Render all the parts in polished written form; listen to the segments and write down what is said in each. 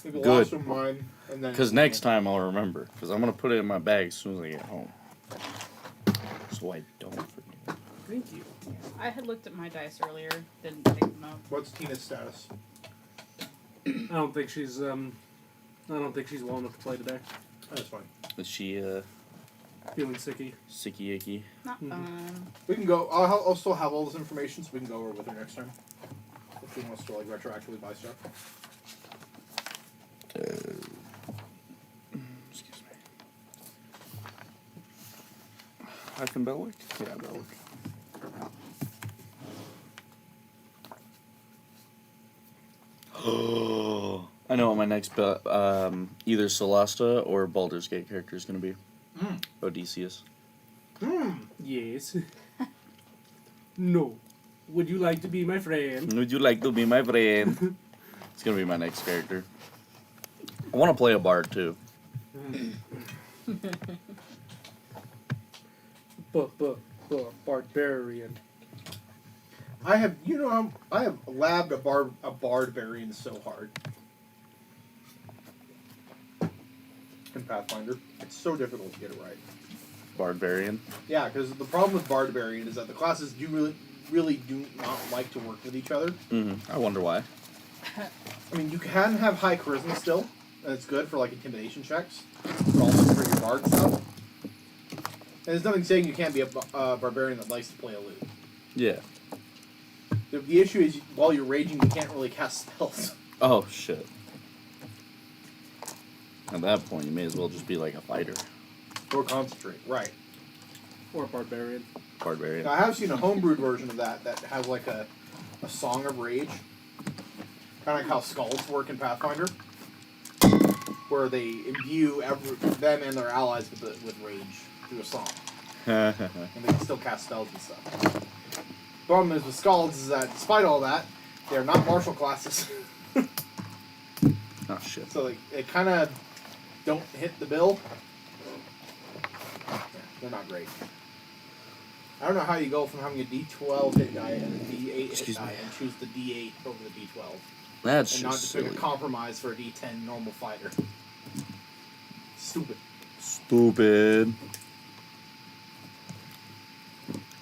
There's a Good. loss of mine, and then Because next time I'll remember. Because I'm going to put it in my bag as soon as I get home. So I don't forget. Thank you. I had looked at my dice earlier, didn't take them up. What's Tina's status? I don't think she's well enough to play today. That's fine. Is she Feeling sicky. sicky icky? Not fun. We can go. I'll still have all this information, so we can go over with her next time. If she wants to like retroactively buy stuff. Excuse me. Hyphen Belwick? Yeah, Belwick. Oh, I know what my next either Celesta or Baldur's Gate character is going to be. Odysseus. Yes. No. Would you like to be my friend? Would you like to be my friend? It's going to be my next character. I want to play a bard too. Barbarian. I have labbed a barbarian so hard in Pathfinder. It's so difficult to get it right. Barbarian. Yeah, because the problem with barbarian is that the classes do really do not like to work with each other. I wonder why. I mean, you can have high charisma still, and it's good for like intimidation checks, but also for your bard stuff. And there's nothing saying you can't be a barbarian that likes to play a lute. Yeah. The issue is while you're raging, you can't really cast spells. Oh, shit. At that point, you may as well just be like a fighter. Or concentrate, right. Or barbarian. Barbarian. Now, I have seen a homebrewed version of that has like a song of rage. Kind of like how skulls work in Pathfinder. Where they imbue them and their allies with rage through a song. And they can still cast spells and stuff. Problem is with Skalds is that despite all that, they're not martial classes. Oh, shit. So they kind of don't hit the bill. Yeah, they're not great. I don't know how you go from having a D12 hit die and a D8 hit die and choose the D8 over the D12. That's And just not just make silly. a compromise for a D10 normal fighter. Stupid. Stupid.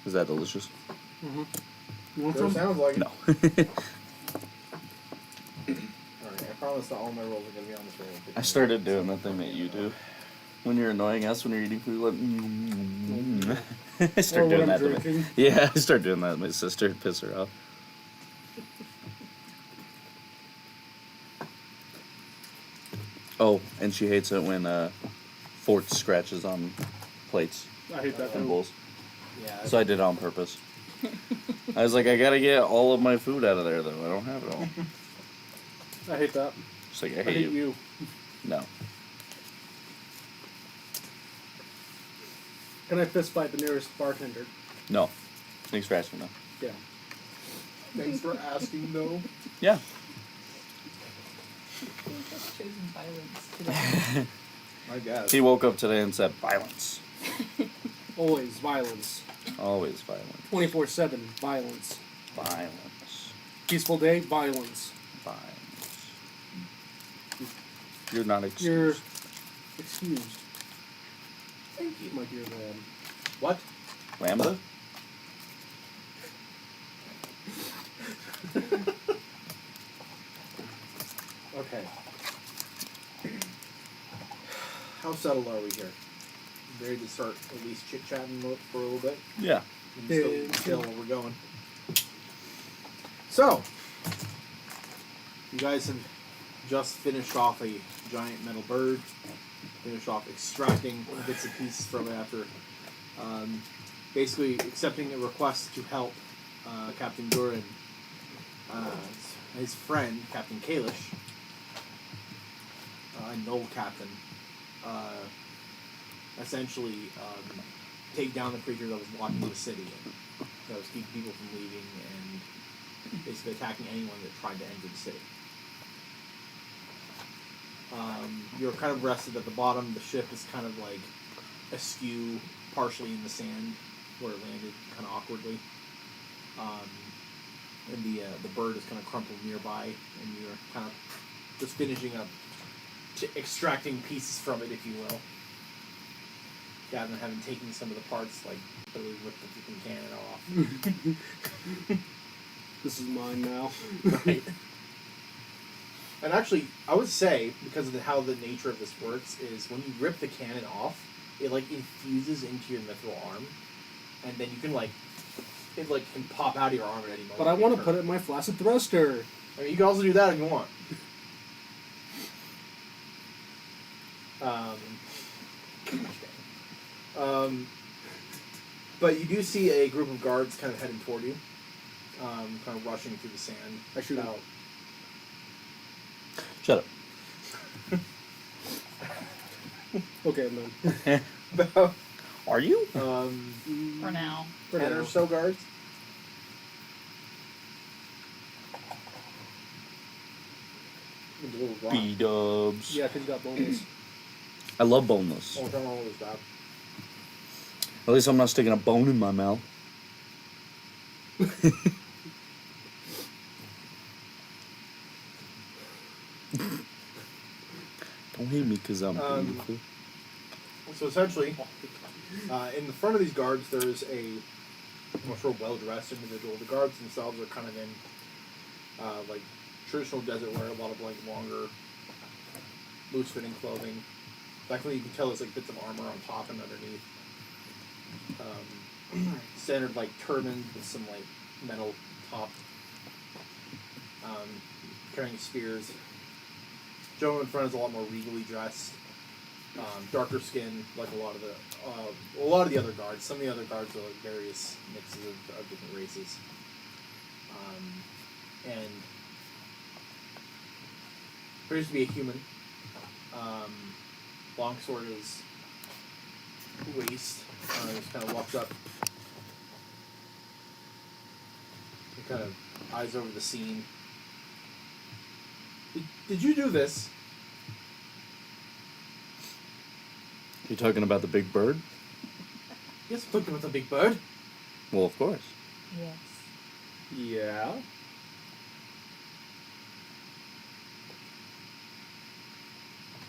Is that delicious? Mm-hmm. You want Sure some? sounds like it. No. Alright, I promise that all my rolls are going to be on this roll. I started doing that thing that you do. When you're annoying us when you're eating food, like, I start Or doing when that I'm to me. drinking. Yeah, I start doing that to my sister to piss her off. Oh, and she hates it when forks scratches on plates I hate that and too. bowls. Yeah. So I did it on purpose. I was like, I gotta get all of my food out of there, though. I don't have it all. I hate that. She's like, I I hate hate you. you. No. Can I fist fight the nearest bartender? No. Thanks for asking, though. Yeah. Thanks for asking, though. Yeah. Just choosing violence today. I guess. He woke up today and said, violence. Always violence. Always violence. 24/7 violence. Violence. Peaceful day, violence. Violence. You're not You're excused. excused, Thank you. my dear man. What? Lambda? Okay. How settled are we here? Ready to start at least chit-chatting for a little bit? Yeah. And still where we're going. So, you guys have just finished off a giant metal bird. Finished off extracting bits and pieces from it after basically accepting a request to help Captain Durin, his friend, Captain Kalish, an old captain, essentially take down the creature that was blocking the city, that was keeping people from leaving and basically attacking anyone that tried to enter the city. You're kind of rested at the bottom. The ship is kind of like askew, partially in the sand where it landed, kind of awkwardly. And the bird is kind of crumpled nearby, and you're kind of just finishing up extracting pieces from it, if you will. Rather than having taken some of the parts, like literally rip the freaking cannon off. This is mine now. Right. And actually, I would say, because of how the nature of this works, is when you rip the cannon off, it like infuses into your mithril arm, and then you can like, it like can pop out of your arm at any moment. But I want to put it in my flaccid thruster. I mean, you can also do that if you want. But you do see a group of guards kind of heading toward you, kind of rushing through the sand. I shoot out. Shut up. Okay, man. About Are you? For now. 10 or so guards. With a little rock. B-dubs. Yeah, because you got bonus. I love boneless. Oh, don't always that. At least I'm not sticking a bone in my mouth. Don't hate me because I'm beautiful. So essentially, in the front of these guards, there's a much more well-dressed individual. The guards themselves are kind of in like traditional desert wear, a lot of like longer, loose-fitting clothing. Luckily, you can tell there's like bits of armor on top and underneath. Standard like turban with some like metal top. Carrying spears. Joe in front is a lot more regally dressed. Darker skin, like a lot of the other guards. Some of the other guards are like various mixes of different races. And appears to be a human. Longsword is waist. Just kind of walks up. He kind of eyes over the scene. Did you do this? You talking about the big bird? Yes, I'm talking about the big bird. Well, of course. Yes. Yeah.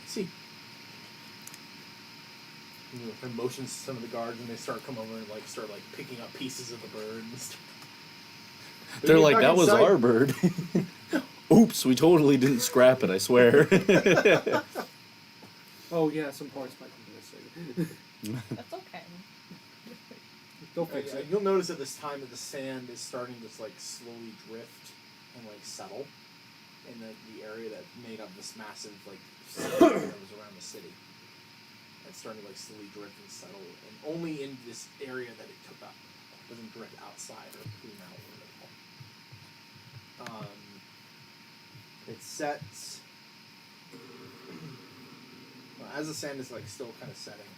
See. And motions to some of the guards, and they start coming over and start picking up pieces of the bird. And stuff. They're Get like, back that was inside." our bird. Oops, we totally didn't scrap it, I swear. Oh, yeah, some parts might be missing. That's okay. They'll fix it. You'll notice at this time that the sand is starting to slowly drift and settle in the area that made up this massive city that was around the city. It's starting to slowly drift and settle, and only in this area that it took up. It doesn't drift outside or clean outward at all. It sets. Well, as the sand is still kind of setting,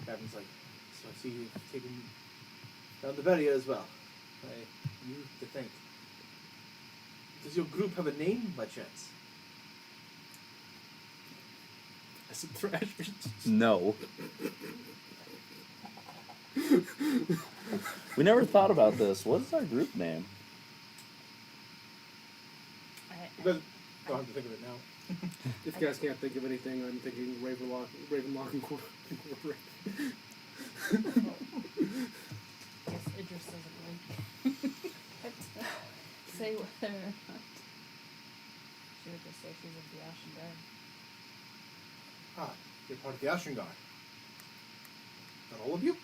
Gavin's so I see you've taken down the barrier as well. I need to think. Does your group have a name by chance? Acid thrashers. No. We never thought about this. What is our group name? You guys don't have to think of it now. If you guys can't think of anything, I'm thinking Ravenlock Incorporated. Yes, Idris doesn't like say whether or not. She would just say she's of the Ashen Guard. Ah, you're part of the Ashen Guard. Not all of you?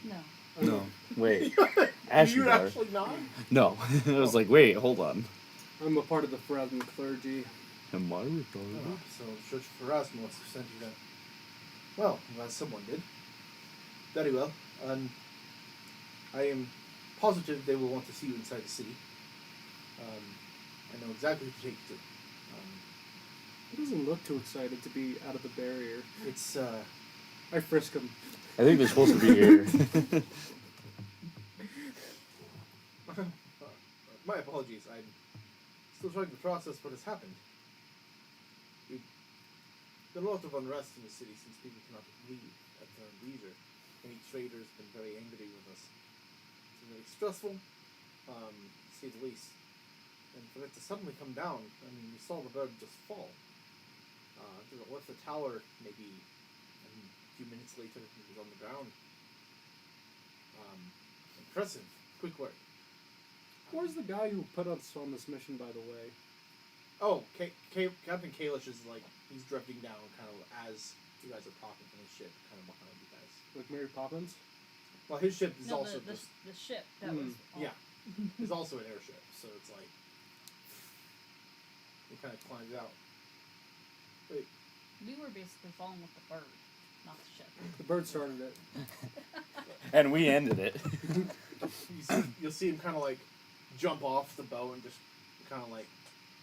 No. No. Wait. You're Ashen actually not? No. I was like, wait, hold on. I'm a part of the Fremen clergy. Am I retarded? Oh, so the Church of Erasmus must have sent you that. Well, I'm glad someone did. Very well. I am positive they will want to see you inside the city. I know exactly who to take you to. He doesn't look too excited to be out of the barrier. It's, I frisk him. I think they're supposed to be here. my apologies. I'm still trying to process what has happened. There's been a lot of unrest in the city since people cannot leave at their leisure. Many traders have been very angry with us. It's been very stressful, to say the least. And for it to suddenly come down, I mean, we saw the bird just fall. What's the tower? Maybe a few minutes later, he was on the ground. Impressive. Quick work. Where's the guy who put us on this mission, by the way? Oh, Captain Kalish is like, he's drifting down kind of as you guys are talking from his ship, kind of behind you guys. Like Mary Poppins? Well, his ship is No, also the ship that was. yeah, is also an airship, so it's like it kind of climbs out. Wait, We were basically following with the bird, not the ship. The bird started it. And we ended it. you'll see him kind of like jump off the boat and just kind of like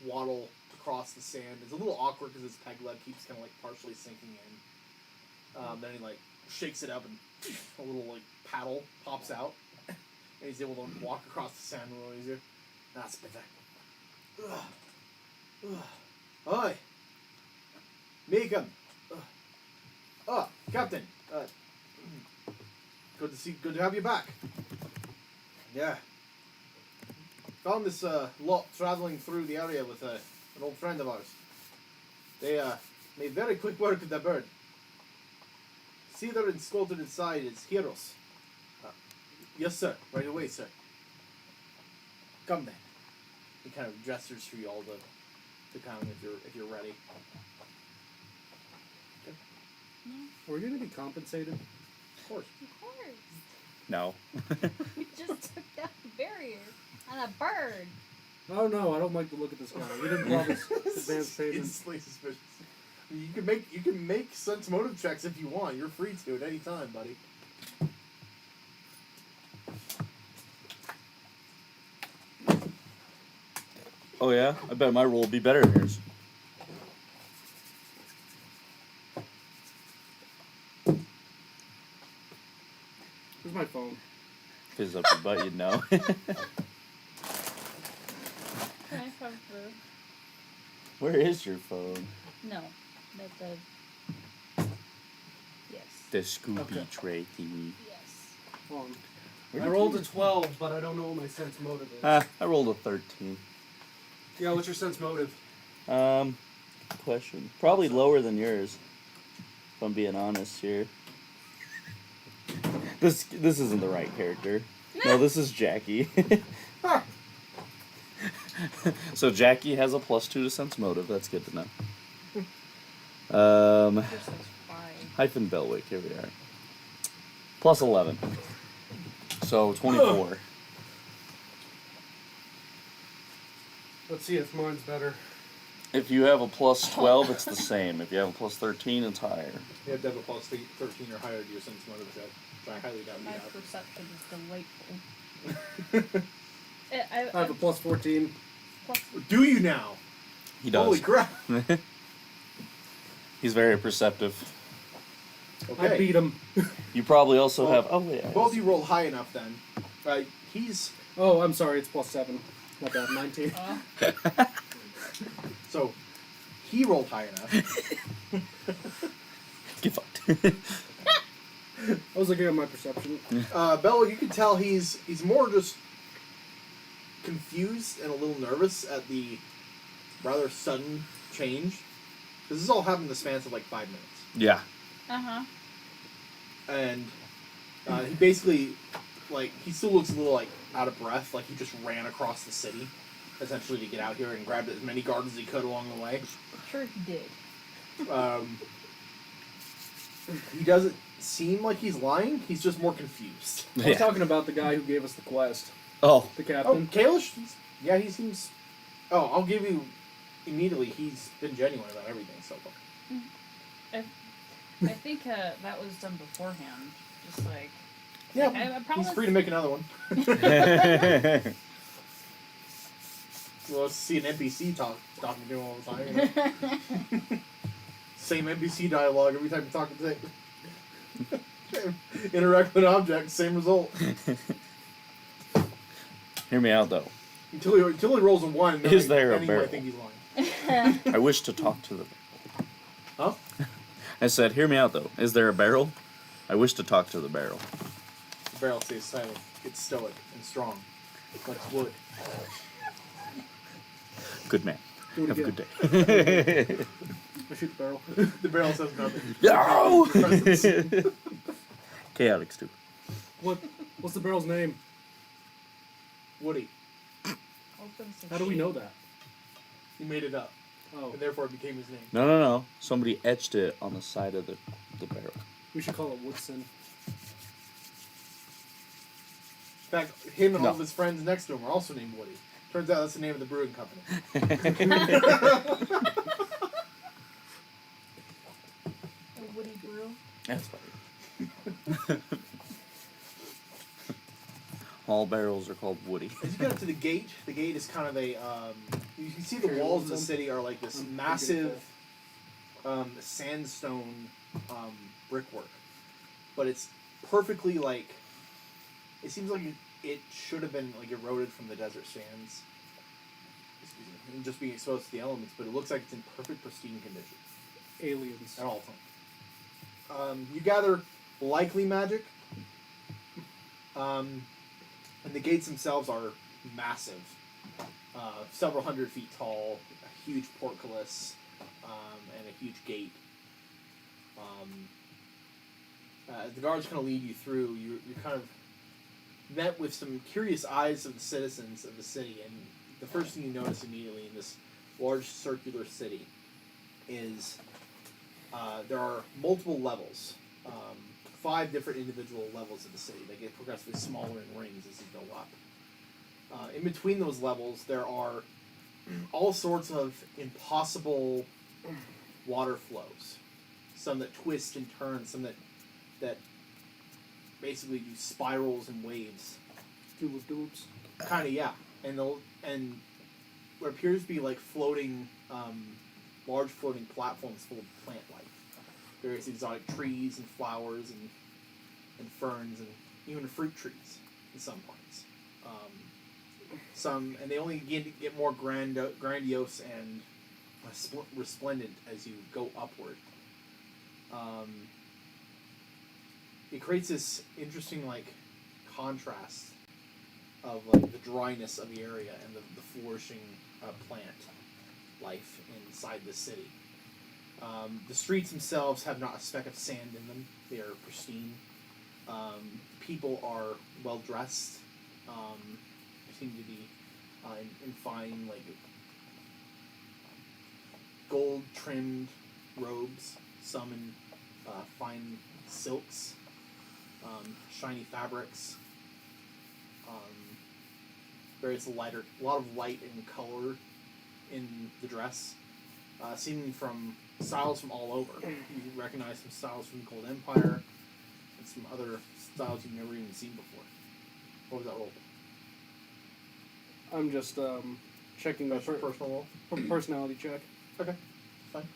waddle across the sand. It's a little awkward because his peg leg keeps kind of like partially sinking in. Then he like shakes it up and a little like paddle pops out, and he's able to walk across the sand a little easier. That's better. Oi, Megan. Captain. Good to have you back. Yeah. Found this lot traveling through the area with an old friend of ours. They made very quick work of the bird. Cedar and sculpted inside is heroes. Yes, sir. Right away, sir. Come then. He kind of gestures for you all to come if you're ready. Are we going to be compensated? Of course. Of course. No. We just took down the barrier on a bird. Oh no, I don't like the look of this guy. We didn't promise advance payment. Instantly suspicious. You can make sense motive checks if you want. You're free to at any time, buddy. Oh yeah? I bet my roll will be better than yours. Where's my phone? Fizz up your butt, you'd know. Can I have the... Where is your phone? No. The... Yes. The Scooby Okay. Tray TV. Yes. Hold on. Where I did rolled you- a 12, but I don't know what my sense motive is. I rolled a 13. Yeah, what's your sense motive? Question. Probably lower than yours. If I'm being honest here. This isn't the right character. No, this is Jackie. So Jackie has a +2 to sense motive. That's good to know. Yours says 5. Hyphen Belwick. Here we are. +11. So 24. Let's see if mine's better. If you have a +12, it's the same. If you have a +13, it's higher. You have to have a plus 13 or higher to your sense motive check. So I highly doubt you My have. perception is delightful. I have a +14. Do you now? He does. Holy crap! He's very perceptive. Okay. I beat him. You probably also Well, have. Oh yeah. Both of you rolled high enough then. He's Oh, I'm sorry, it's +7. Not bad, 19. so he rolled high enough. Get fucked. I was looking at my perception. Bella, you can tell he's more just confused and a little nervous at the rather sudden change. Because this all happened in the span of like 5 minutes. Yeah. Uh-huh. And he basically, like, he still looks a little, like, out of breath. Like, he just ran across the city, essentially, to get out here and grabbed as many guards as he could along the way. Sure he did. He doesn't seem like he's lying. He's just more confused. I was Yeah. talking about the guy who gave us the quest. Oh. The Oh, captain. Kalish? Yeah, he seems... Oh, I'll give you... Immediately, he's been genuine about everything so far. I think that was done beforehand. Just like... Yeah, I promise... he's free to make another one. Well, let's see an NPC talking to him all the time. You know? Same NPC dialogue every time you talk to it. Interact with an object, same result. Hear me out though. Until he rolls a 1, then Is there a then he might barrel? think he's lying. I wish to talk to the. Huh? I said, hear me out though. Is there a barrel? I wish to talk to the barrel. The barrel stays silent. It's stoic and strong. Like wood. Good man. Do it Have a again. good day. I shoot the barrel. The barrel says nothing. No! Presence. Chaotic stupid. What's the barrel's name? Woody. How do we know that? He made it up, Oh, and therefore it became his name. No. Somebody etched it on the side of the barrel. we should call it Woodson. In fact, him and all No. of his friends next to him are also named Woody. Turns out that's the name of the brewing company. A Woody brew. That's funny. All barrels are called Woody. As you get up to the gate is kind of a, you can see the walls of the city are like this massive sandstone brickwork. But it's perfectly like, it seems like it should have been like eroded from the desert sands. Excuse me, and just being exposed to the elements, but it looks like it's in perfect pristine condition Aliens. at all times. You gather likely magic. And the gates themselves are massive, several hundred feet tall, a huge portcullis, and a huge gate. As the guards kind of lead you through, you're kind of met with some curious eyes of the citizens of the city, and the first thing you notice immediately in this large circular city is there are multiple levels. 5 different individual levels of the city. They get progressively smaller in rings as you go up. In between those levels, there are all sorts of impossible water flows. Some that twist and turn, some that basically do spirals and waves. Doobs. Kind of, yeah. And what appears to be like floating, large floating platforms full of plant life. Various exotic trees and flowers and ferns and even fruit trees in some parts. And they only get more grandiose and resplendent as you go upward. It creates this interesting like contrast of like the dryness of the area and the flourishing plant life inside the city. The streets themselves have not a speck of sand in them. They are pristine. People are well dressed. Seem to be in fine, like gold trimmed robes. Some in fine silks, shiny fabrics. Various a lot of light and color in the dress. Seen from styles from all over. You recognize some styles from the Gold Empire and some other styles you've never even seen before. What was that roll? I'm just checking my Personal roll? personality check. Okay, fine.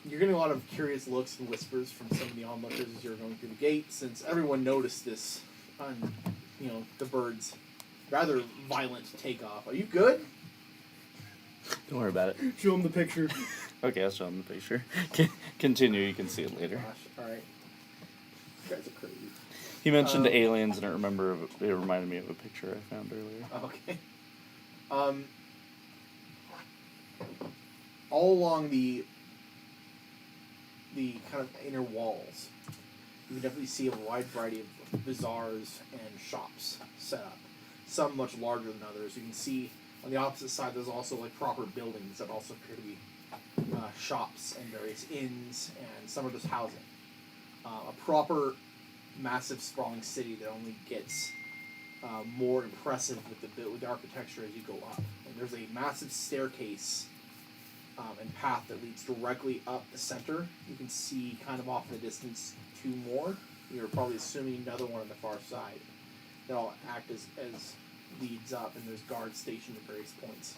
You're getting a lot of curious looks and whispers from some of the onlookers as you're going through the gate, since everyone noticed this on, the bird's rather violent takeoff. Are you good? Don't worry about it. Show him the picture. Okay, I'll show him the picture. Continue, you can see it later. Gosh, alright. You guys are crazy. He mentioned aliens, and it reminded me of a picture I found earlier. Okay. All along the kind of inner walls, you can definitely see a wide variety of bazaars and shops set up. Some much larger than others. You can see on the opposite side there's also like proper buildings that also appear to be shops and various inns, and some are just housing. A proper massive sprawling city that only gets more impressive with the architecture as you go up. And there's a massive staircase and path that leads directly up the center. You can see kind of off in the distance 2 more. You're probably assuming another one on the far side. They'll act as leads up, and there's guards stationed at various points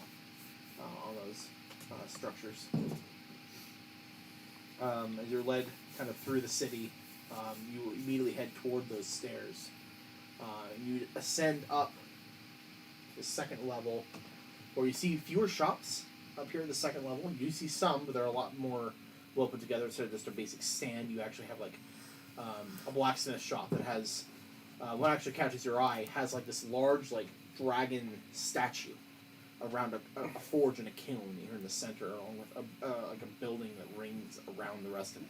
on those structures. As you're led kind of through the city, you immediately head toward those stairs. And you ascend up the second level, where you see fewer shops up here at the second level. You do see some, but they're a lot more well put together. Instead of just a basic stand, you actually have like a blacksmith shop that has what actually catches your eye has like this large like dragon statue around a forge and a kiln here in the center, along with like a building that rings around the rest of it.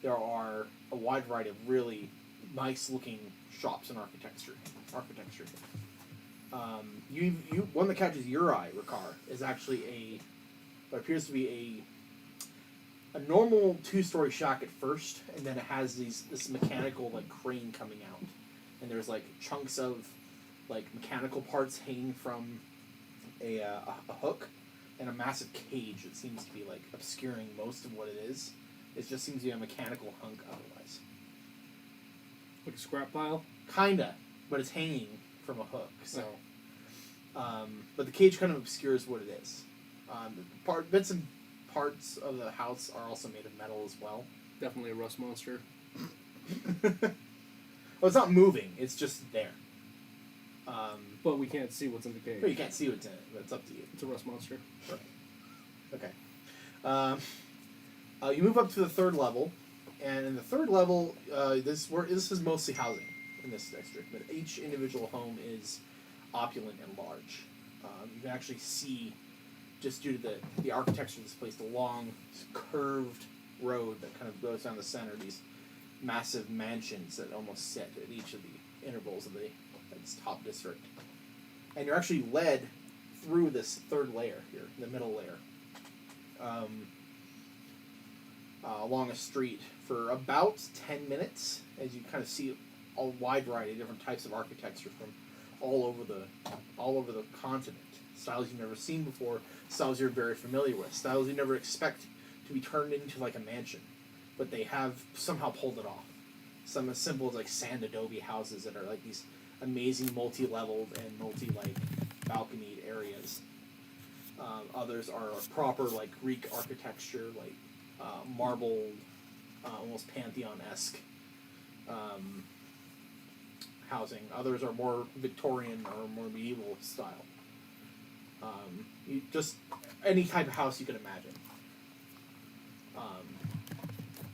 There are a wide variety of really nice-looking shops and architecture. One that catches your eye, Ricard, is actually what appears to be a normal 2-story shack at first, and then it has this mechanical like crane coming out, and there's like chunks of like mechanical parts hanging from a hook, and a massive cage that seems to be like obscuring most of what it is. It just seems to be a mechanical hunk otherwise. Like a scrap pile? Kinda, but it's hanging from a hook, so... but the cage kind of obscures what it is. Bits and parts of the house are also made of metal as well. Definitely a rust monster. Well, it's not moving, it's just there. But we can't see what's in the cage. But you can't see what's in it, but it's up to you. It's a rust monster. Right. Okay. You move up to the 3rd level, and in the 3rd level, this is mostly housing in this district, but each individual home is opulent and large. You can actually see, just due to the architecture of this place, the long, curved road that kind of goes down the center, these massive mansions that almost sit at each of the intervals of its top district. And you're actually led through this 3rd layer here, the middle layer. Along a street for about 10 minutes, as you kind of see a wide variety of different types of architecture from all over the continent. Styles you've never seen before, styles you're very familiar with, styles you never expect to be turned into like a mansion, but they have somehow pulled it off. Some as simple as like sand adobe houses that are like these amazing multi-leveled and balconied areas. Others are proper like Greek architecture, like marble, almost Pantheon-esque housing. Others are more Victorian or more medieval style. Just any type of house you can imagine.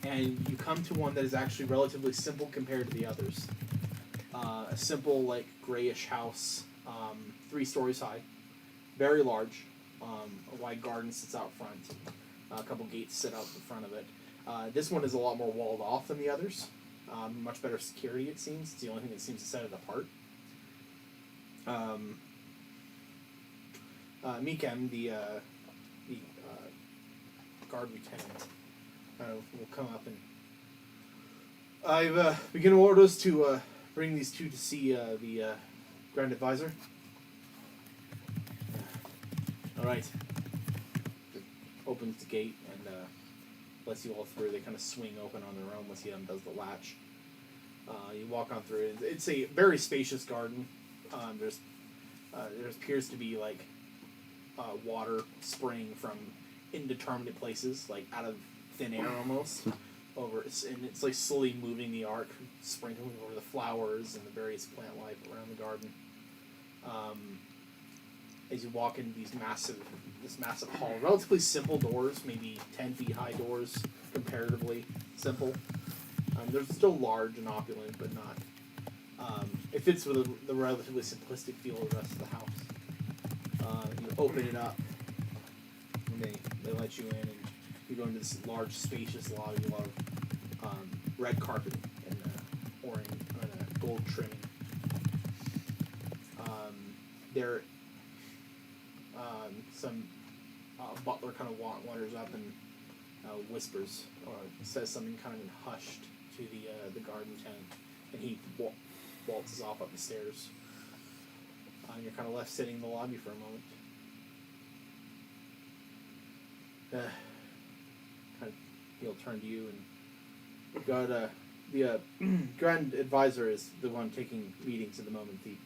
And you come to one that is actually relatively simple compared to the others. A simple, like, grayish house, 3 stories high, very large. A wide garden sits out front. A couple gates sit out the front of it. This one is a lot more walled off than the others. Much better security, it seems. It's the only thing that seems to set it apart. Mikem, the guard lieutenant, will come up and... I've been given orders to bring these 2 to see the Grand Advisor. Alright. Opens the gate and lets you all through. They kind of swing open on their own once he undoes the latch. You walk on through it. It's a very spacious garden. There appears to be like water spraying from indeterminate places, like out of thin air almost. And it's like slowly moving the arc, sprinkling over the flowers and the various plant life around the garden. As you walk into this massive hall, relatively simple doors, maybe 10 feet high doors, comparatively simple. They're still large and opulent, but not. It fits with the relatively simplistic feel of the rest of the house. You open it up, and they let you in, and you go into this large, spacious lobby, a lot of red carpet and orange and gold trimming. There. Some butler kind of wanders up and whispers or says something kind of in hushed to the guard lieutenant, and he waltzes off up the stairs. You're kind of left sitting in the lobby for a moment. He'll turn to you and go the Grand Advisor is the one taking meetings at the moment. The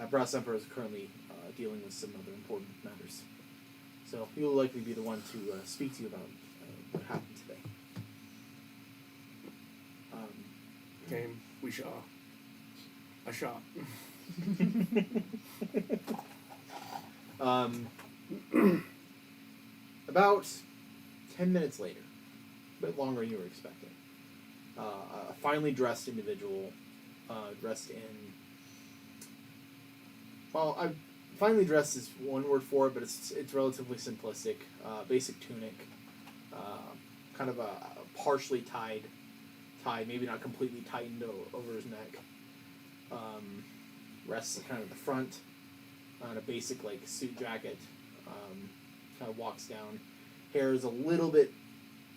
Brass Emperor is currently dealing with some other important matters. So he'll likely be the one to speak to you about what happened today. Game, we shall. I shall. About 10 minutes later, a bit longer than you were expecting, a finely dressed individual, dressed in... Well, finely dressed is one word for it, but it's relatively simplistic. Basic tunic, kind of a partially tied, maybe not completely tightened over his neck. Rests kind of the front on a basic like suit jacket. Kind of walks down. Hair is a little bit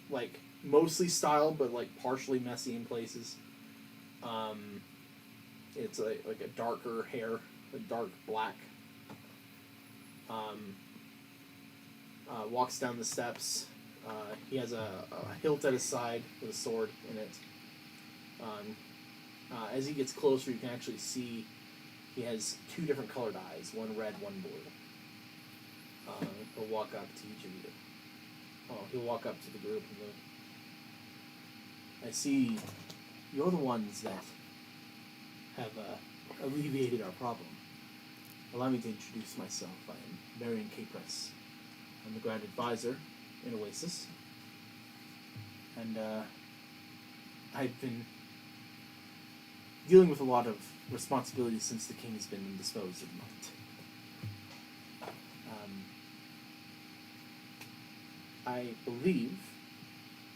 like mostly styled, but like partially messy in places. It's like a darker hair, a dark black. Walks down the steps. He has a hilt at his side with a sword in it. As he gets closer, you can actually see he has two different colored eyes, one red, one blue. He'll walk up to each of you. He'll walk up to the group and go, I see you're the ones that have alleviated our problem. Allow me to introduce myself. I am Marion Capres. I'm the Grand Advisor in Oasis. And I've been dealing with a lot of responsibilities since the king has been indisposed of late. I believe,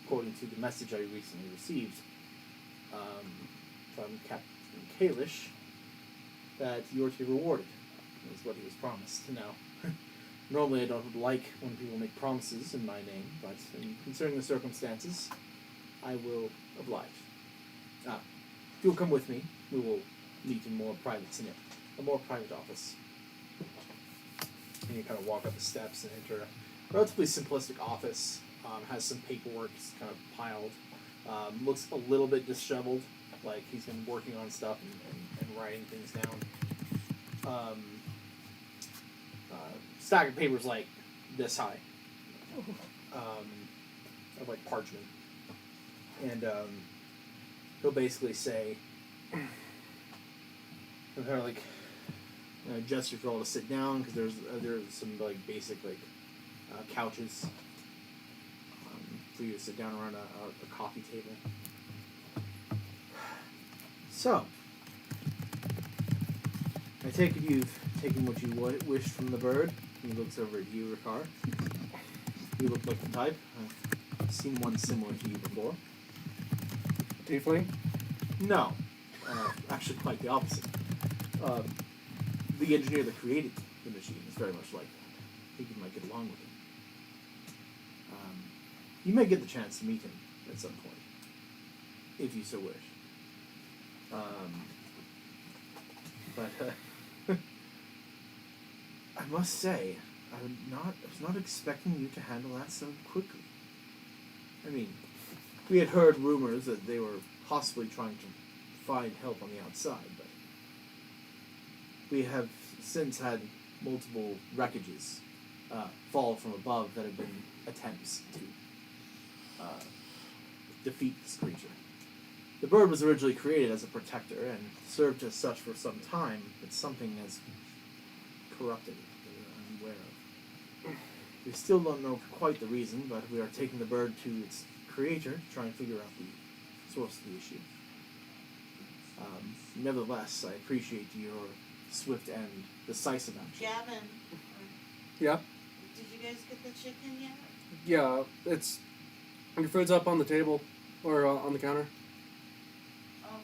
according to the message I recently received from Captain Kalish, that you're to be rewarded. Is what he was promised. Now, normally I don't like when people make promises in my name, but concerning the circumstances, I will oblige. If you'll come with me, we will meet in a more private office. And you kind of walk up the steps and enter a relatively simplistic office. Has some paperwork kind of piled. Looks a little bit disheveled, like he's been working on stuff and writing things down. Stack of papers like this high, of like parchment, and he'll basically say, he'll kind of like gesture for all to sit down because there's some like basic like couches for you to sit down around a coffee table. So, I take it you've taken what you wished from the bird. He looks over at you, Ricard. You look like the type. I've seen one similar to you before. Tiefling? No. Actually, quite the opposite. The engineer that created the machine is very much like that. I think you might get along with him. You may get the chance to meet him at some point, if you so wish. But I must say, I was not expecting you to handle that so quickly. I mean, we had heard rumors that they were possibly trying to find help on the outside, but we have since had multiple wreckages fall from above that have been attempts to defeat this creature. The bird was originally created as a protector and served as such for some time, but something has corrupted it that we're unaware of. We still don't know quite the reason, but we are taking the bird to its creator to try and figure out the source of the issue. Nevertheless, I appreciate your swift and decisive action. Gavin, Yeah? did you guys get the chicken yet? Yeah, it's... Your food's up on the table, or on the counter. Oh,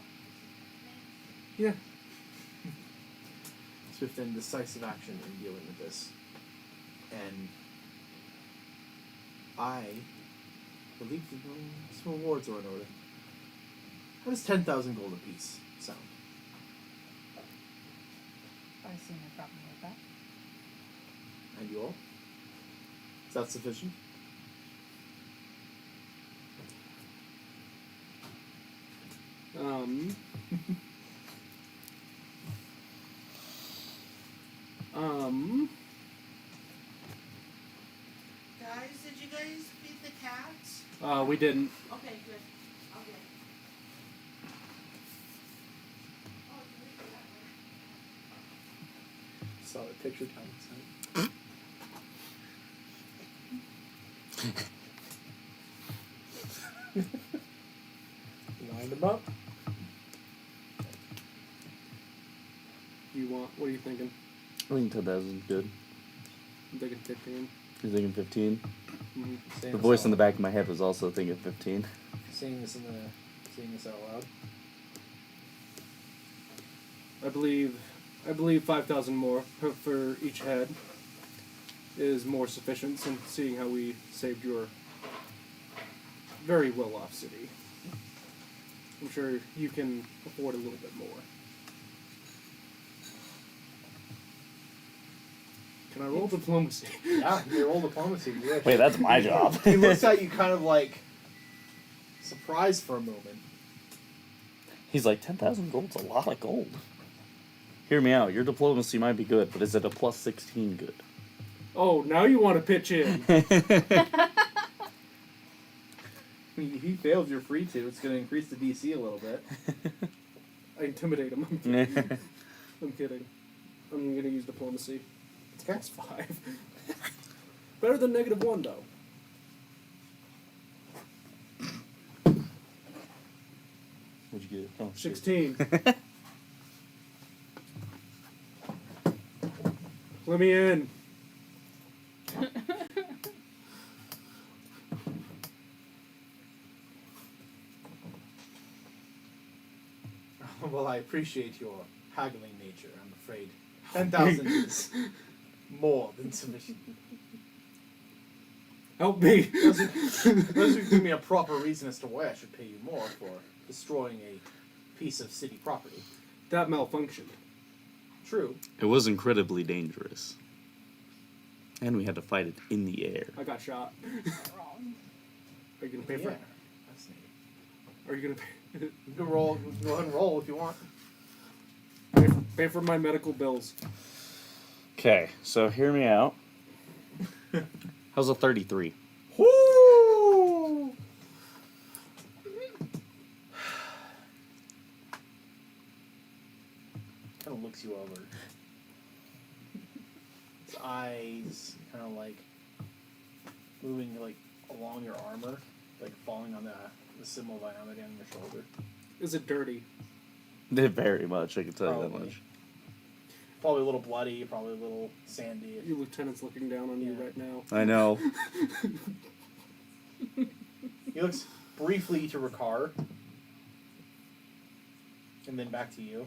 Yeah. Swift and decisive action in dealing with this. And I believe some rewards are in order. How does 10,000 gold apiece sound? I see no problem with that. And you all? Is that sufficient? guys, did you guys feed the cats? We didn't. Okay, good. Okay. Oh, you leave it that way. Saw the picture down Lined them up. What are you thinking? I think 10,000 is good. I'm thinking 15. You're thinking 15? Mm-hmm. Saying The this voice out- in the back of my head was also thinking 15. Saying this out loud. I believe 5,000 more for each head is more sufficient, since seeing how we saved your very well-off city. I'm sure you can afford a little bit more. Can I roll diplomacy? Yeah, you roll diplomacy. You wish. Wait, that's my job. He looks at you kind of like surprised for a moment. He's like, 10,000 gold's a lot of gold. Hear me out. Your diplomacy might be good, but is it a plus 16 good? Oh, now you want to pitch in. If he fails, you're free to. It's going to increase the DC a little bit. I intimidate him. I'm kidding. I'm kidding. I'm going to use diplomacy. It's plus 5. Better than -1, though. What'd you get? Oh, shit. 16. Let me in. Well, I appreciate your haggling nature. I'm afraid 10,000 is more than sufficient. Help me. Unless you give me a proper reason as to why I should pay you more for destroying a piece of city property. That malfunctioned. True. It was incredibly dangerous. And we had to fight it in the air. I got shot. Wrong. Are you going to pay Yeah. for it? That's neat. Are you going to You can roll. You can go ahead and roll if you want. pay for my medical bills? Okay, so hear me out. How's a 33? Woo! Kind of looks you over. His eyes kind of like moving like along your armor, like falling on the symbol of Iamity on your shoulder. Is it dirty? Very much, I can tell you that Probably. much. Probably a little bloody, probably a little sandy. Your lieutenant's looking down on you Yeah. right now. I know. He looks briefly to Ricard, and then back to you.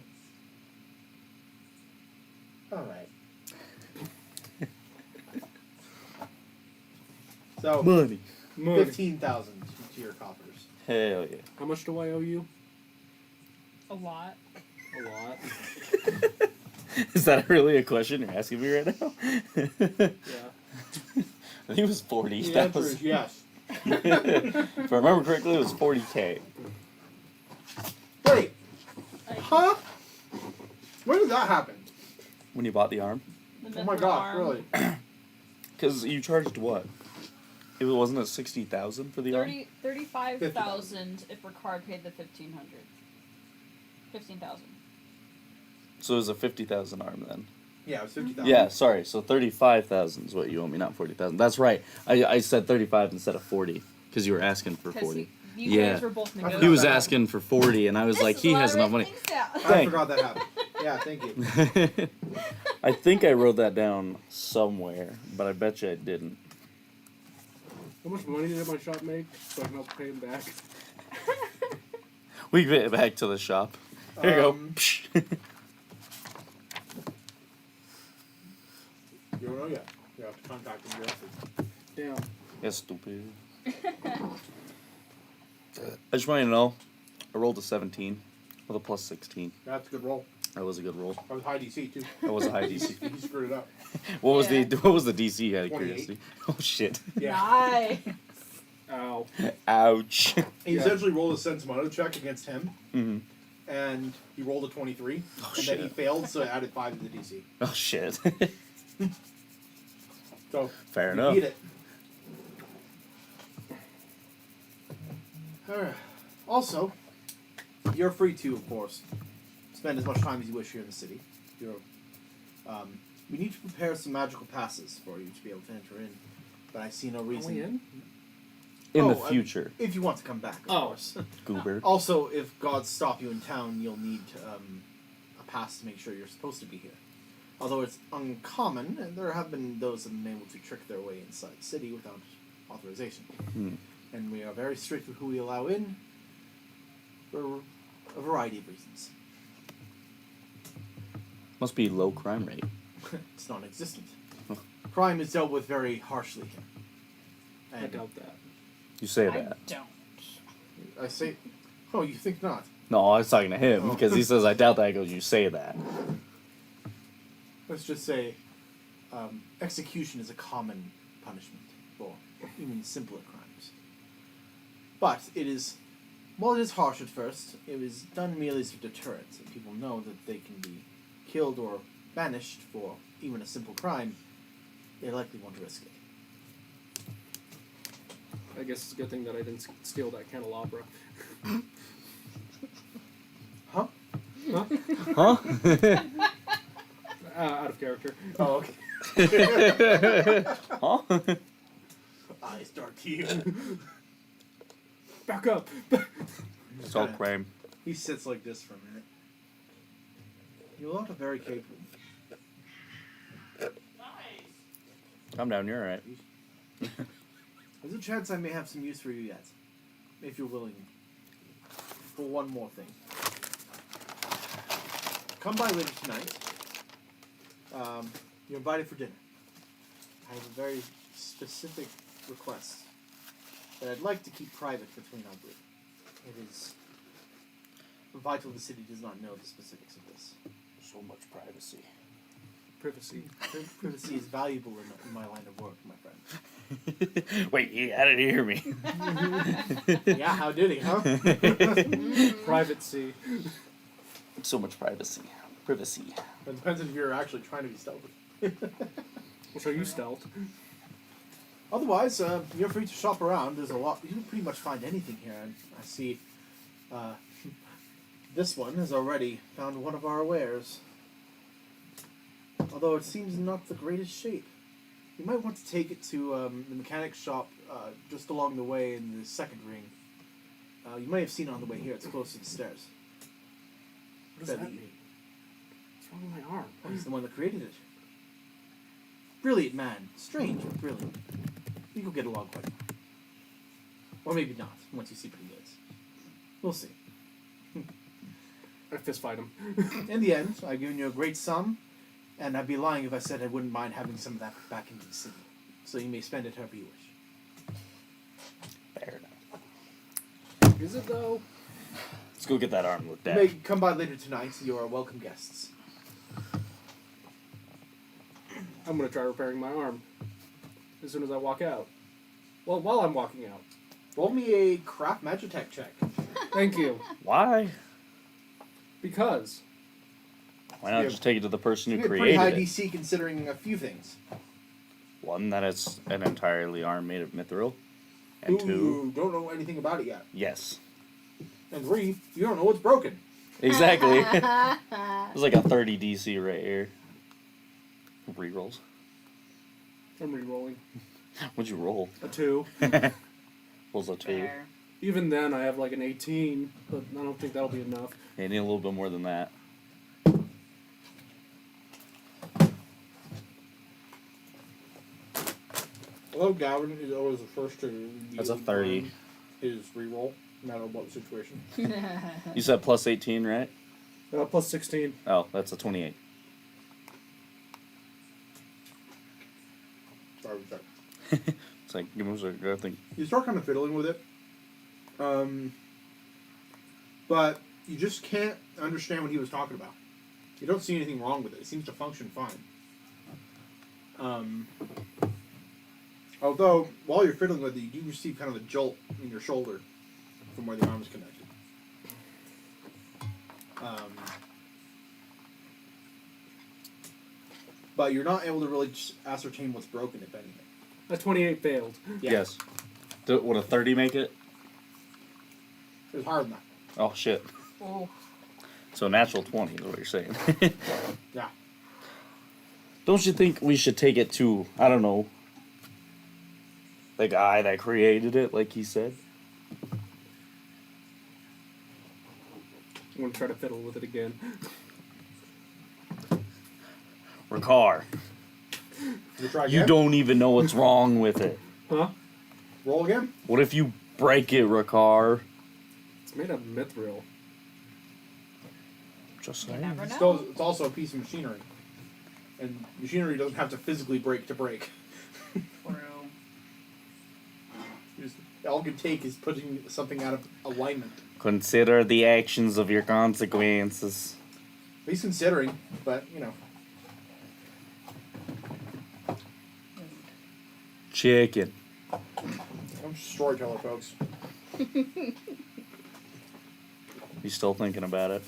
All right. So Money. Money. 15,000 to your coffers. Hell yeah. How much do I owe you? A lot. A lot. Is that really a question you're asking me right now? Yeah. I think it was 40. The That answer was, is yes. if I remember correctly, it was 40K. Wait, huh? When did that happen? When you bought the arm? The Oh my mithril gosh, arm. really? Because you charged what? It wasn't it 60,000 for the arm? 35,000 if Ricard paid the 1,500. 15,000. So it was a 50,000 arm then. Yeah, it was 50,000. Yeah, sorry. So 35,000 is what you owe me, not 40,000. That's right. I said 35 instead of 40 because you were asking for 40. You Yeah. guys were both He He negotiating. was asking for 40, and I was like, he has enough money. I Thank- forgot that happened. Yeah, thank you. I think I wrote that down somewhere, but I bet you I didn't. How much money did my shop make so I can help pay him back? We get it back to the shop. Here you Um, go. You don't know yet. You have to contact him directly. Damn. Yeah, stupid. I just want you to know, I rolled a 17 with a plus 16. That's a good roll. That was a good roll. That was high DC too. That was a high DC. He screwed it up. What was Yeah. the DC out of 28. curiosity? Oh shit. Yeah. Nice. Ow. Ouch. He Yeah. essentially rolled a sense motive check against him, hmm and he rolled a 23, Oh, and then he shit. failed, so it added 5 to the DC. Oh shit. So Fair he enough. beat it. Alright. Also, you're free to, of course, spend as much time as you wish here in the city. You're, we need to prepare some magical passes for you to be able to enter in, but I see no Are reason. we in? In the Oh, future, If you want to come back, of Oh. course. goober. Also, if gods stop you in town, you'll need a pass to make sure you're supposed to be here. Although it's uncommon, and there have been those that have been able to trick their way inside the city without authorization. And we are very strict with who we allow in for a variety of reasons. Must be low crime rate. It's non-existent. Crime is dealt with very harshly here. I And doubt that. You say I that. don't. I say, oh, you think not? No, I was talking to him Oh. because he says, I doubt that. I goes, you say that. Let's just say, execution is a common punishment for even simpler crimes. But it is, while it is harsh at first, it is done merely as a deterrent, and people know that they can be killed or banished for even a simple crime. They likely won't risk it. I guess it's a good thing that I didn't steal that candelabra. Huh? Huh? Huh? Out of character. Oh, okay. Huh? Eyes dark to you. Back up! It's all crime. He sits like this for a minute. You lot are very capable. Calm down, you're alright. There's a chance I may have some use for you yet, if you're willing. For one more thing. Come by later tonight. You're invited for dinner. I have a very specific request that I'd like to keep private between our group. It is vital the city does not know the specifics of this. So much privacy. Privacy. Privacy is valuable in my line of work, my friend. Wait, how did he hear me? Yeah, how did he, huh? Privacy. So much privacy. Privacy. It depends if you're actually trying to be stealthy. We'll show you stealth. Otherwise, you're free to shop around. There's a lot. You can pretty much find anything here. And I see this one has already found one of our wares. Although it seems not the greatest shape. You might want to take it to the mechanic shop just along the way in the second ring. You may have seen it on the way here. It's close to the stairs. What does that mean? What's wrong with my arm? Oh, he's the one that created it. Brilliant man. Strange, but brilliant. You could get along quite well. Or maybe not, once you see what he is. We'll see. I fist fight him. In the end, I've given you a great sum, and I'd be lying if I said I wouldn't mind having some of that back into the city. So you may spend it however you wish. Fair enough. Is it though? Let's go get that arm looked You at. may come by later tonight. You are welcome guests. I'm gonna try repairing my arm as soon as I walk out. Well, while I'm walking out. Roll me a craft magitech check. Thank you. Why? Because Why not Yeah. just take it to the person You who get pretty created high it? DC considering a few things. One, that it's an entirely arm made of mithril. And two, You don't know anything about it yet. yes. And three, you don't know what's broken. Exactly. There's like a 30 DC right here. Rerolls. I'm re-rolling. What'd you roll? A 2. Was a 2. Fair. Even then, I have like an 18, but I don't think that'll be enough. Yeah, you need a little bit more than that. Although Gavin is always the first to That's a 30. his reroll, no matter what situation. You said plus 18, right? Plus 16. Oh, that's a 28. Sorry, sorry. It's like, give me a second, I think. You start kind of fiddling with it, but you just can't understand what he was talking about. You don't see anything wrong with it. It seems to function fine. Although, while you're fiddling with it, you do receive kind of a jolt in your shoulder from where the arm is connected. But you're not able to really just ascertain what's broken, if anything. A 28 failed. Yeah. Yes. Would a 30 make it? It's higher than that. Oh, shit. Oh. So natural 20 is what you're saying. Yeah. Don't you think we should take it to, I don't know, the guy that created it, like he said? I'm gonna try to fiddle with it again. Ricard, You try you again? don't even know what's wrong with it. Huh? Roll again? What if you break it, Ricard? It's made of mithril. Just You saying. never know. Still, it's also a piece of machinery. And machinery doesn't have to physically break to break. True. All it could take is putting something out of alignment. Consider the actions of your consequences. At least considering, but, you know. Chicken. I'm a storyteller, folks. You still thinking about it?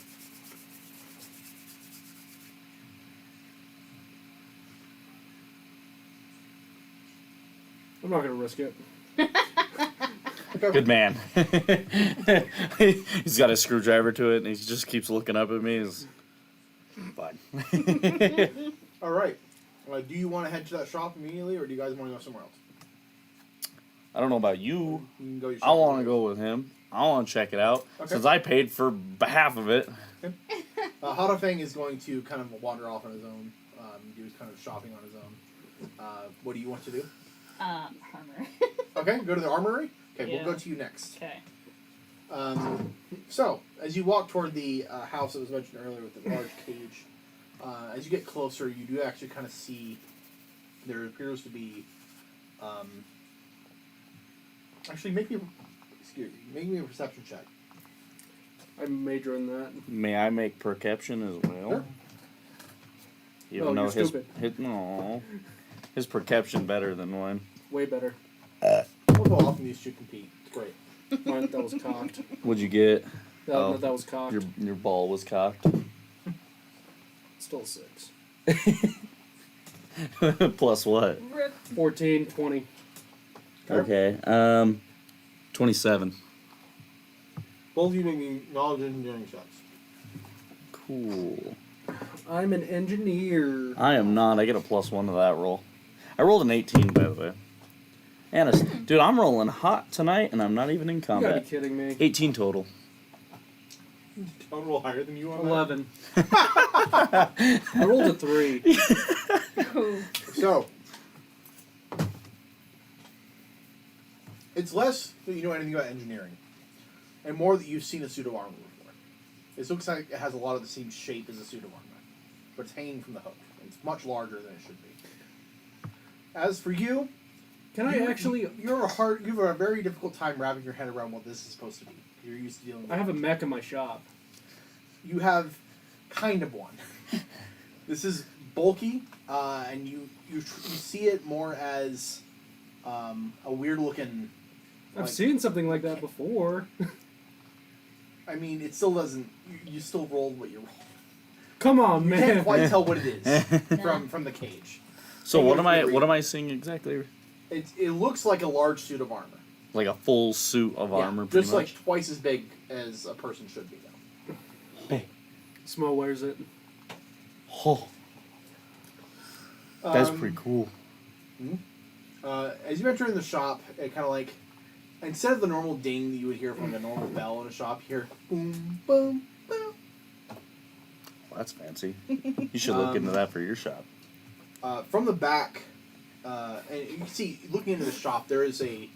I'm not gonna risk it. Good man. He's got a screwdriver to it, and he just keeps looking up at me. He's fine. All right. Do you want to head to that shop immediately, or do you guys want to go somewhere else? I don't know about you. You can go. I want to go with him. I want to check it out. Okay. Since I paid for half of it. Hadafeng is going to kind of wander off on his own. He was kind of shopping on his own. What do you want to do? Armor. Okay, go to the armory. Okay, Yeah. we'll go to you next. Okay. So, as you walk toward the house that was mentioned earlier with the large cage, as you get closer, you do actually kind of see there appears to be. Actually, make me a perception check. I'm majoring that. May I make perception as well? Sure. Even Oh, though you're his stupid. no, his perception better than mine. Way better. We'll go off and these two compete. It's great. Mine, that was cocked. What'd you get? That was cocked. Your ball was cocked. Still 6. Plus what? Rip. 14, 20. Okay. 27. Both of you making knowledge engineering checks. Cool. I'm an engineer. I am not. I get a +1 to that roll. I rolled an 18, by the way. And dude, I'm rolling hot tonight, and I'm not even in You gotta be combat. kidding me. 18 total. Don't roll higher than you on 11. I rolled a 3. that. So, it's less that you know anything about engineering, and more that you've seen a suit of armor before. It looks like it has a lot of the same shape as a suit of armor, but it's hanging from the hook. It's much larger than it should be. As for you, Can I actually... you have a very difficult time wrapping your head around what this is supposed to be. You're used to dealing with I have a mech in my shop. You have kind of one. This is bulky, and you see it more as a weird looking. I've seen something like that before. I mean, it still doesn't. You still rolled what you rolled. Come on, You man. can't quite tell what it is from the cage. So Maybe what it's am I? the What am I seeing exactly? It looks like a large suit of armor. Like a full suit of armor, pretty just much. like twice as big as a person should be. Though. Smo wears it. Oh, that's Um, pretty cool. As you enter in the shop, it kind of like, instead of the normal ding that you would hear from a normal bell in a shop, you hear boom, boom, boom. Well, that's fancy. You should look into that for your shop. From the back, and you can see, looking into the shop, there is a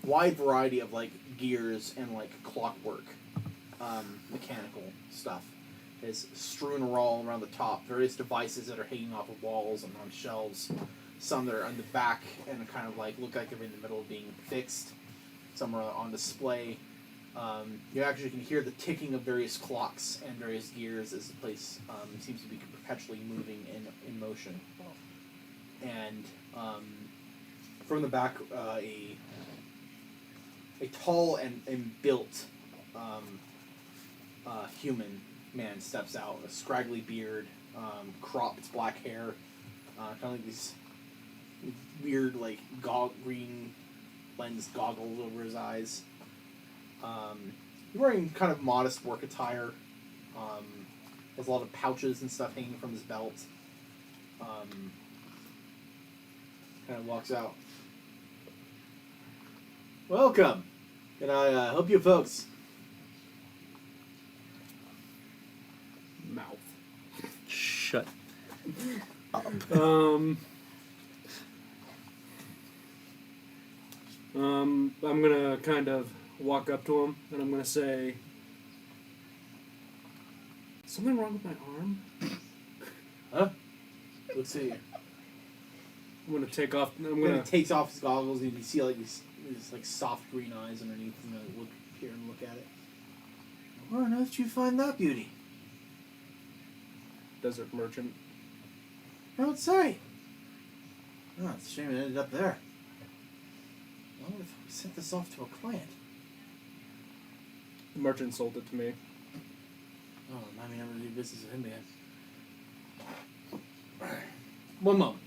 wide variety of like gears and like clockwork, mechanical stuff. Is strewn all around the top. Various devices that are hanging off of walls and on shelves. Some that are on the back and kind of like look like they're in the middle of being fixed. Some are on display. You actually can hear the ticking of various clocks and various gears as the place seems to be perpetually moving in motion. And from the back, a tall and built human man steps out, a scraggly beard, cropped black hair, kind of like these weird like green lens goggles over his eyes. He's wearing kind of modest work attire. Has a lot of pouches and stuff hanging from his belt. Kind of walks out. Welcome, and I hope you folks. Mouth. Shut. I'm gonna kind of walk up to him and I'm gonna say, "Something wrong with my arm?" Huh? Let's see. I'm gonna take off. I'm When gonna. he takes off his goggles, and you see like these like soft green eyes underneath. You know, look here and look at it. Where on earth did you find that beauty? Desert merchant. I don't say. Oh, it's a shame it ended up there. I wonder if we sent this off to a client. The merchant sold it to me. Oh, remind me never to do business with him again. One moment.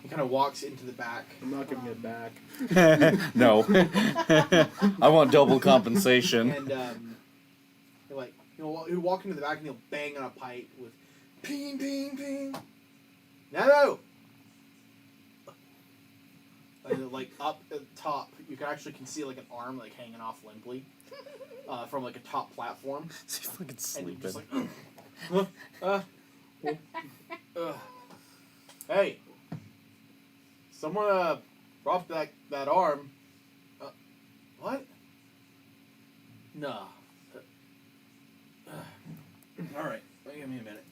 He kind of walks into the back. I'm not giving it back. No. I want double compensation. And he'll like he'll walk into the back and he'll bang on a pipe with ping ping ping. No. And like up at the top, you can actually see like an arm like hanging off limply from like a top platform. He's fucking And sleeping. you're just like, hey, someone dropped that arm. What? No. All right, give me a minute.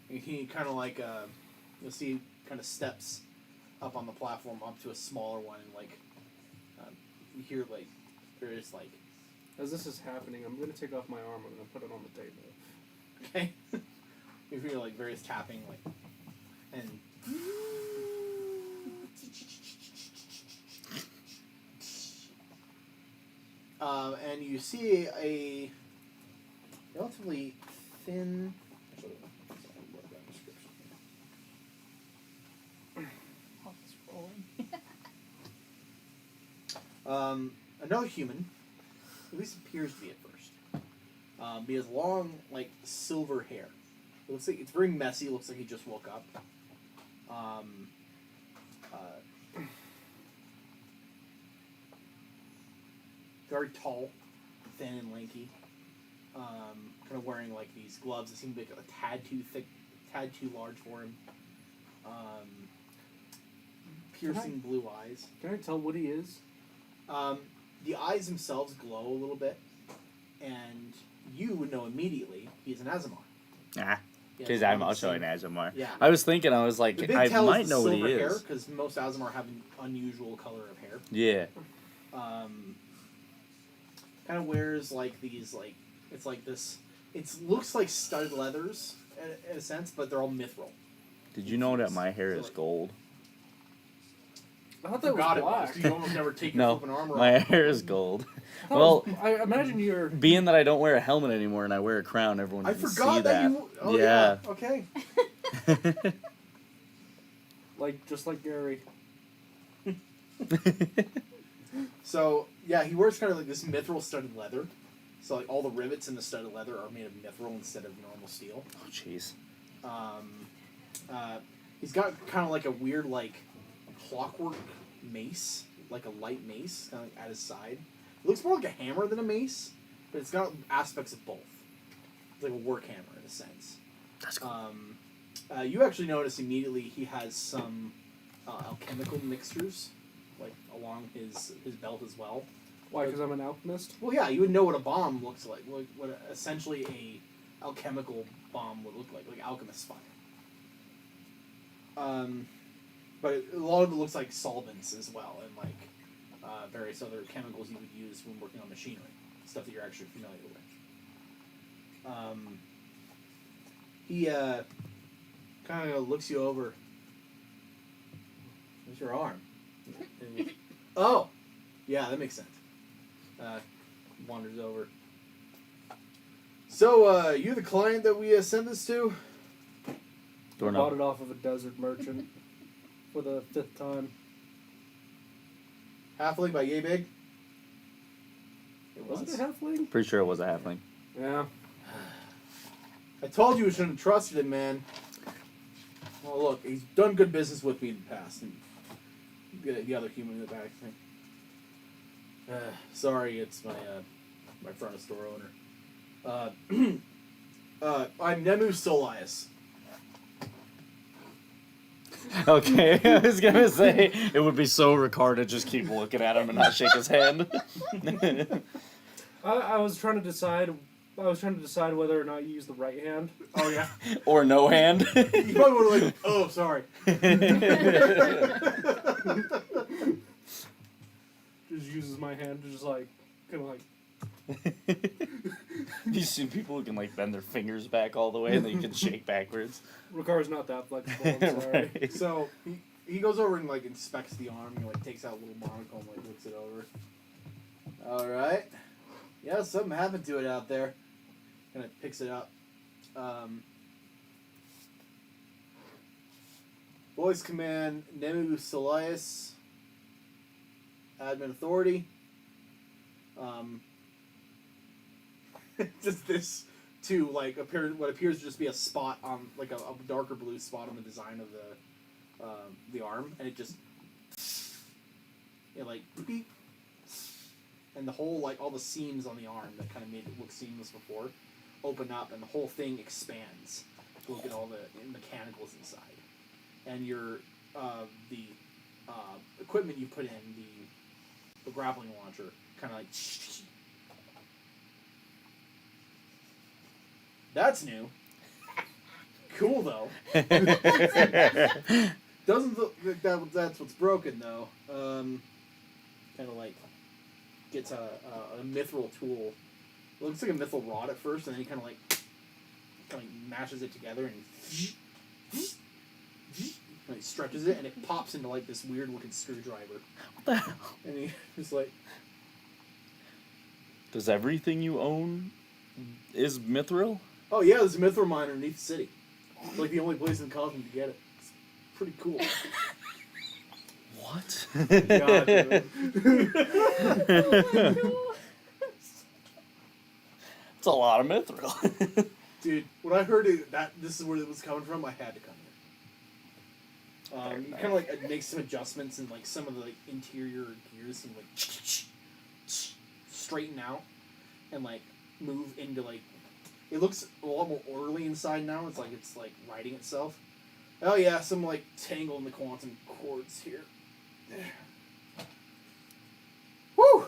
He kind of like you'll see kind of steps up on the platform up to a smaller one, and like you hear like there's like As this is happening, I'm gonna take off my arm. I'm gonna put it on the table. okay. You hear like various tapping like and. And you see a relatively thin. Actually, I'll write that description. Oh, it's rolling. Another human, at least appears to be at first. He has long, like silver hair. It looks like it's very messy. It looks like he just woke up. Very tall, thin and lanky. Kind of wearing like these gloves that seem to be a tad too thick, tad too large for him. Piercing blue eyes. Can I tell what he is? The eyes themselves glow a little bit, and you would know immediately he's an Azamar. Ah. He has Because one I'm of the also same- an Azamar. Yeah. I was thinking, I was like, The big I tell might is the know what he silver hair, is. because most Azamar have an unusual color of hair. Yeah. Kind of wears like these like it's like this. It looks like studded leathers in a sense, but they're all mithril. Did you know that my hair So, is like- gold? I thought that was God, it black. was. You almost never take your No, flipping armor my off. hair is gold. Oh, Well, I imagine you're. being that I don't wear a helmet anymore and I wear a crown, everyone I can forgot see that you. Oh yeah. Okay. Like, just like Gary. So yeah, he wears kind of like this mithril studded leather. So like all the rivets in the studded leather are made of mithril instead of normal steel. Oh, jeez. He's got kind of like a weird like clockwork mace, like a light mace, kind of like at his side. It looks more like a hammer than a mace, but it's got aspects of both. It's like a work hammer in a sense. That's cool. You actually notice immediately he has some alchemical mixtures, like along his belt as well. Why? Because I'm an alchemist? Well, yeah, you would know what a bomb looks like. What essentially a alchemical bomb would look like alchemist fire. But a lot of it looks like solvents as well, and like various other chemicals you would use when working on machinery, stuff that you're actually familiar with. He kind of looks you over. Where's your arm? Oh, yeah, that makes sense. Wanders over. So, you the client that we sent this to? I Doorknob. bought it off of a desert merchant for the 5th time. Halfling by Yay Big? It Was it a halfling? Pretty sure it was a halfling. Yeah. I told you we shouldn't have trusted him, man. Well, look, he's done good business with me in the past. And the other human in the back thing. Sorry, it's my front of store owner. I'm Nemu Solias. Okay, I was gonna say it would be so Ricard to just keep looking at him and not shake his hand. I was trying to decide. I was trying to decide whether or not you use the right hand. Oh yeah. Or no hand. You probably would have like, oh sorry. Just uses my hand to just like kind of like. You've seen people who can like bend their fingers back all the way and then you can shake backwards. Ricard's not that flexible. I'm sorry. Right. So he goes over and like inspects the arm and like takes out a little monocle and like looks it over. All right. Yeah, something happened to it out there. Kind of picks it up. Voice command Nemu Solias. Admin authority. Just this too, like what appears to just be a spot on like a darker blue spot on the design of the arm, and it just like beep, and the whole like all the seams on the arm that kind of made it look seamless before open up, and the whole thing expands to look at all the mechanicals inside, and your the equipment you put in the grappling launcher kind of like. That's new. Cool though. Doesn't look like that's what's broken though. Kind of like gets a mithril tool. It looks like a mithril rod at first, and then he kind of like mashes it together and like stretches it, and it pops into like this weird looking screwdriver. What the hell? And he just like. Does everything you own is mithril? Oh yeah, there's a mithril mine underneath the city. It's like the only place in Cosmo to get it. It's pretty cool. What? God, dude. It's a lot of mithril. Dude, when I heard that this is where it was coming from, I had to come here. You kind of like make some adjustments and like some of the like interior gears and like straighten out and like move into like. It looks a lot more orderly inside now. It's like righting itself. Oh yeah, some like tangle in the quantum cords here. Woo!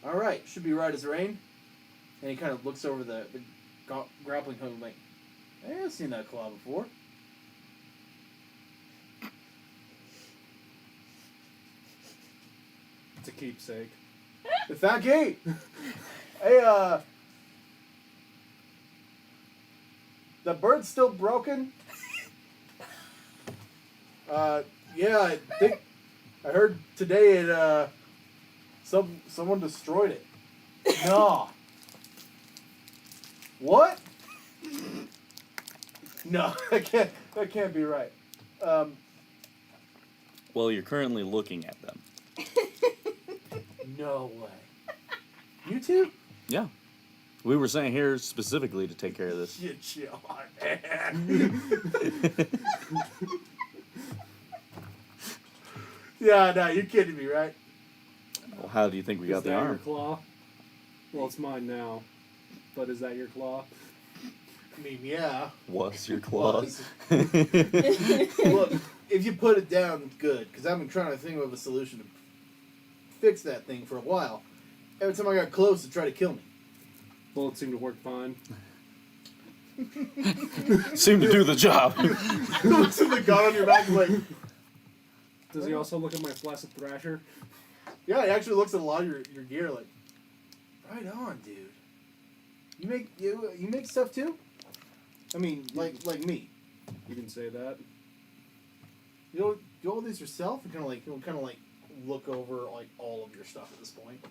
All right, should be right as rain. And he kind of looks over the grappling hook like, hey, I've seen that claw before. It's a keepsake. The fat gate. Hey, the bird's still broken? Yeah, I think I heard today it someone destroyed it. No. What? No, that can't be right. Well, you're currently looking at them. No way. You two? Yeah. We were sent here specifically to take care of this. You chill on, man. Yeah, no, you're kidding me, right? Well, how do you think we got Is the that your arm? claw? Well, it's mine now. But is that your claw? I mean, yeah. What's your claw? Was. Look, if you put it down, good. Because I've been trying to think of a solution to fix that thing for a while. Every time I got close, it tried to kill me. Bullets seem to work fine. Seemed to do the job. Looks at the gun on your back like... Does he also look at my flaccid thrasher? Yeah, he actually looks at a lot of your gear like... Right on, dude. You make stuff too? I mean, like me. You can say that. You don't do all these yourself? You kind of like look over like all of your stuff at this point.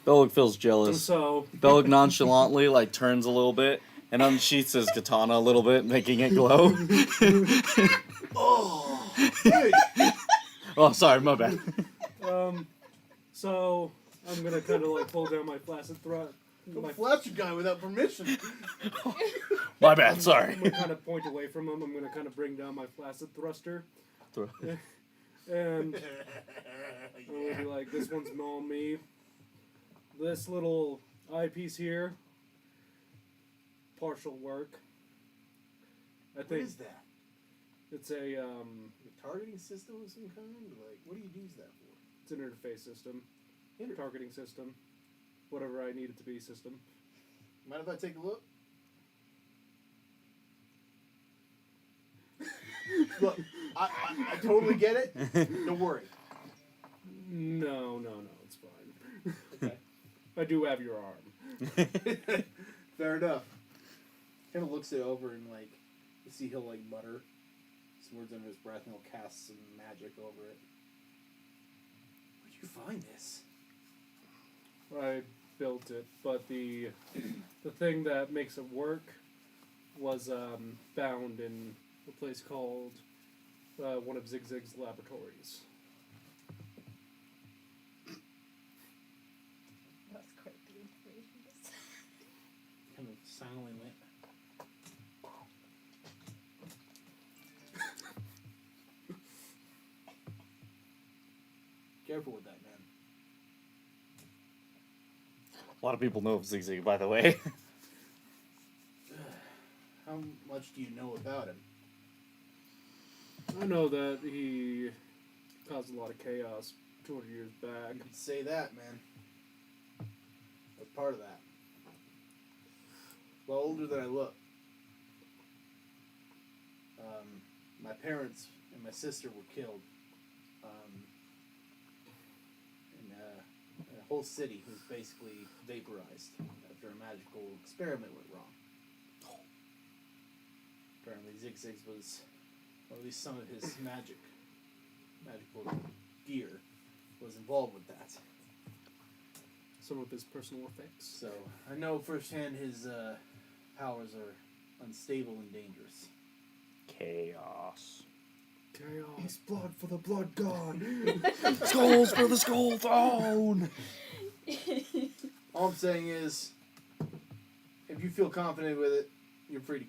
Belloc feels jealous. So Belloc nonchalantly like turns a little bit and unsheaths his katana a little bit, making it glow. Oh, dude. Oh, sorry, my bad. So I'm gonna kind of like pull down my flaccid thrust. Don't flash a guy without permission. My bad, sorry. I'm gonna kind of point away from him. I'm gonna kind of bring down my flaccid thruster, and I'm gonna be like, "This one's on me. This little eyepiece here, partial work. I What think is that? It's a A targeting system of some kind? Like, what do you use that for? it's an interface system, targeting system, whatever I need it to be system. Mind if I take a look? Look, I totally get it. Don't worry. No, it's fine. Okay. I do have your arm. Fair enough. Kind of looks it over and like, you see he'll like mutter some words under his breath and he'll cast some magic over it. Where'd you find this? I built it, but the thing that makes it work was found in a place called one of Zig Zig's laboratories. That's quite the information. Kind of silently went. Careful with that, man. A lot of people know of Zig Zig, by the way. How much do you know about him? I know that he caused a lot of chaos 200 years back. You could say that, man. I was part of that. Well, older than I look. My parents and my sister were killed. And the whole city was basically vaporized after a magical experiment went wrong. Apparently Zig Zig was, or at least some of his magical gear was involved with that. Some of his personal effects. So I know firsthand his powers are unstable and dangerous. Chaos. Chaos, blood for the blood god. Skulls for the skull throne! All I'm saying is, if you feel confident with it, you're free to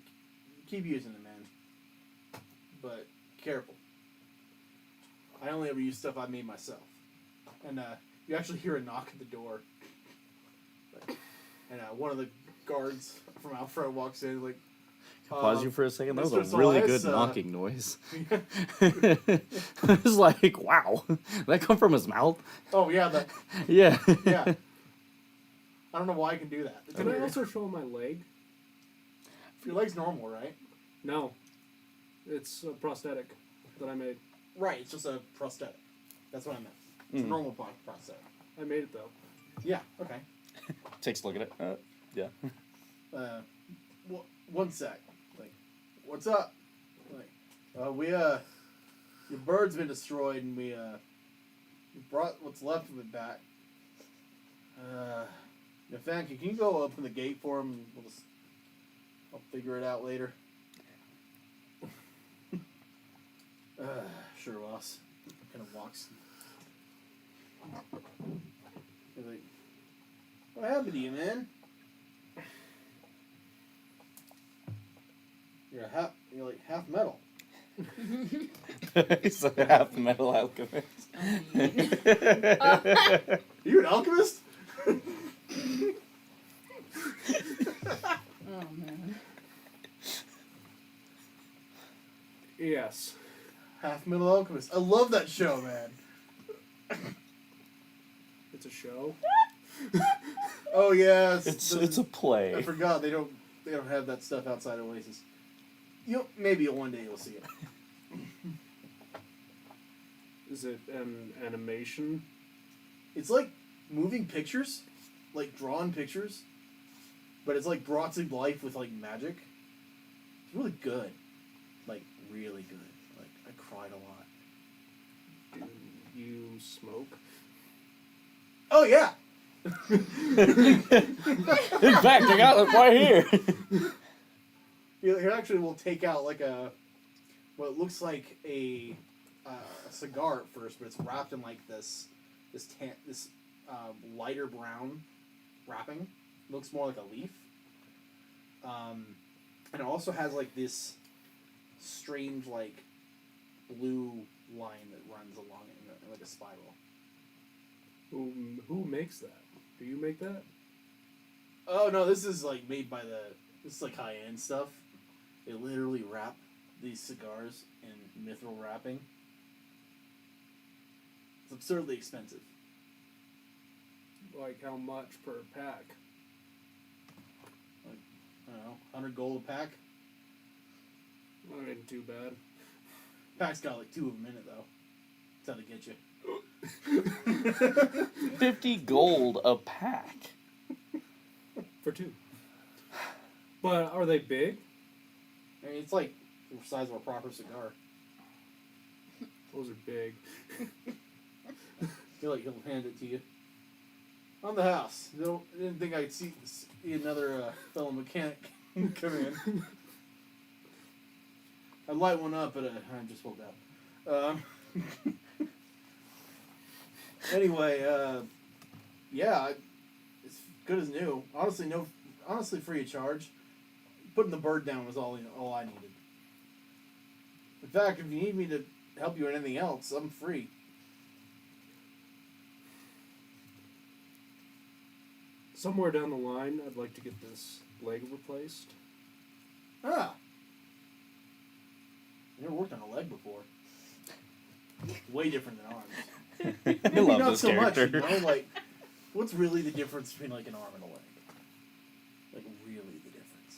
keep using it, man. But careful. I only ever use stuff I made myself. And you actually hear a knock at the door. And one of the guards from out front walks in, like, Pause you for a second. That was Mr. a really Elias, good knocking noise. I was like, wow. Did that come from his mouth? oh yeah, that, Yeah. yeah. I don't know why I can do that. It's Can I weird. also show him my leg? Your leg's normal, right? No. It's a prosthetic that I made. Right, it's just a prosthetic. That's what I meant. It's a normal prosthetic. I made it though. Yeah, okay. Takes a look at it. Yeah. One sec. Like, what's up? Like, your bird's been destroyed and we brought what's left of it back. Nathaniel, can you go open the gate for him? I'll figure it out later. Sure, boss. Kind of walks. He's like, what happened to you, man? You're like half metal. He's a half metal alchemist. Are you an alchemist? Oh man. Yes. Half metal alchemist. I love that show, man. It's a show. Oh yeah, It's a I play. forgot they don't have that stuff outside Oasis. Maybe one day you'll see it. Is it an animation? It's like moving pictures, like drawn pictures, but it's like brought to life with like magic. It's really good, like really good. Like I cried a lot. Do you smoke? Oh yeah. In fact, I got it right here. He actually will take out like what looks like a cigar at first, but it's wrapped in like this lighter brown wrapping. Looks more like a leaf. And it also has like this strange like blue line that runs along it in like a spiral. Who makes that? Do you make that? Oh no, this is like made by this is like high end stuff. They literally wrap these cigars in mithril wrapping. It's absurdly expensive. Like how much per pack? I don't know, 100 gold a pack. That ain't too bad. Pack's got like 2 of them in it though. That's how they get you. 50 gold a pack. For 2. But are they big? I mean, it's like the size of a proper cigar. Those are big. I feel like he'll hand it to you. On the house. I didn't think I'd see another fellow mechanic come in. I light one up, but I just woke up. Anyway, yeah, it's good as new. Honestly, free of charge. Putting the bird down was all I needed. In fact, if you need me to help you with anything else, I'm free. Somewhere down the line, I'd like to get this leg replaced. Ah. I never worked on a leg before. Way different than arms. I love Not this so character. much, you know? Like, what's really the difference between like an arm and a leg? Like, really the difference.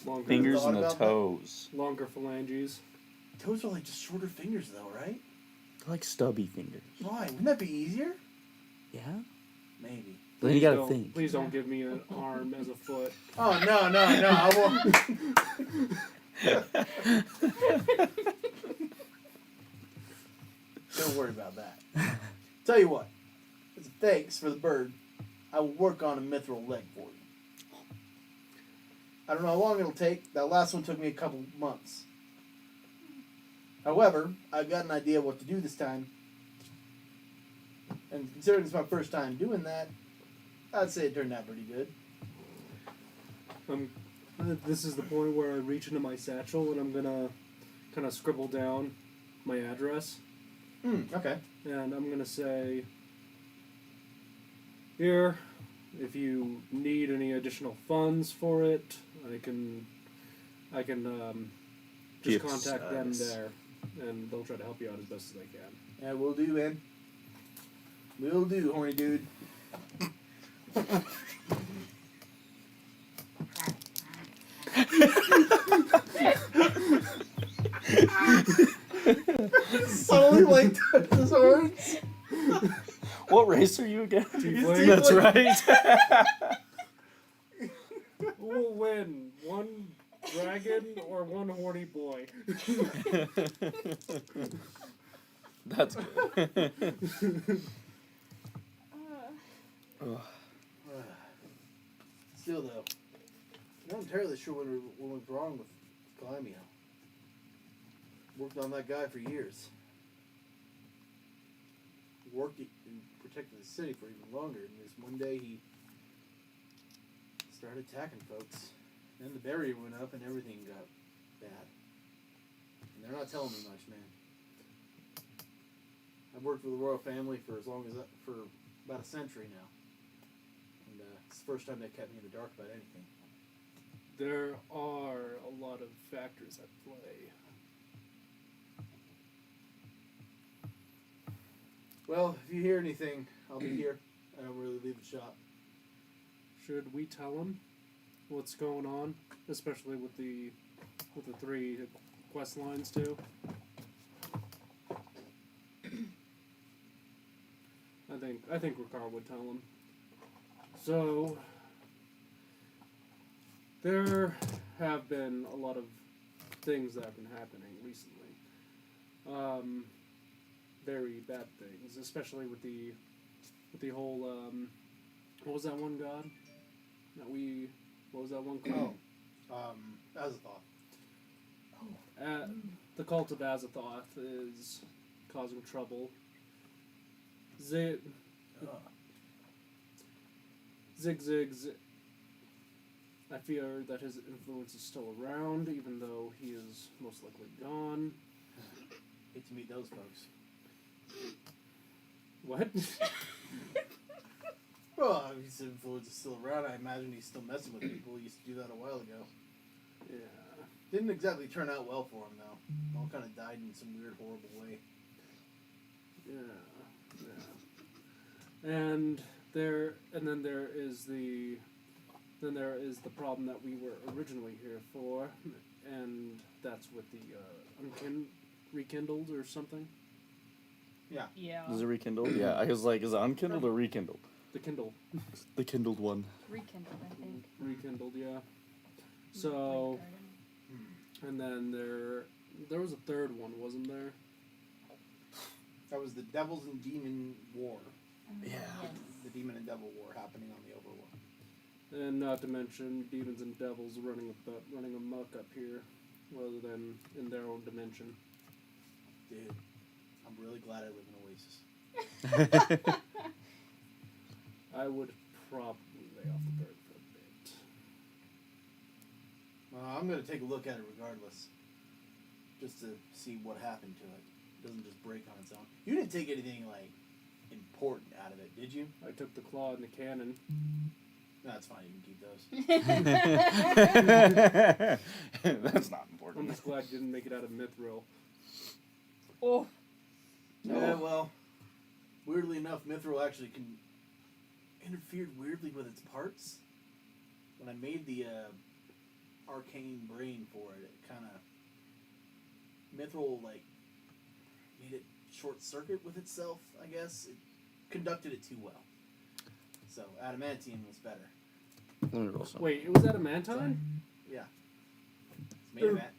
Longer Fingers thought and the about that? toes. Longer phalanges. Toes are like just shorter fingers, though, right? They're like stubby fingers. Why? Wouldn't that be easier? Yeah? Maybe. But then you gotta Don't- think. Please don't give me an arm as a foot. Oh no! I won't. Don't worry about that. Tell you what. As a thanks for the bird, I will work on a mithril leg for you. I don't know how long it'll take. That last one took me a couple months. However, I've got an idea of what to do this time. And considering it's my first time doing that, I'd say it turned out pretty good. This is the point where I reach into my satchel and I'm gonna kind of scribble down my address. Okay. And I'm gonna say, here, if you need any additional funds for it, I can just Gift contact them size. there, and they'll try to help you out as best as they can. Yeah, will do, man. Will do, horny dude. Solely like touches horns. What race are you again? Tiefling. That's right. Who will win? One dragon or one horny boy? That's good. Still though, I'm not entirely sure what went wrong with Glamio. Worked on that guy for years. Worked and protected the city for even longer, and this one day he started attacking folks. Then the barrier went up and everything got bad. And they're not telling me much, man. I've worked with the royal family for for about a century now. And it's the first time they kept me in the dark about anything. There are a lot of factors at play. Well, if you hear anything, I'll be here. I don't really leave the shop. Should we tell them what's going on, especially with the 3 quest lines too? I think Ricard would tell them. So there have been a lot of things that have been happening recently. Very bad things, especially with the whole what was that one god what was that one called? Azathoth. The cult of Azathoth is causing trouble. Zigzig's, I fear that his influence is still around, even though he is most likely gone. Hate to meet those folks. What? Well, if his influence is still around, I imagine he's still messing with people. He used to do that a while ago. Yeah. Didn't exactly turn out well for him, though. All kind of died in some weird, horrible way. Yeah. And then there is the problem that we were originally here for, and that's with the rekindled or something. Yeah. Yeah. Is it rekindled? Yeah, I was like, is it unkindled or rekindled? The Kindle. The kindled one. Rekindled, I think. Rekindled, yeah. So, and then there was a third one, wasn't there? That was the Devils and Demon War. Yeah. Yes. The Demon and Devil War happening on the Overworld. And not to mention demons and devils running amok up here, rather than in their own dimension. Dude, I'm really glad I live in Oasis. I would probably lay off the bird for a bit. I'm going to take a look at it regardless. Just to see what happened to it. It doesn't just break on its own. You didn't take anything, like, important out of it, did you? I took the claw and the cannon. No, that's fine. You can keep those. That's not I'm important. just glad you didn't make it out of mithril. Oh. Yeah, well, weirdly enough, Mithril actually interfered weirdly with its parts. When I made the arcane brain for it, it kind of Mithril like made it short circuit with itself. I guess it conducted it too well. So adamantine was better. Let me roll some. Wait, it was adamantine? Yeah,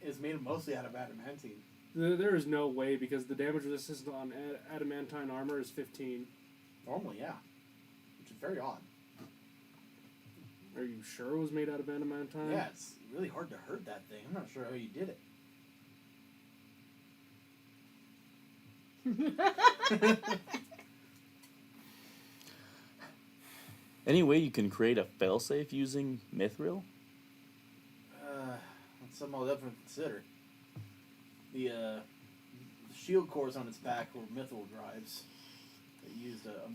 it's made mostly out of adamantine. There is no way, because the damage resistance on adamantine armor is 15. Normally, yeah, which is very odd. Are you sure it was made out of adamantine? Yeah, it's really hard to hurt that thing. I'm not sure how you did it. Any way you can create a failsafe using mithril? That's something I'll definitely consider. The shield cores on its back were mithril drives. It used a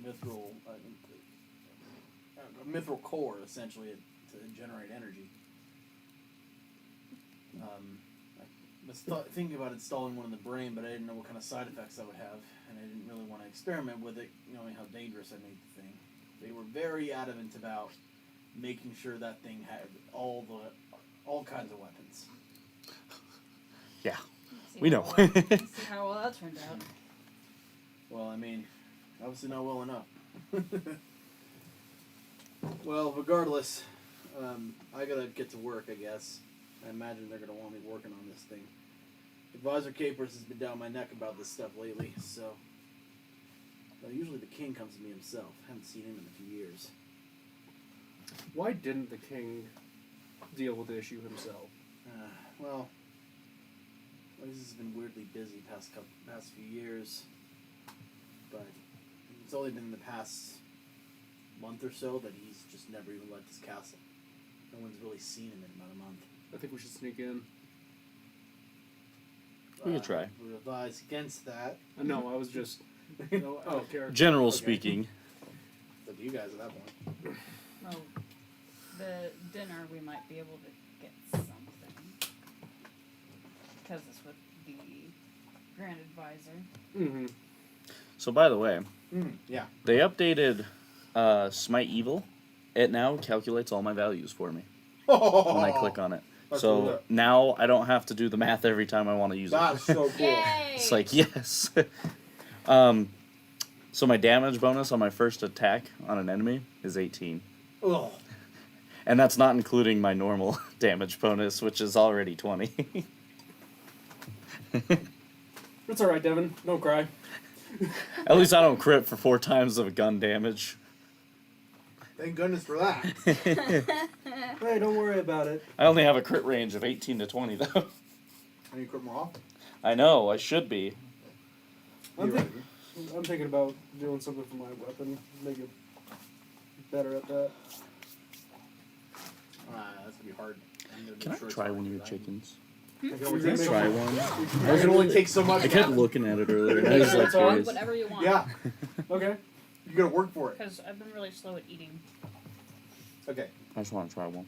mithril core essentially to generate energy. I was thinking about installing one in the brain, but I didn't know what kind of side effects that would have, and I didn't really want to experiment with it, knowing how dangerous I made the thing. They were very adamant about making sure that thing had all kinds of weapons. Yeah. See We how know. well see how well that turned out. Well, I mean, obviously not well enough. Well, regardless, I gotta get to work, I guess. I imagine they're gonna want me working on this thing. Advisor Capers has been down my neck about this stuff lately, so... usually the king comes to me himself. I haven't seen him in a few years. Why didn't the king deal with the issue himself? Well, Oasis has been weirdly busy past few years, but it's only been the past month or so that he's just never even left his castle. No one's really seen him in about a month. I think we should sneak in. We could try. We advise against that. No, I was just... No, out of character. General Okay. speaking. It's up to you guys at that point. Well, the dinner we might be able to get something. Because it's with the Grand Advisor. Mm-hmm. So by the way, Yeah. they updated Smite Evil. It now calculates all my values for me when I click on it. That's So cool. now I don't have to do the math every time I want to use it. That's so cool. Yay! It's like, yes. So my damage bonus on my first attack on an enemy is 18. Ugh. And that's not including my normal damage bonus, which is already 20. It's alright, Devin. Don't cry. At least I don't crit for 4 times of gun damage. Thank goodness for that. Hey, don't worry about it. I only have a crit range of 18 to 20, though. And you quit more often. I know, I should be. I'm thinking about doing something for my weapon. Make it better at that. That's gonna be hard. Can I try one of your chickens? I can Can only I take so Try much. one. I can only take so much. I kept looking at it earlier, and I was like, Sorry? curious. Whatever you want. Yeah, Okay. you gotta work for it. Because I've been really slow at eating. Okay. I just want to try one.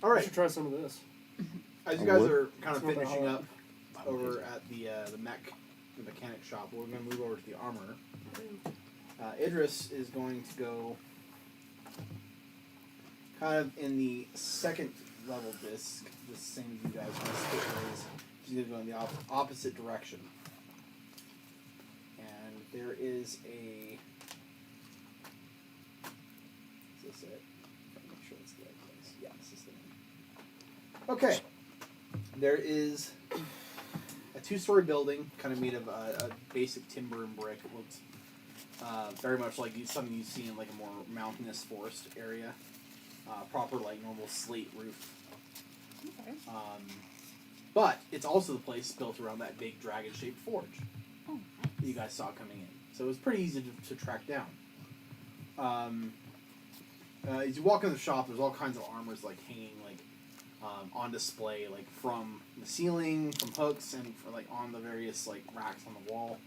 All I right. should try some of this. As you A guys wood? are kind of It's more finishing about up over at the mechanic shop, we're going to move over to the armor. Idris is going to go kind of in the second level disc, the same as you guys. She's going to go in the opposite direction. And there is a. Is this it? I'm not sure it's the right place. Yeah, this is the one. Okay. There is a two-story building, kind of made of a basic timber and brick. It looks very much like something you see in like a more mountainous forest area. Proper like normal slate roof. Okay. But it's also the place built around that big dragon-shaped forge Oh, that you guys saw coming in. So it was pretty easy to track down. As you walk in the shop, there's all kinds of armors like hanging like on display, like from the ceiling, from hooks, and for, like on the various like racks on the wall.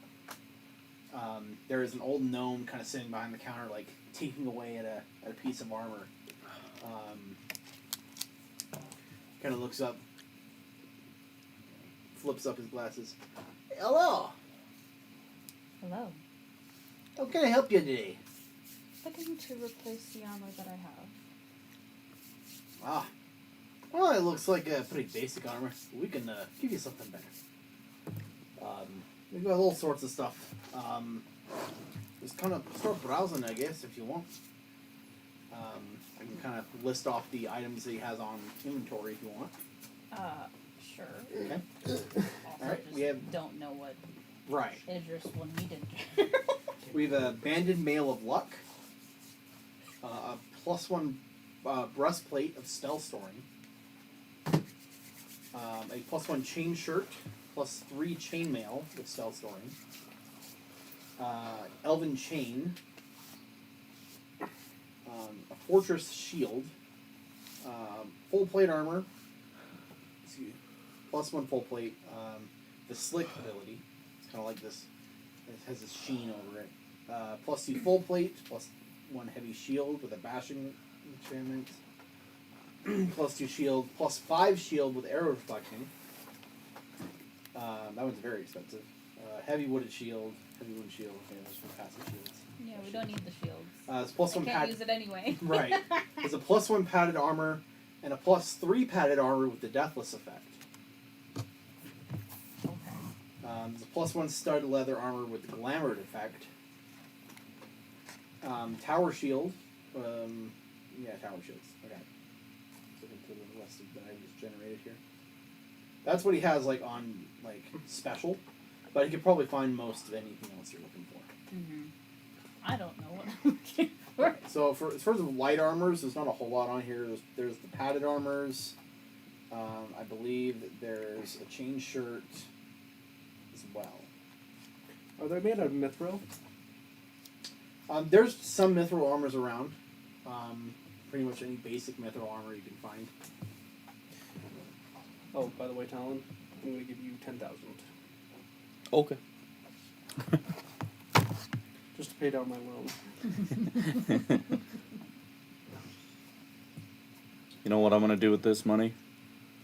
There is an old gnome kind of sitting behind the counter, like taking away at a piece of armor. Kind of looks up, flips up his glasses. Hello. hello. How can I help you today? Looking to replace the armor that I have. Ah. Well, it looks like a pretty basic armor. We can give you something better. We've got all sorts of stuff. Just kind of start browsing, I guess, if you want. I can kind of list off the items that he has on inventory if you want. Sure. Okay. Also, Alright, just we have- don't know what Right. Idris will need in We have a banded mail of luck. A +1 breastplate of spell storing. A +1 chain shirt, +3 chainmail with spell storing. Elven chain. A fortress shield. Full plate armor. Excuse me. +1 full plate. The slick ability. It's kind of like this. It has this sheen over it. +2 full plate. +1 heavy shield with a bashing enchantment. +2 shield. +5 shield with arrow deflection. That one's very expensive. Heavy wooden shield. Heavy wooden shield. Okay, those are passive shields. Yeah, we don't need the shields. It's +1 I can't use it anyway. Right. There's a +1 padded armor and a +3 padded armor with the deathless effect. Okay. There's a +1 studded leather armor with the glamored effect. Tower shield. Yeah, tower shields. Okay. So into the rest of that I just generated here. That's what he has like on like special, but he could probably find most of anything else you're looking for. Mm-hmm. I don't know what I'm looking for. So as far as the light armors, there's not a whole lot on here. There's the padded armors. I believe that there's a chain shirt as well. Are they made out of mithril? There's some mithril armors around. Pretty much any basic mithril armor you can find. Oh, by the way, Talon, I'm going to give you 10,000 Okay. just to pay down my loan. You know what I'm gonna do with this money?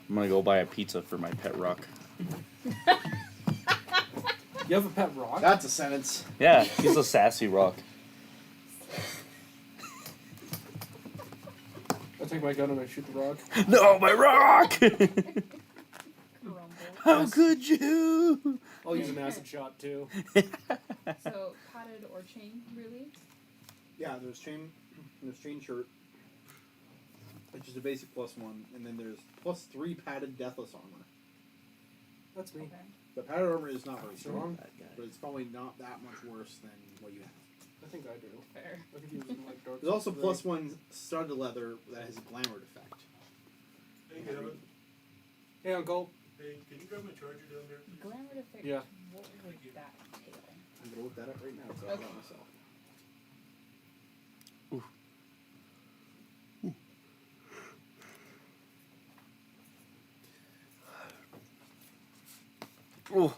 I'm gonna go buy a pizza for my pet rock. You have a pet rock? That's a sentence. Yeah, he's a sassy rock. I take my gun and I shoot the rock. No, my rock! Grumble. How could you? I'll use an acid shot too. So, padded or chain, really? Yeah, there's chain shirt, which is a basic +1, and then there's +3 padded deathless armor. That's me. Okay. The padded armor is not very strong, That guy. but it's probably not that much worse than what you have. I think I do. Fair. I could use it in like dark. There's also Souls +1 studded leather that has a glamored effect. Hey, Kevin. today. Hey, Uncle. Hey, can you grab my charger down there, please? Glamour effect. Yeah. What would that entail? I'm gonna look that up right now. So I Okay. got myself. Ooh.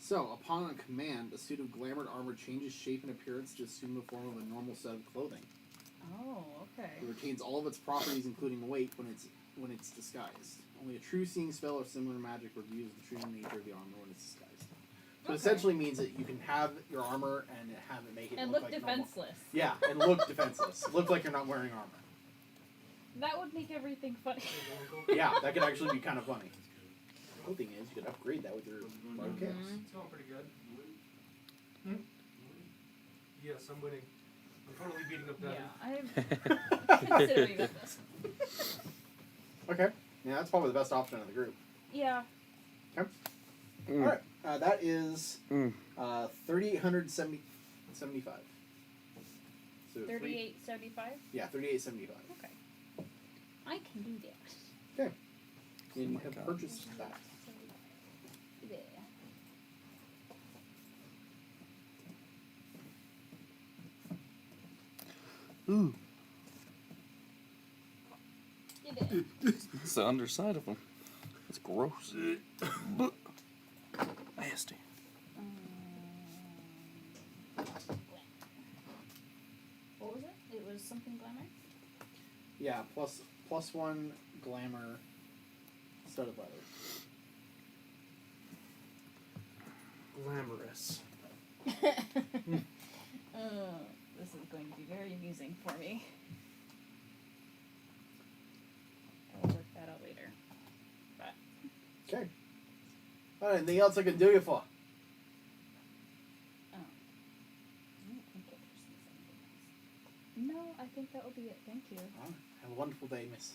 So, upon a command, a suit of glamored armor changes shape and appearance to assume the form of a normal set of clothing. Oh, Okay. It retains all of its properties, including weight, when it's disguised. Only a true seeing spell or similar magic reveals the true nature of the armor when it's disguised. So it essentially means that you can have your armor and have it make it And look look like defenseless. normal. Yeah, and look defenseless. Look like you're not wearing armor. That would make everything funny. Yeah, that could actually be kind of funny. The cool thing is you could upgrade that with your Mhm. kits. It's going pretty good. Hmm? Yes, I'm winning. I'm totally beating up Devin. Yeah, I'm considering this. Okay. Yeah, that's probably the best option of the group. Yeah. Okay. Alright. That is 3,875. So 38.75. Yeah, 38.75. Okay. I can do that. Okay. And you my have God. purchased that. Yeah. Ooh, Yeah. it's the underside of them. It's gross. Nasty. What was it? It was something glamour? Yeah, plus one glamour studded leather. Glamorous. This is going to be very amusing for me. I'll work that out later. But Okay. Alright, anything else I can do you for? I don't think it was anything else. No, I think that will be it. Thank you. Alright, have a wonderful day, miss.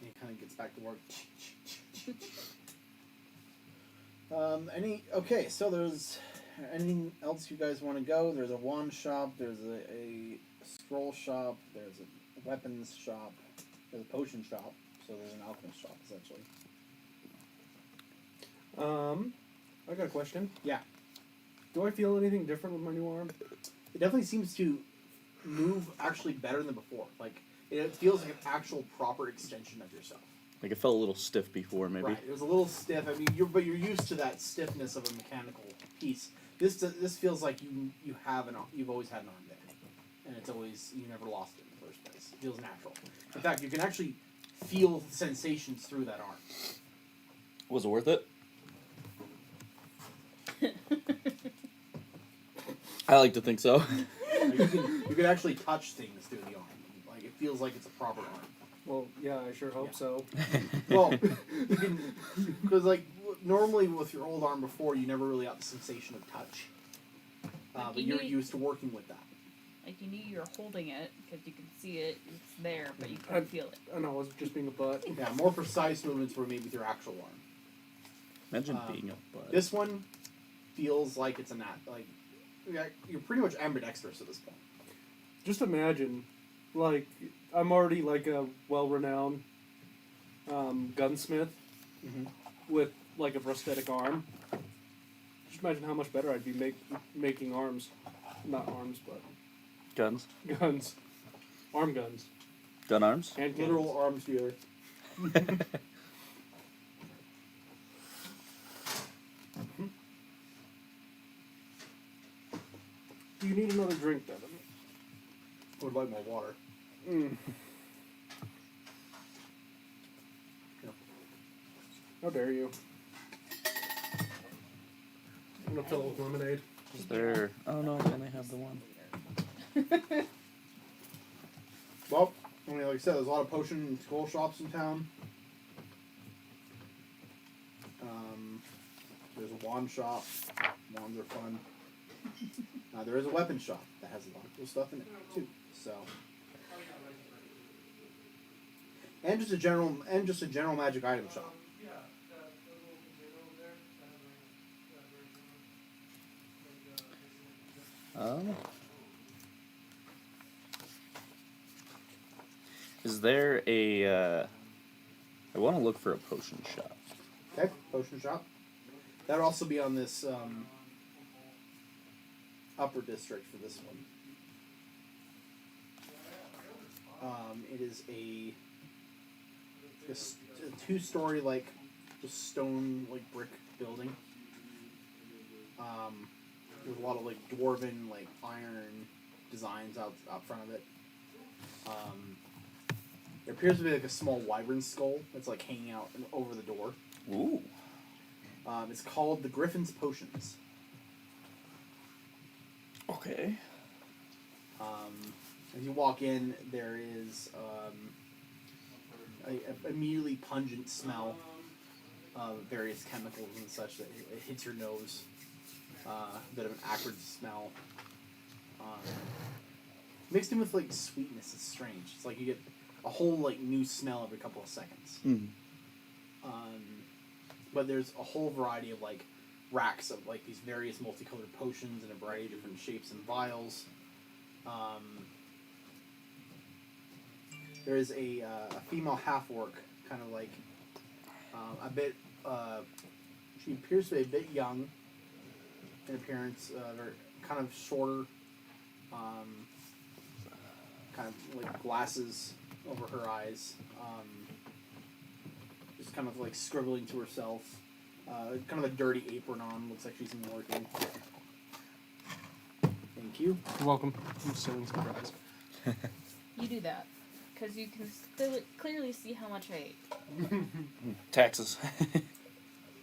And he kind of gets back to work. Okay, so there's anything else you guys want to go? There's a wand shop, there's a scroll shop, there's a weapons shop, there's a potion shop, so there's an alchemist shop, essentially. I got a question. Yeah. Do I feel anything different with my new arm? It definitely seems to move actually better than before. Like, it feels like an actual proper extension of yourself. Like it felt a little stiff before, maybe. Right, it was a little stiff. I mean, you're used to that stiffness of a mechanical piece. This feels like you've always had an arm there, and it's always you never lost it in the first place. It feels natural. In fact, you can actually feel sensations through that arm. Was it worth it? I like to think so. Like, you can actually touch things through the arm. Like it feels like it's a proper arm. Well, yeah, I sure hope Yeah. so. Well, because like normally with your old arm before, you never really got the sensation of touch. Like, But you you're need- used to working with that. Like you knew you were holding it because you can see it. It's there, but you couldn't feel it. I know, I was just being a butt. Yeah, more precise movements were made with your actual arm. Imagine Um, being a butt. This one feels like it's a you're pretty much ambidextrous at this point. Just imagine, like, I'm already like a well-renowned gunsmith Mm-hmm. with like a prosthetic arm. Just imagine how much better I'd be making arms. Not arms, but Guns. guns. Arm guns. Gun arms. And Literal arms dealer. Do you need another drink, Devin? Would like more water. Mm. Here. How dare you? I'm gonna fill it with lemonade. Is there? Oh no, I only have the one. Well, I mean, like I said, there's a lot of potion and scroll shops in town. There's a wand shop. Wands are fun. There is a weapon shop that has a lot of cool stuff in it too. So, and just a general magic item shop. Is there a? I want to look for a potion shop. Okay, potion shop. That'll also be on this upper district for this one. It is a two-story just stone brick building. With a lot of dwarven iron designs out front of it. There appears to be like a small wyvern skull that's like hanging out over the door. Ooh. It's called the Griffin's Potions. Okay. As you walk in, there is a immediately pungent smell of various chemicals and such that it hits your nose. A bit of an acrid smell. Mixed in with like sweetness, it's strange. It's like you get a whole like new smell every couple of seconds. Mm. But there's a whole variety of like racks of like these various multicolored potions in a variety of different shapes and vials. There is a female half-orc, kind of like a bit. She appears to be a bit young in appearance, very kind of shorter, kind of like glasses over her eyes, just kind of like scribbling to herself. Kind of a dirty apron on. Looks like she's been working. Thank you. You're welcome. I'm stealing some fries. You do that. Because you can clearly see how much I ate. Taxes.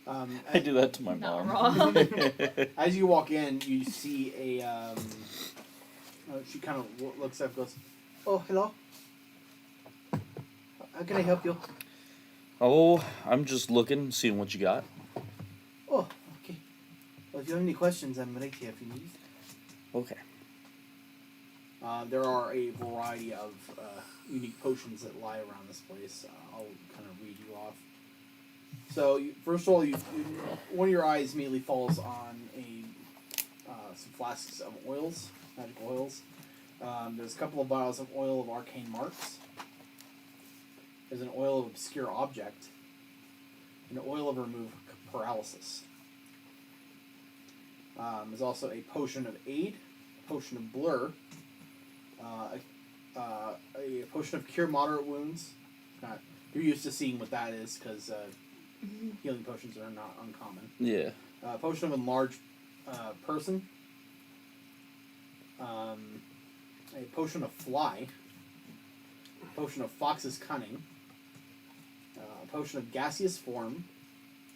I do that to my Not mom. wrong. As you walk in, you see a. She kind of looks up and goes, "Oh, hello. How can I help you?" Oh, I'm just looking, seeing what you got. Oh, okay. Well, if you have any questions, I'm right here if you need. Okay. There are a variety of unique potions that lie around this place. I'll kind of read you off. So, first of all, one of your eyes immediately falls on some flasks of oils, magical oils. There's a couple of vials of oil of arcane marks. There's an oil of obscure object. And an oil of remove paralysis. There's also a potion of aid, a potion of blur, a potion of cure moderate wounds. You're used to seeing what that is because healing potions are not uncommon. Yeah. A potion of enlarge person. A potion of fly. A potion of fox's cunning. A potion of gaseous form.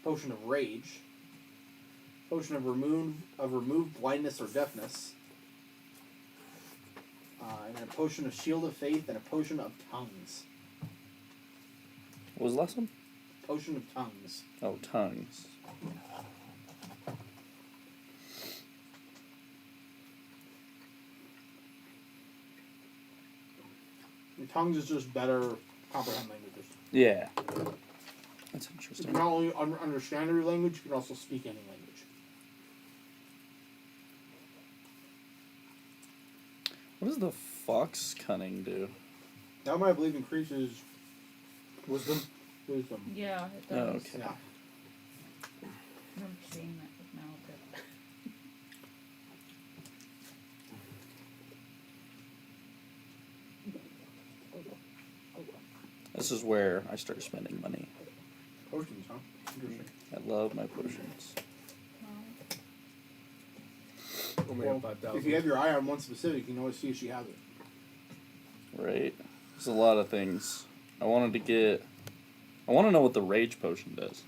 Potion of rage. Potion of remove blindness or deafness. And then a potion of shield of faith and a potion of tongues. What was the last one? Potion of tongues. Oh, tongues. And tongues is just better comprehend languages. Yeah. That's You interesting. can not only understand every language, you can also speak any language. What does the fox cunning do? That one I believe increases wisdom. Yeah, it Oh, does. okay. Yeah. I remember seeing that with Malakit. This is where I start spending money. Potions, huh? Interesting. I love my potions. Only Well, have 5,000. if you have your eye on one specific, you can always see if she has it. Right? There's a lot of things. I want to know what the rage potion does.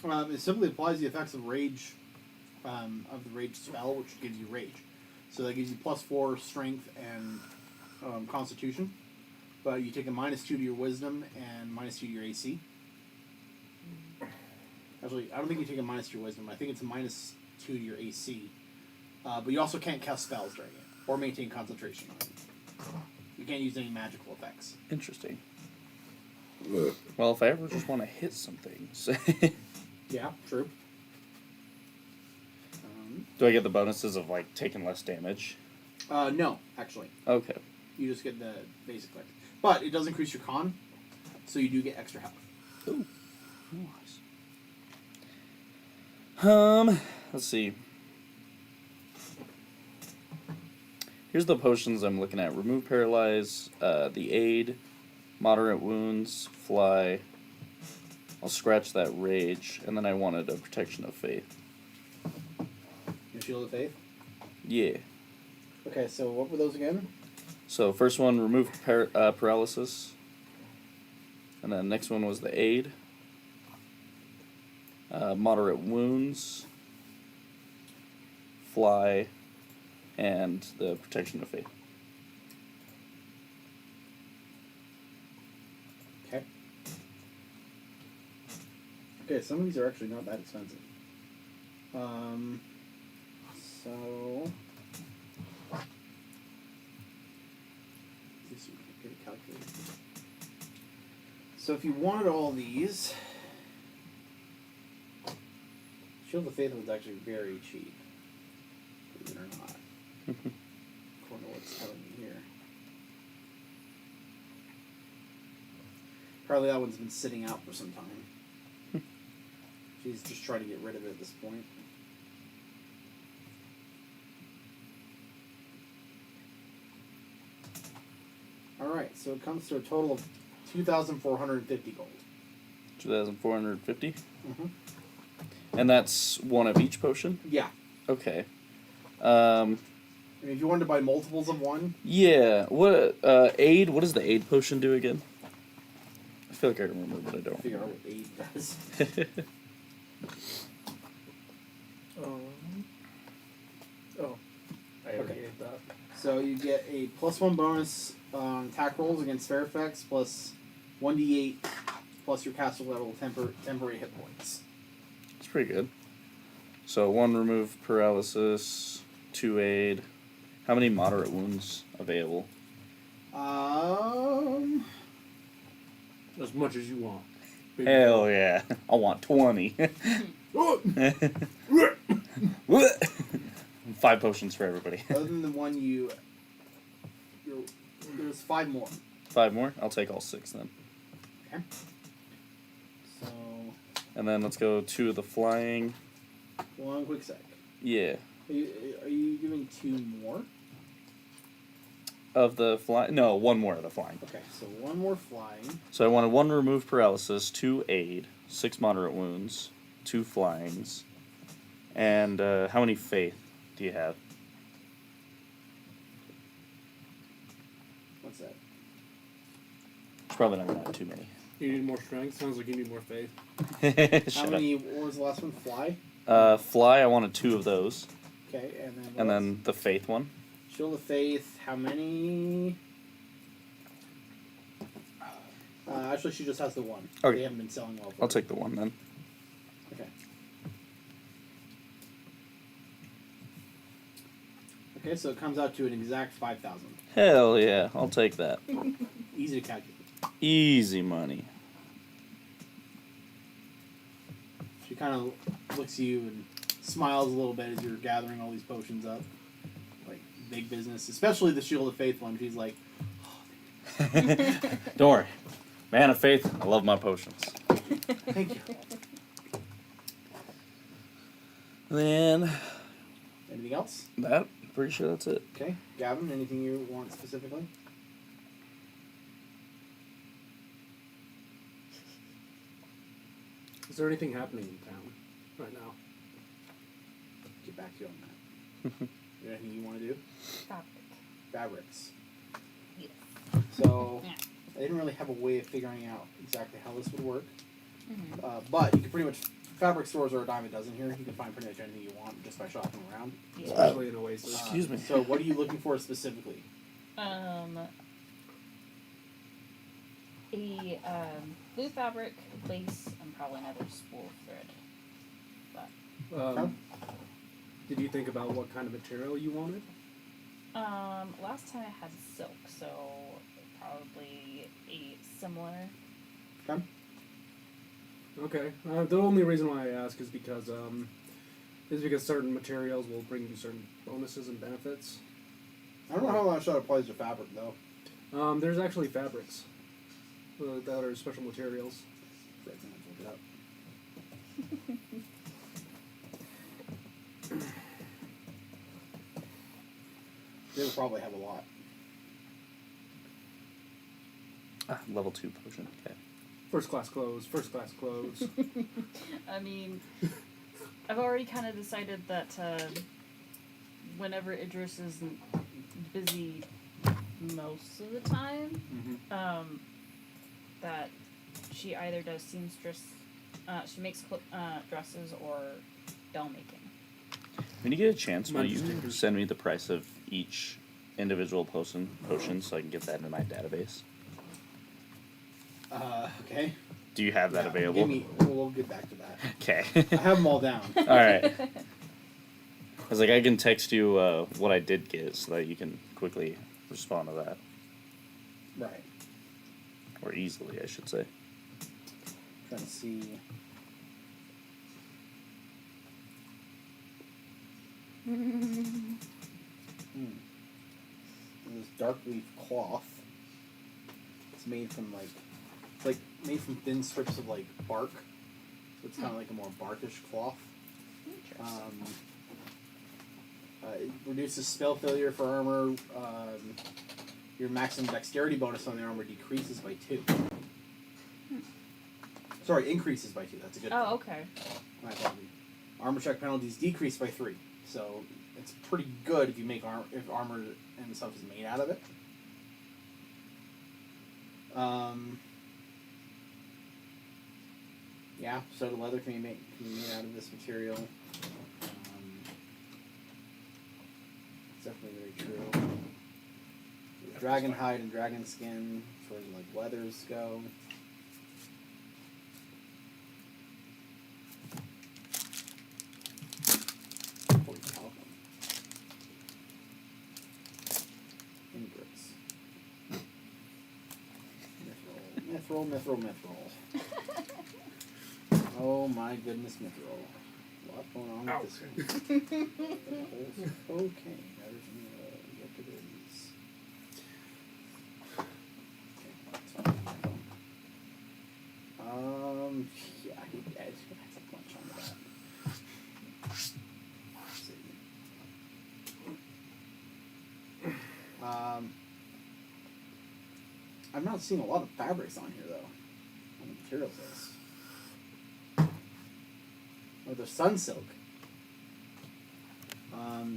It simply applies the effects of rage, of the rage spell, which gives you rage. So that gives you +4 strength and constitution. But you take a -2 to your wisdom and -2 to your AC. Actually, I don't think you take a -2 to your wisdom. I think it's a -2 to your AC. But you also can't cast spells during it or maintain concentration on it. You can't use any magical effects. Interesting. Well, if I ever just want to hit some things. Yeah, true. Do I get the bonuses of, like, taking less damage? No, actually. Okay. You just get the basic effect. But it does increase your con, so you do get extra health. Ooh. Nice. Let's see. Here's the potions I'm looking at. Remove paralyze, the aid, moderate wounds, fly. I'll scratch that rage, and then I wanted a protection of faith. Your shield of faith? Yeah. Okay, so what were those again? So first one, remove paralysis. And then next one was the aid. Moderate wounds. Fly. And the protection of faith. Okay. Okay, some of these are actually not that expensive. So let's see if we can get a calculator. So if you wanted all these, Shield of Faith was actually very cheap. Believe it or not. According to what's telling me here. Probably that one's been sitting out for some time. She's just trying to get rid of it at this point. Alright, so it comes to a total of 2,450 gold. 2,450? Mm-hmm. And that's one of each potion? Yeah. Okay. And if you wanted to buy multiples of one, Yeah. What aid? What does the aid potion do again? I feel like I remember, but I don't. figure out what aid does. Oh, I already Okay. ate that. So you get a +1 bonus on attack rolls against fair effects, plus 1d8, plus your caster level temporary hit points. It's pretty good. So 1 remove paralysis, 2 aid. How many moderate wounds available? As much as you want. Big Hell yeah. I want 20. 5 potions for everybody. Other than the one there's 5 more. 5 more? I'll take all 6 then. Okay. So, And then let's go 2 of the flying. one quick sec. Yeah. Are you doing 2 more? Of the flying? No, 1 more of the flying. Okay, so 1 more flying. So I wanted 1 remove paralysis, 2 aid, 6 moderate wounds, 2 flyings. And how many faith do you have? What's that? It's probably not going to have too many. You need more strength? Sounds like you need more faith. How many? What was the last one? Fly? Fly, I wanted 2 of those. Okay, and then. And then the faith one. Shield of Faith, how many? Actually, she just has the one. Okay. They haven't been selling well. For I'll her. take the 1 then. Okay. Okay, so it comes out to an exact 5,000. Hell yeah, I'll take that. Easy to calculate. Easy money. She kind of looks at you and smiles a little bit as you're gathering all these potions up. Like, big business. Especially the Shield of Faith one. She's like, Don't worry. Man of faith, I love my potions. thank you. Then, Anything else? pretty sure that's it. Okay. Gavin, anything you want specifically? Is there anything happening in town right now? Get back to you on that. Anything you want to do? Fabric. Fabrics. Yes. So, Yeah. I didn't really have a way of figuring out exactly how this would work. Mm-hmm. But you can pretty much, fabric stores are a dime a dozen here. You can find pretty much anything you want just by shopping around. Yeah. Especially in Oasis. Excuse me. So what are you looking for specifically? Blue fabric, lace, and probably another spool of thread. Okay. Did you think about what kind of material you wanted? Last time I had silk, so probably a similar. Okay. Okay. The only reason why I ask is because certain materials will bring you certain bonuses and benefits. I don't know how much that applies to fabric though. There's actually fabrics that are special materials. Fred's gonna look it up. They'll probably have a lot. Level 2 potion. Okay. First class clothes. I mean, I've already kind of decided that whenever Idris is busy most of the time. Mm-hmm. That she either does seamstress, she makes dresses or doll making. When you get a chance, will Munch you stickers. send me the price of each individual potion so I can get that in my database? Okay. Do you have that Yeah, available? We'll get back to that. Okay. I have them all down. All right. I was like, I can text you what I did get so that you can quickly respond to that. Right. Or easily, I should say. Trying to see. This dark leaf cloth. It's made from made from thin strips of like bark. So it's kind of like a more barkish cloth. Interesting. It reduces spell failure for armor. Your maximum dexterity bonus on the armor decreases by 2. Sorry, increases by 2. That's a good. Oh, okay. My apologies. Armor check penalties decrease by 3. So it's pretty good if you make if armor and stuff is made out of it. Yeah, so the leather can be made out of this material. It's definitely very true. Dragon hide and dragon skin, as far as like leathers go. Ingress. Mithril. Oh my goodness, Mithril. A lot going on with this one. Okay, there's what it is. Okay, that's fine. Yeah, that's a bunch on that. Let's see. I'm not seeing a lot of fabrics on here though. On the materials list. Oh, there's sun silk.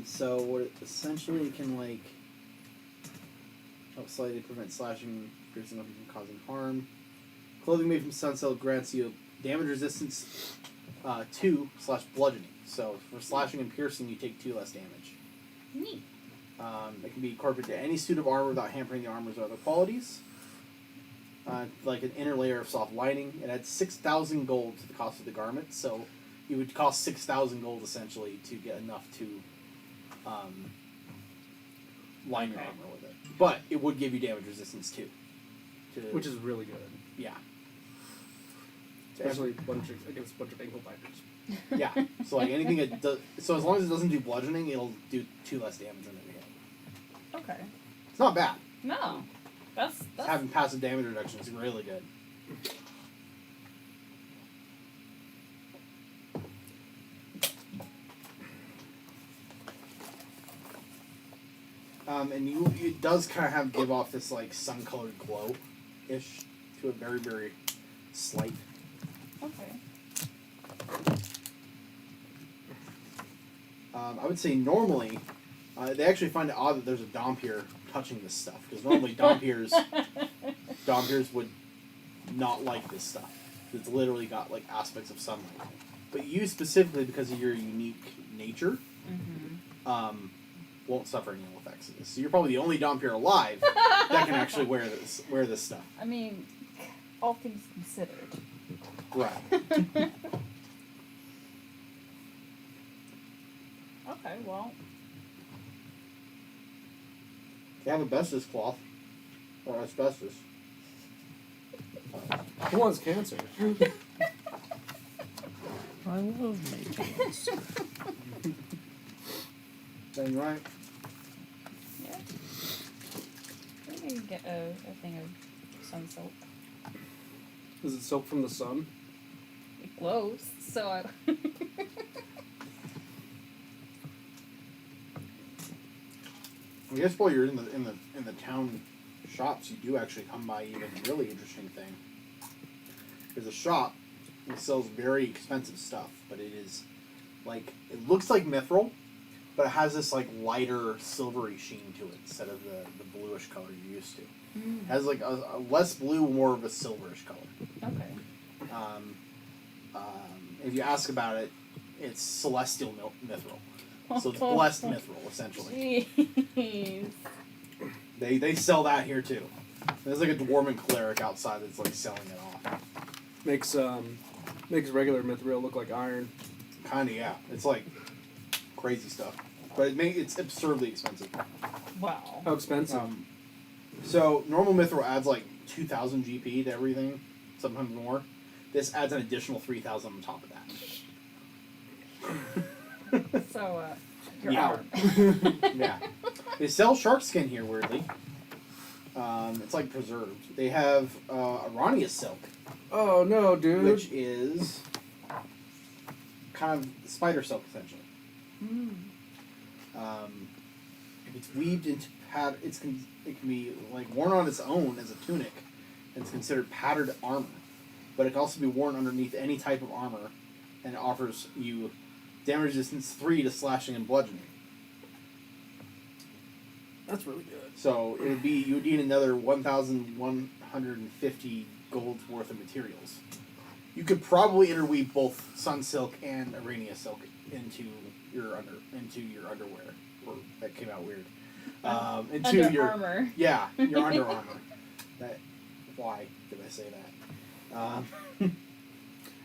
So what it essentially can like help slightly prevent slashing, piercing up, and causing harm. Clothing made from sun silk grants you damage resistance 2/bludgeoning. So for slashing and piercing, you take 2 less damage. Neat. It can be incorporated to any suit of armor without hampering the armor's other qualities. Like an inner layer of soft lining. It adds 6,000 gold to the cost of the garment, so it would cost 6,000 gold essentially to get enough to line your armor with it. But it would give you damage resistance too. Which is really good. Yeah. Especially against a bunch of ankle biters. Yeah. So like anything that does, so as long as it doesn't do bludgeoning, it'll do 2 less damage than it hit. Okay. It's not bad. No. That's Having passive damage reduction is really good. And it does kind of give off this like sun-colored glow-ish to a very, very slight. okay. I would say normally, they actually find it odd that there's a Dompier touching this stuff because normally Dompiers would not like this stuff. It's literally got like aspects of sunlight. But you specifically, because of your unique nature, won't suffer any ill effects of this. So you're probably the only Dompier alive that can actually wear this stuff. I mean, all things considered. Right. Okay, well. They have asbestos cloth. Or asbestos. Who wants cancer? I love maintenance. Then right. Yeah. I think I can get a thing of sun silk. Is it silk from the sun? It glows, so I. I guess while you're in the town shops, you do actually come by even a really interesting thing. There's a shop that sells very expensive stuff, but it is like it looks like mithril, but it has this like lighter silvery sheen to it instead of the bluish color you're used to. Mm. It has like a less blue, more of a silverish color. Okay. If you ask about it, it's celestial mithril. So it's blessed mithril, essentially. Jeez. They sell that here too. There's like a dwarven cleric outside that's like selling it off. Makes regular mithril look like iron. Kinda, yeah. It's like crazy stuff, but it's absurdly expensive. Wow. How expensive? So normal mithril adds like 2,000 GP to everything, sometimes more. This adds an additional 3,000 on top of that. So, your Yeah. arm. Yeah. They sell shark skin here, weirdly. It's like preserved. They have Arania silk, Oh no, dude. which is kind of spider silk, essentially. Mm. If it's weaved into it can be like worn on its own as a tunic, and it's considered patterned armor. But it can also be worn underneath any type of armor, and it offers you damage resistance 3 to slashing and bludgeoning. That's really good. So you would need another 1,150 gold's worth of materials. You could probably interweave both sun silk and Arania silk into your underwear. Or that came out weird. Into Under your armor. Yeah, your Under Armour. Why did I say that?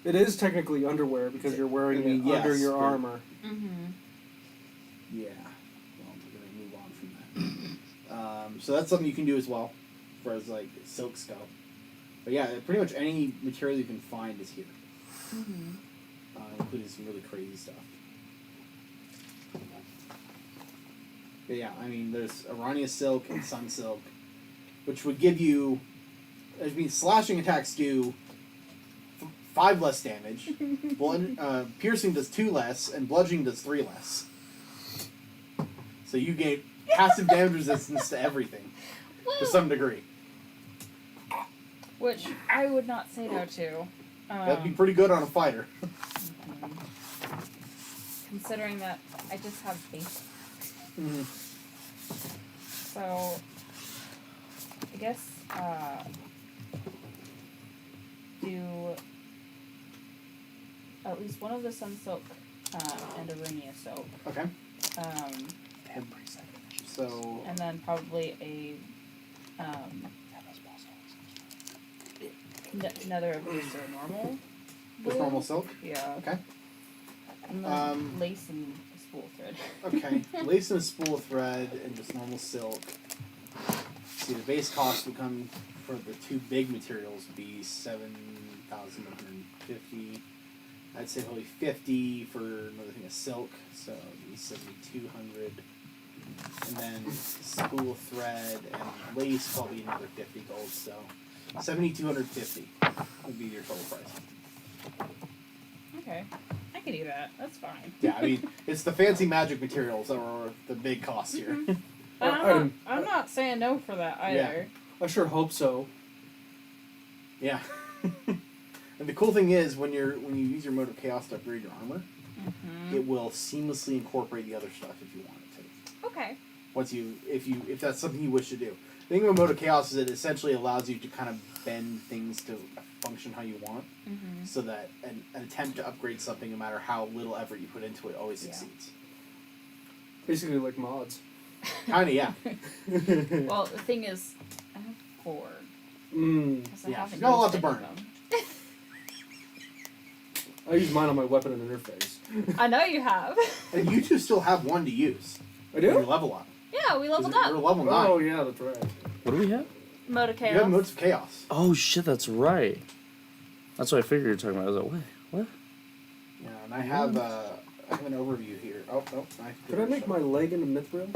It is technically underwear because you're wearing I mean, it under yes, your but- armor. Mm-hmm. Yeah. Well, we're gonna move on from that. So that's something you can do as well, for as like silks go. But yeah, pretty much any material you can find is here, Mm-hmm. including some really crazy stuff. But yeah, I mean, there's Arania silk and sun silk, which would give you. I mean, slashing attacks do 5 less damage. Piercing does 2 less, and bludgeoning does 3 less. So you gain passive damage resistance to everything, to some degree. Which I would not say no to. That'd be pretty good on a fighter. Mhm. Considering that I just have base. Mm-hmm. So, I guess, do at least one of the sun silk and Arania silk. Okay. So And then probably a another of these are normal. with blue. normal silk. Yeah. Okay. And then lace and spool thread. Okay. Lace and a spool of thread and just normal silk. See, the base cost would come for the 2 big materials would be 7,150. I'd say probably 50 for another thing of silk, so it'd be 7,200. And then spool of thread and lace probably another 50 gold, so 7,250 would be your total price. Okay. I can do that. That's fine. Yeah, I mean, it's the fancy magic materials that were the big cost here. But Item. I'm not saying no for that either. I sure hope so. Yeah. And the cool thing is, when you use your mode of chaos to upgrade your armor, Mm-hmm. it will seamlessly incorporate the other stuff if you want it to. Okay. If that's something you wish to do. The thing about mode of chaos is it essentially allows you to kind of bend things to function how you want, Mm-hmm. so that an attempt to upgrade something, no matter how little effort you put into it, always Yeah. succeeds. Basically like mods. Kinda, yeah. Well, the thing is, I have 4. Mm. 'Cause I Yeah, haven't she's got a lot used to any of burn. them. I use mine on my weapon and interface. I know you have. And you two still have 1 to use. I When you do? level up. Yeah, we leveled You're up. level 9. Oh yeah, that's right. What do we have? Mode of You have chaos. modes of chaos. Oh shit, that's right. That's what I figured you were talking about. I was like, what? Yeah, and I have an overview here. Oh, no. Could I make my leg into mithril?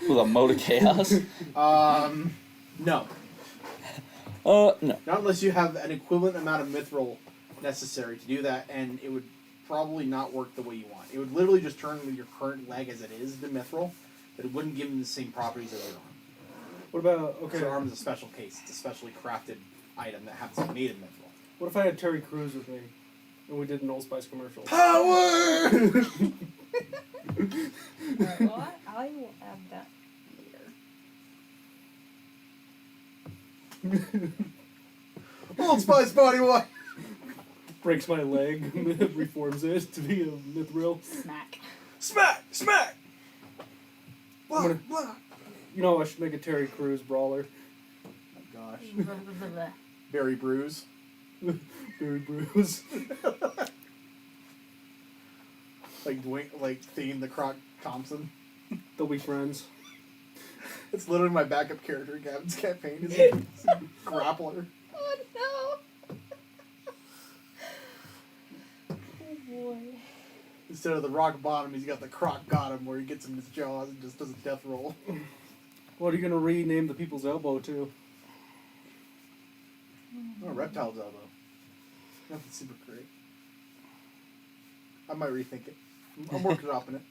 With a mode of chaos? No. No. Not unless you have an equivalent amount of mithril necessary to do that, and it would probably not work the way you want. It would literally just turn your current leg as it is into mithril, but it wouldn't give them the same properties as your arm. What about Okay. okay? Your arm is a special case. It's a specially crafted item that happens to be made of mithril. What if I had Terry Crews with me? And we did an Old Spice commercial. Power! Alright, well, I will add that here. Old Spice body wash. Breaks my leg, reforms it to be a mithril. Smack. Smack! Smack! Blah, gonna- blah. You know, I should make a Terry Crews brawler. Oh gosh. Blah. Barry Bruise. Very bruised. Like Dwayne, like Thane the Croc Thompson. They'll be friends. It's literally my backup character in Gavin's campaign. He's a grappler. Oh no! Oh boy. Instead of the rock bottom, he's got the croc got him, where he gets him in his jaws and just does a death roll. What are you gonna rename the people's elbow to? Oh, reptile's elbow. Nothing super great. I might rethink it. I'm working up in it.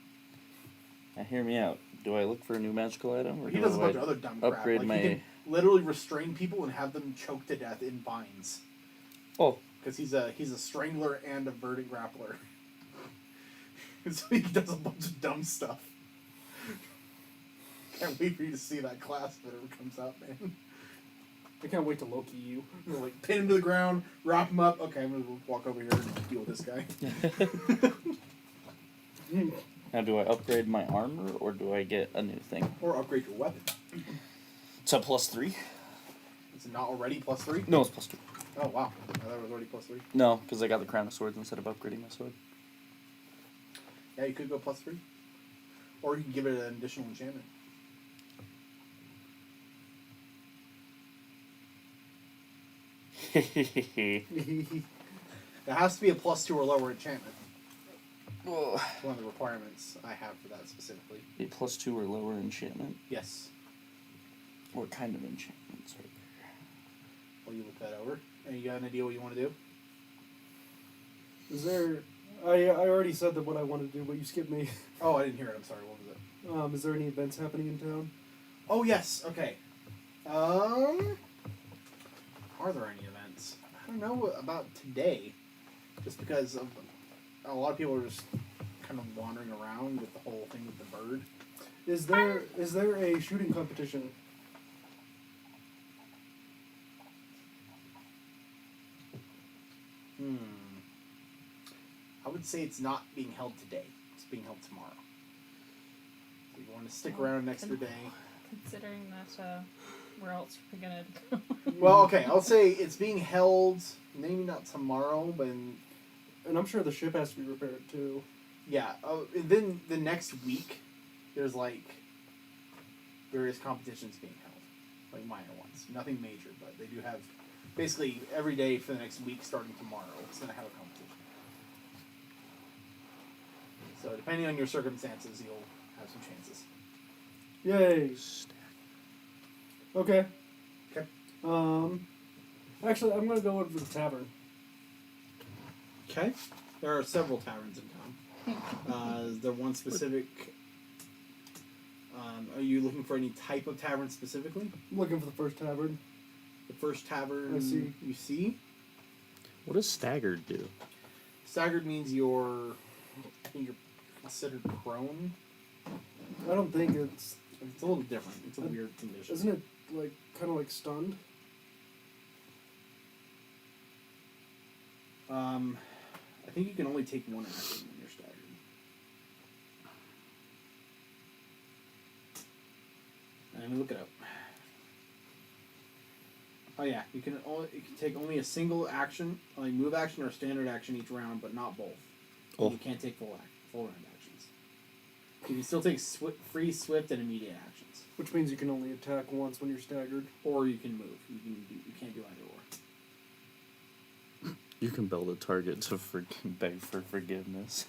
Now, hear me out. Do I look for a new magical item, or He do does a I bunch of other dumb crap. upgrade Like my? he can literally restrain people and have them choke to death in binds. Oh, Because he's a strangler and a verdant grappler. So he does a bunch of dumb stuff. Can't wait for you to see that class if it ever comes out, man. I can't wait to Loki you. You know, like pin him to the ground, wrap him up. Okay, I'm gonna walk over here and deal with this guy. now do I upgrade my armor, or do I get a new thing? Or upgrade your weapon. It's a +3. Is it not already +3? No, it's +2. Oh wow, I thought it was already +3. No, because I got the crown of swords instead of upgrading my sword. Yeah, you could go +3. Or you can give it an additional enchantment. It has to be a +2 or lower enchantment. Oh. It's one of the requirements I have for that specifically. A +2 or lower enchantment. Yes. What kind of enchantment? Sorry. Well, you look that over. And you got an idea what you want to do? Is there? I already said that what I wanted to do, but you skipped me. Oh, I didn't hear it. I'm sorry. What was it? Is there any events happening in town? Oh, yes. Okay. Are there any events? I don't know about today. Just because of a lot of people are just kind of wandering around with the whole thing with the bird. Is there a shooting competition? I would say it's not being held today. It's being held tomorrow. So you want to stick around an extra day. Considering that, where else are we gonna go? Well, okay, I'll say it's being held maybe not tomorrow, but And I'm sure the ship has to be repaired too. yeah. And then the next week, there's like various competitions being held, like minor ones. Nothing major, but they do have basically every day for the next week starting tomorrow. It's gonna have a competition. So depending on your circumstances, you'll have some chances. Yay. Okay. Okay. Actually, I'm gonna go over to the tavern. Okay. There are several taverns in town. Is there one specific? Are you looking for any type of tavern specifically? I'm looking for the first tavern. The first tavern I see. you see. What does staggered do? Staggered means you're considered prone. I don't think it's. It's a little different. It's a weird condition. Isn't it like kind of like stunned? I think you can only take one action when you're staggered. Let me look it up. Oh yeah, you can take only a single action, like move action or standard action each round, but not both. Oh. You can't take full round actions. You can still take free, swift, and immediate actions, Which means you can only attack once when you're staggered. or you can move. You can't do either or. You can build a target to beg for forgiveness.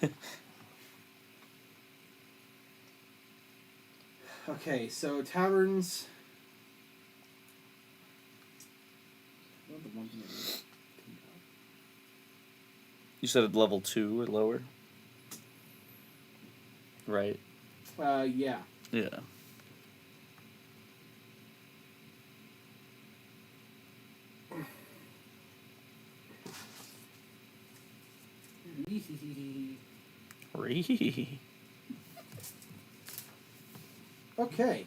Okay, so taverns. What are the ones that we- You said level 2 or lower? Right. Yeah. Yeah. Ree. Okay.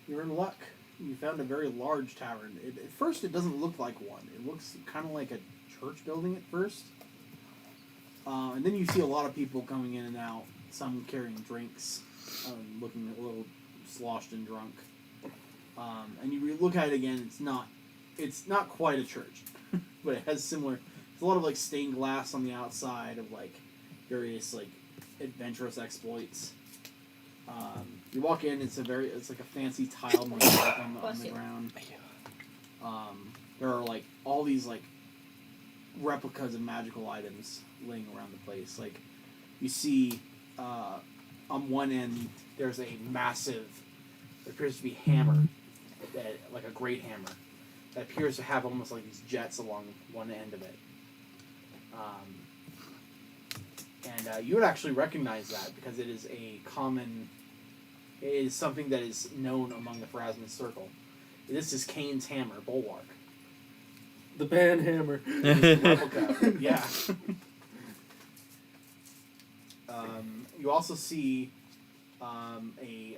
You're in luck. You found a very large tavern. At first, it doesn't look like one. It looks kind of like a church building at first. And then you see a lot of people coming in and out, some carrying drinks, looking a little sloshed and drunk. And you look at it again, it's not quite a church, but it has similar, it's a lot of like stained glass on the outside of like various like adventurous exploits. You walk in, it's like a fancy tile mosaic on the ground. There are like all these like replicas of magical items laying around the place. Like you see on one end there's a massive, it appears to be hammer, like a great hammer, that appears to have almost like these jets along one end of it. And you would actually recognize that because it is it is something that is known among the Pharasman circle. This is Kane's hammer, Bulwark. The band hammer. Replica, yeah. You also see a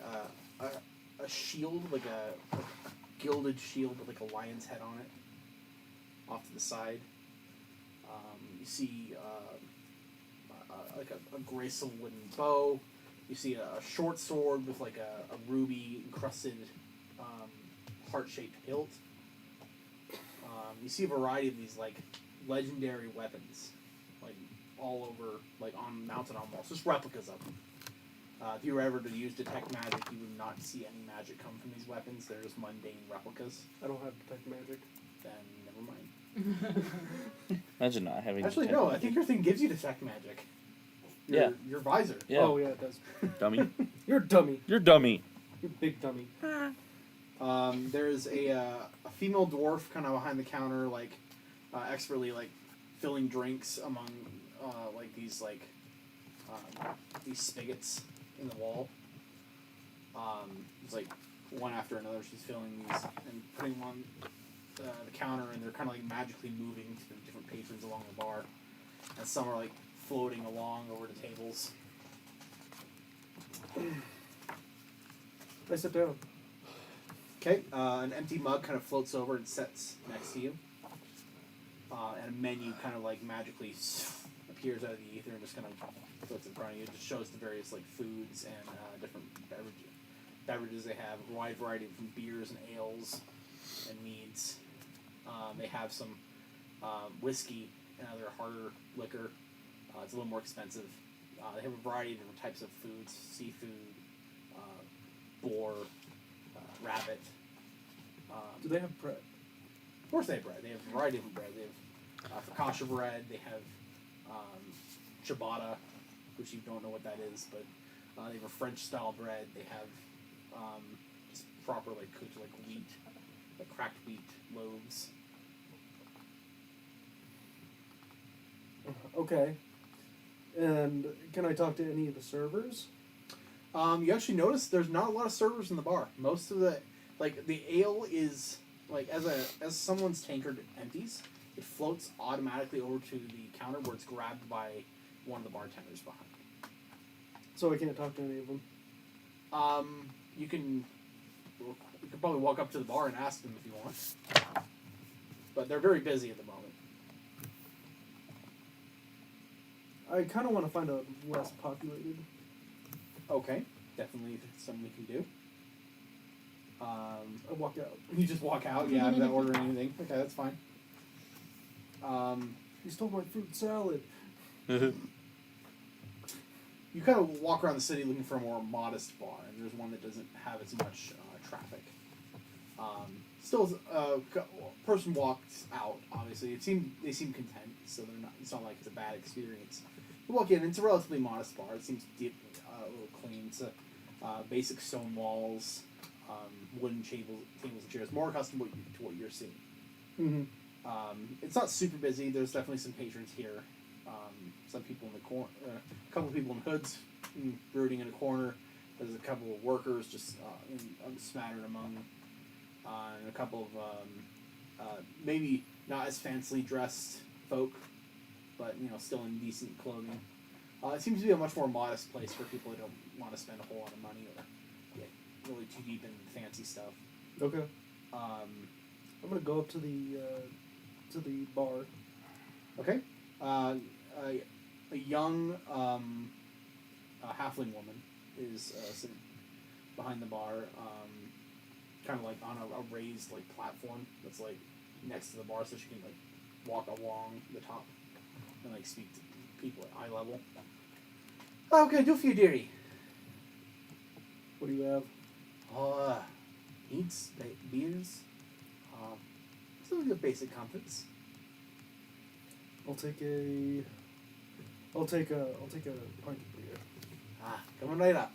shield, like a gilded shield with like a lion's head on it, off to the side. You see like a graceful wooden bow. You see a short sword with like a ruby encrusted heart-shaped hilt. You see a variety of these like legendary weapons, like all over, like mounted on walls, just replicas of them. If you were ever to use detect magic, you would not see any magic come from these weapons. They're just mundane replicas. I don't have detect magic. Then never mind. Imagine not having. Actually, detect no. magic. I think your thing gives you detect magic. Your visor. Yeah. Oh yeah, it does. Dummy. You're a dummy. You're dummy. You're a big dummy. There's a female dwarf kind of behind the counter, like expertly like filling drinks among like these spigots in the wall. It's like one after another. She's filling these and putting them on the counter, and they're kind of like magically moving to the different patrons along the bar, and some are like floating along over the tables. I sit down. Okay, an empty mug kind of floats over and sets next to you. And a menu kind of like magically appears out of the ether and just kind of floats in front of you. It just shows the various like foods and different beverages they have. A wide variety of beers and ales and meads. They have some whiskey and other harder liquor. It's a little more expensive. They have a variety of different types of foods: seafood, boar, rabbit. Do they have bread? Of course they have bread. They have a variety of different bread. They have focaccia bread. They have ciabatta, which you don't know what that is, but they have a French-style bread. They have just proper like cooked like wheat, like cracked wheat loaves. Okay. And can I talk to any of the servers? You actually notice there's not a lot of servers in the bar. Most of the ale is like as someone's tankard empties, it floats automatically over to the counter where it's grabbed by one of the bartenders behind. So I can't talk to any of them. You can probably walk up to the bar and ask them if you want, but they're very busy at the moment. I kind of want to find a less populated. Okay, definitely something we can do. I walk out. You just walk out, yeah, without ordering anything. Okay, that's fine. He stole my fruit salad. You kind of walk around the city looking for a more modest bar, and there's one that doesn't have as much traffic. Still, a person walks out. Obviously, they seem content, so they're not. It's not like it's a bad experience. You walk in. It's a relatively modest bar. It seems deep, a little clean. It's basic stone walls, wooden tables and chairs. More accustomed to what you're seeing. Mm-hmm. It's not super busy. There's definitely some patrons here. Some people in the corner, a couple of people in hoods, brooding in a corner. There's a couple of workers just smattered among, and a couple of maybe not as fancily dressed folk, but still in decent clothing. It seems to be a much more modest place for people who don't want to spend a whole lot of money or get really too deep into fancy stuff. Okay. Um, I'm gonna go up to the bar. Okay. A young halfling woman is sitting behind the bar, kind of like on a raised platform that's next to the bar, so she can walk along the top and speak to people at eye level. Oh, what can I do for you, dearie? What do you have? Eats, beers, some of the basic comforts. I'll take a pint of beer. Coming right up.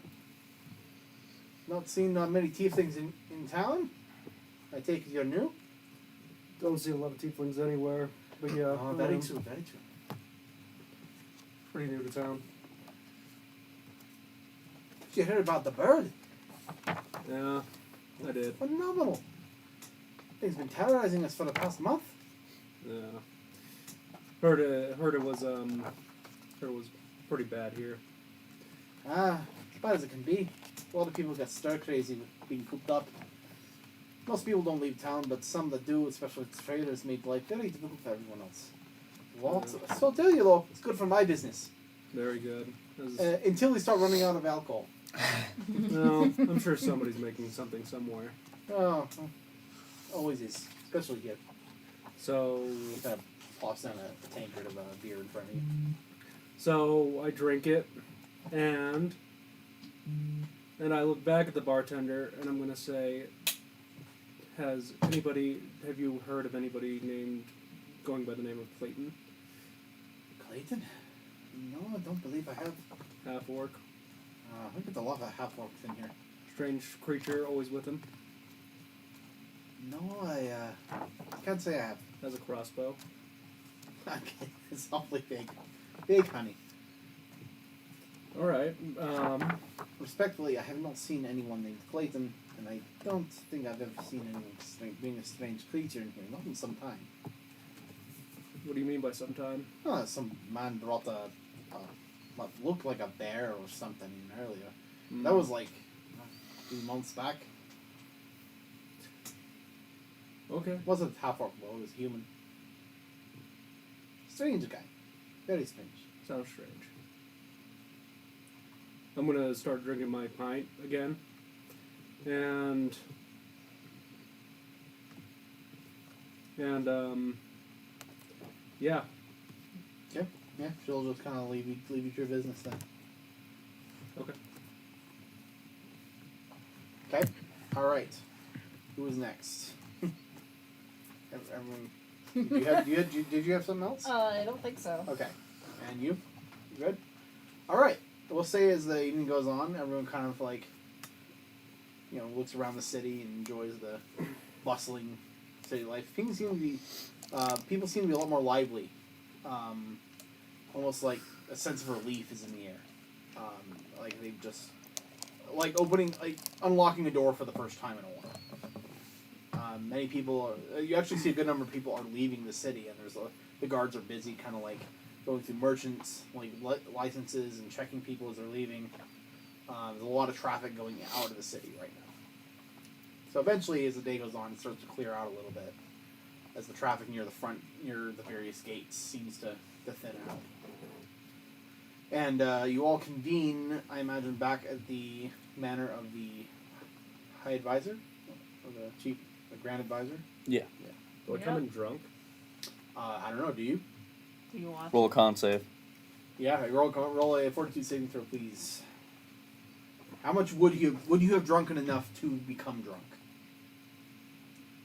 Not seen many tieflings in town. I take it you're new. Don't see a lot of tieflings anywhere, but yeah. Very true, very true. Pretty new to town. You heard about the bird? Yeah, I did. Phenomenal. Thing's been terrorizing us for the past month. Yeah. Heard it was pretty bad here. As bad as it can be. A lot of people get stir crazy with being cooped up. Most people don't leave town, but some that do, especially traders, make life very difficult for everyone else. Well, so I'll tell you though, it's good for my business. Very good. Until we start running out of alcohol. No, I'm sure somebody's making something somewhere. Oh, always is, especially here. So He kind of plops down a tankard of beer in front of you. So I drink it, and I look back at the bartender, and I'm gonna say, have you heard of anybody going by the name of Clayton? Clayton? No, I don't believe I have. Half orc, I think there's a lot of half-orcs in here. strange creature, always with him. No, I can't say I have. Has a crossbow. Okay, it's awfully big. Big, honey. All right. Respectfully, I have not seen anyone named Clayton, and I don't think I've ever seen anyone being a strange creature in here, not in some time. What do you mean by sometime? Some man brought what looked like a bear or something in earlier. That was a few months back. Okay. It wasn't half-orc though, it was human. Strange guy. Very strange. Sounds strange. I'm gonna start drinking my pint again, and yeah. Okay. Yeah, she'll just kind of leave you to your business then. Okay. Okay. All right. Who is next? Everyone. Did you have something else? I don't think so. Okay. And you? You good? All right. We'll say as the evening goes on, everyone kind of looks around the city and enjoys the bustling city life. Things seem to be, people seem to be a lot more lively. Almost like a sense of relief is in the air. They've just, unlocking a door for the first time in a while. Many people you actually see a good number of people are leaving the city, and the guards are busy kind of going through merchants, licenses and checking people as they're leaving. There's a lot of traffic going out of the city right now. So eventually, as the day goes on, it starts to clear out a little bit, as the traffic near the various gates seems to thin out. And you all convene, I imagine, back at the manor of the High Advisor, or the Grand Advisor. Yeah. Do I come in drunk? I don't know. Do you? Do you want? Roll a con save. Yeah, roll a fortitude saving throw, please. How much would you have drunken enough to become drunk?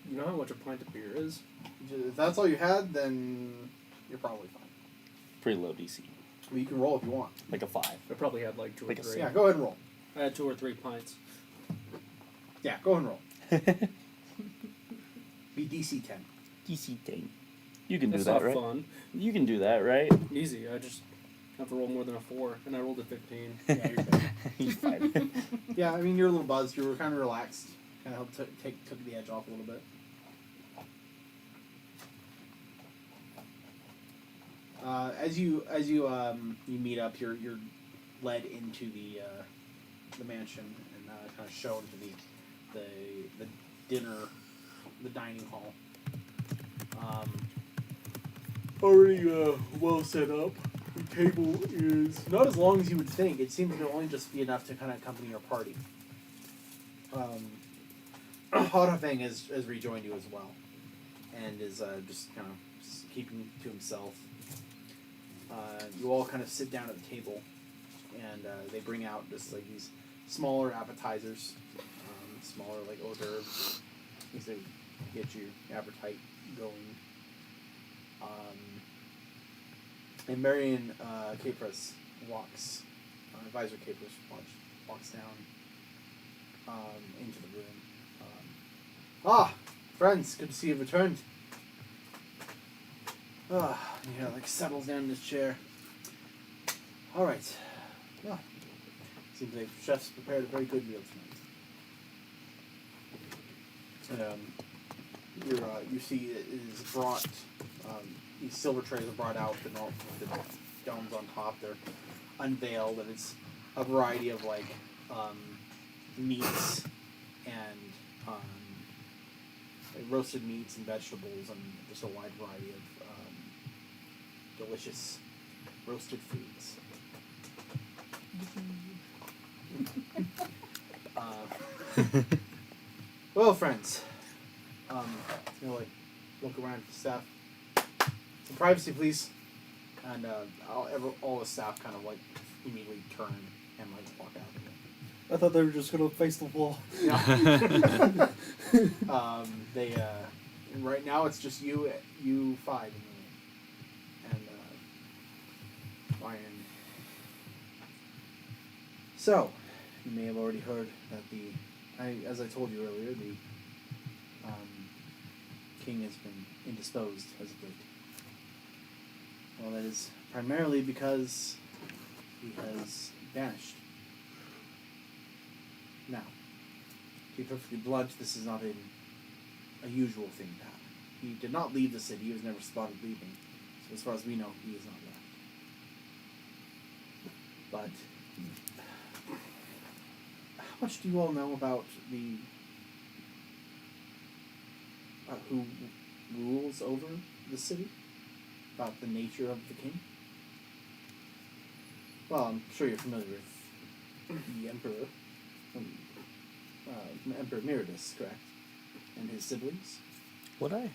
You know how much a pint of beer is? If that's all you had, then you're probably fine. Pretty low DC. Well, you can roll if you want. Like a 5. I probably had like 2 or Like a 3. Yeah, go ahead and roll. I had 2 or 3 pints. Yeah, go ahead and roll. Be DC 10. DC 10. You can That's do that, not right? fun. You can do that, right? Easy. I just have to roll more than a 4, and I rolled a 15. Yeah, you're good. You're fine. Yeah, I mean, you're a little buzzed. You were kind of relaxed. Kind of helped took the edge off a little bit. As you meet up, you're led into the mansion and kind of shown to the dinner, the dining hall. Already well set up. The table is not as long as you would think. It seems to only just be enough to kind of accompany your party. Hotafang has rejoined you as well, and is just kind of keeping to himself. You all kind of sit down at the table, and they bring out just like these smaller appetizers, smaller like hors d'oeuvres, things to get your appetite going. And Marion Capris walks, Advisor Capris walks down into the room. Friends, good to see you've returned. Settles down in his chair. All right. Well, seems like chef's prepared a very good meal tonight. You see it is brought. These silver trays are brought out. The domes on top, they're unveiled, and it's a variety of meats and roasted meats and vegetables, and just a wide variety of delicious roasted foods. Well, friends, look around at the staff. Some privacy, please. And all the staff kind of immediately turn and walk out. I thought they were just going to face the wall. Yeah. They right now it's just you five and Ryan. So, you may have already heard that as I told you earlier, the king has been indisposed as of late. Well, that is primarily because he has vanished. Now, to be perfectly blunt, this is not a usual thing to happen. He did not leave the city. He was never spotted leaving. So as far as we know, he is not left. But how much do you all know about who rules over the city? About the nature of the king? Well, I'm sure you're familiar with the Emperor. Emperor Meridus, correct? And his siblings? Would I?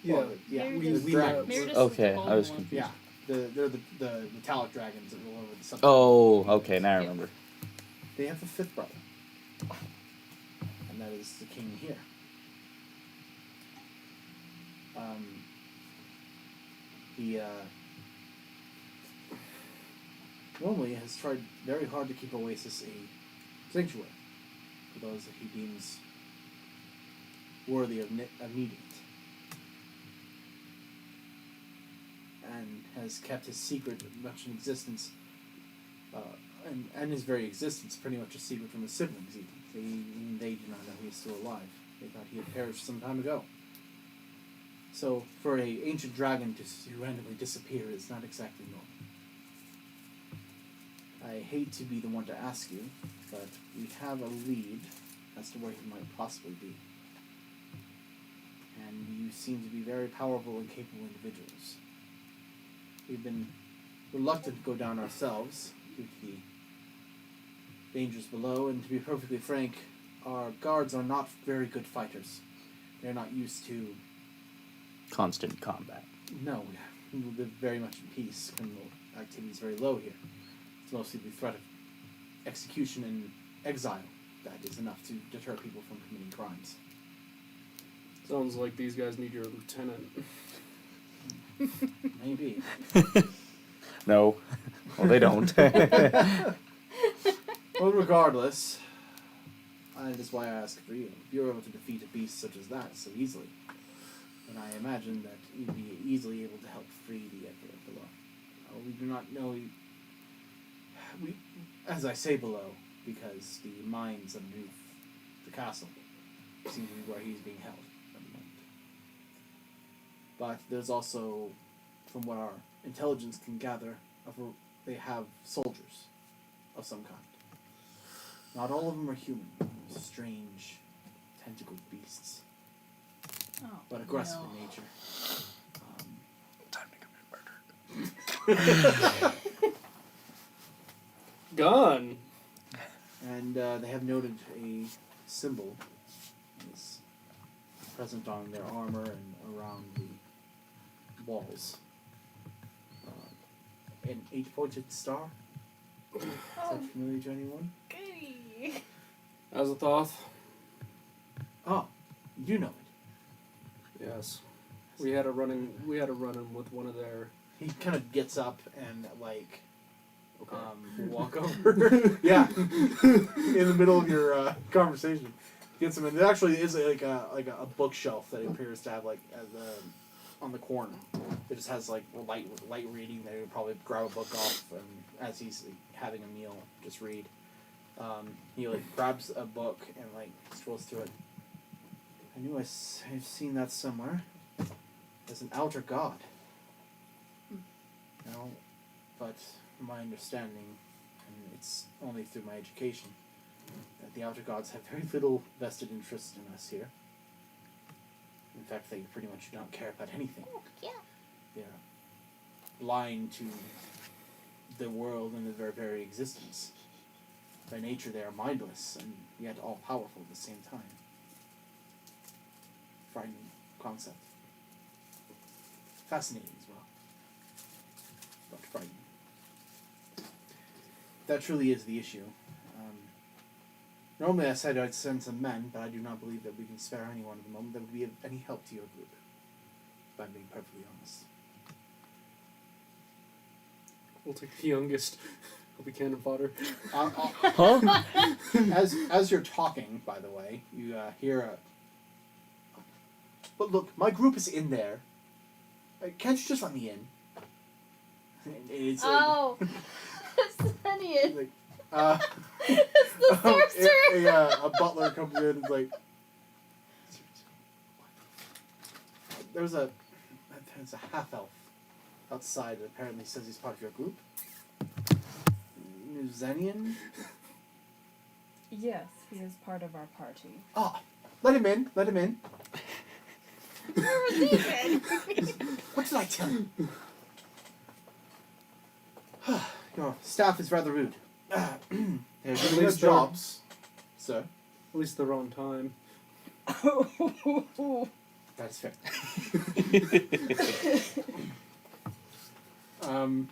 Yeah. Well, yeah. Meridus- The dragons. Meridus is Okay, the I was golden one. confused. Yeah. They're the metallic dragons that rule over the sun. Oh, okay, now I remember. They have a fifth brother. And that is the king here. He normally has tried very hard to keep Oasis a sanctuary for those that he deems worthy of needing it. And has kept his secret much in existence, and his very existence pretty much a secret from his siblings even. They do not know he is still alive. They thought he had perished some time ago. So, for an ancient dragon to randomly disappear is not exactly normal. I hate to be the one to ask you, but we have a lead as to where he might possibly be. And you seem to be very powerful and capable individuals. We've been reluctant to go down ourselves due to the dangers below, and to be perfectly frank, our guards are not very good fighters. They're not used to... Constant combat. No, we live very much in peace. Criminal activity is very low here. It's mostly the threat of execution and exile that is enough to deter people from committing crimes. Sounds like these guys need your lieutenant. Maybe. No. Well, they don't. Well, regardless, that is why I ask for you. If you're able to defeat a beast such as that so easily, then I imagine that you'd be easily able to help free the Emperor below. We do not know as I say below, because the mines underneath the castle seem to be where he's being held at the moment. But there's also, from what our intelligence can gather, they have soldiers of some kind. Not all of them are human. Strange, tentacled beasts, Oh, but aggressive no. in nature. Time to commit murder. Gun. And they have noted a symbol is present on their armor and around the walls. An 8-pointed star. Is Oh, that familiar to anyone? goody. Azathoth. Oh, you know it. Yes. We had a run-in with one of their. He kind of gets up and like Okay. walk over. Yeah, in the middle of your conversation, gets him. And there actually is like a bookshelf that appears to have like on the corner. It just has like light reading. They would probably grab a book off and as he's having a meal, just read. He like grabs a book and like strolls through it. I knew I've seen that somewhere. As an outer god. You know, but from my understanding, and it's only through my education, that the outer gods have very little vested interest in us here. In fact, they pretty much do not care about anything. Oh, yeah. They are blind to the world and their very existence. By nature, they are mindless and yet all-powerful at the same time. Frightening concept. Fascinating as well. But frightening. That truly is the issue. Normally I said I'd send some men, but I do not believe that we can spare anyone at the moment that would be of any help to your group. If I'm being perfectly honest. We'll take the youngest. He'll be cannon fodder. Huh? As you're talking, by the way, you hear a... But look, my group is in there. Can't you just let me in? And it's Oh, it's the Fenian. like, It's the sorcerer. a butler comes in and is like, there's a half-elf outside that apparently says he's part of your group. New Zenian? Yes, he is part of our party. Oh, let him in. Where was he then? What did I tell you? Your staff is rather rude. They're doing their least they're- jobs, sir. At least they're on time. That's fair. A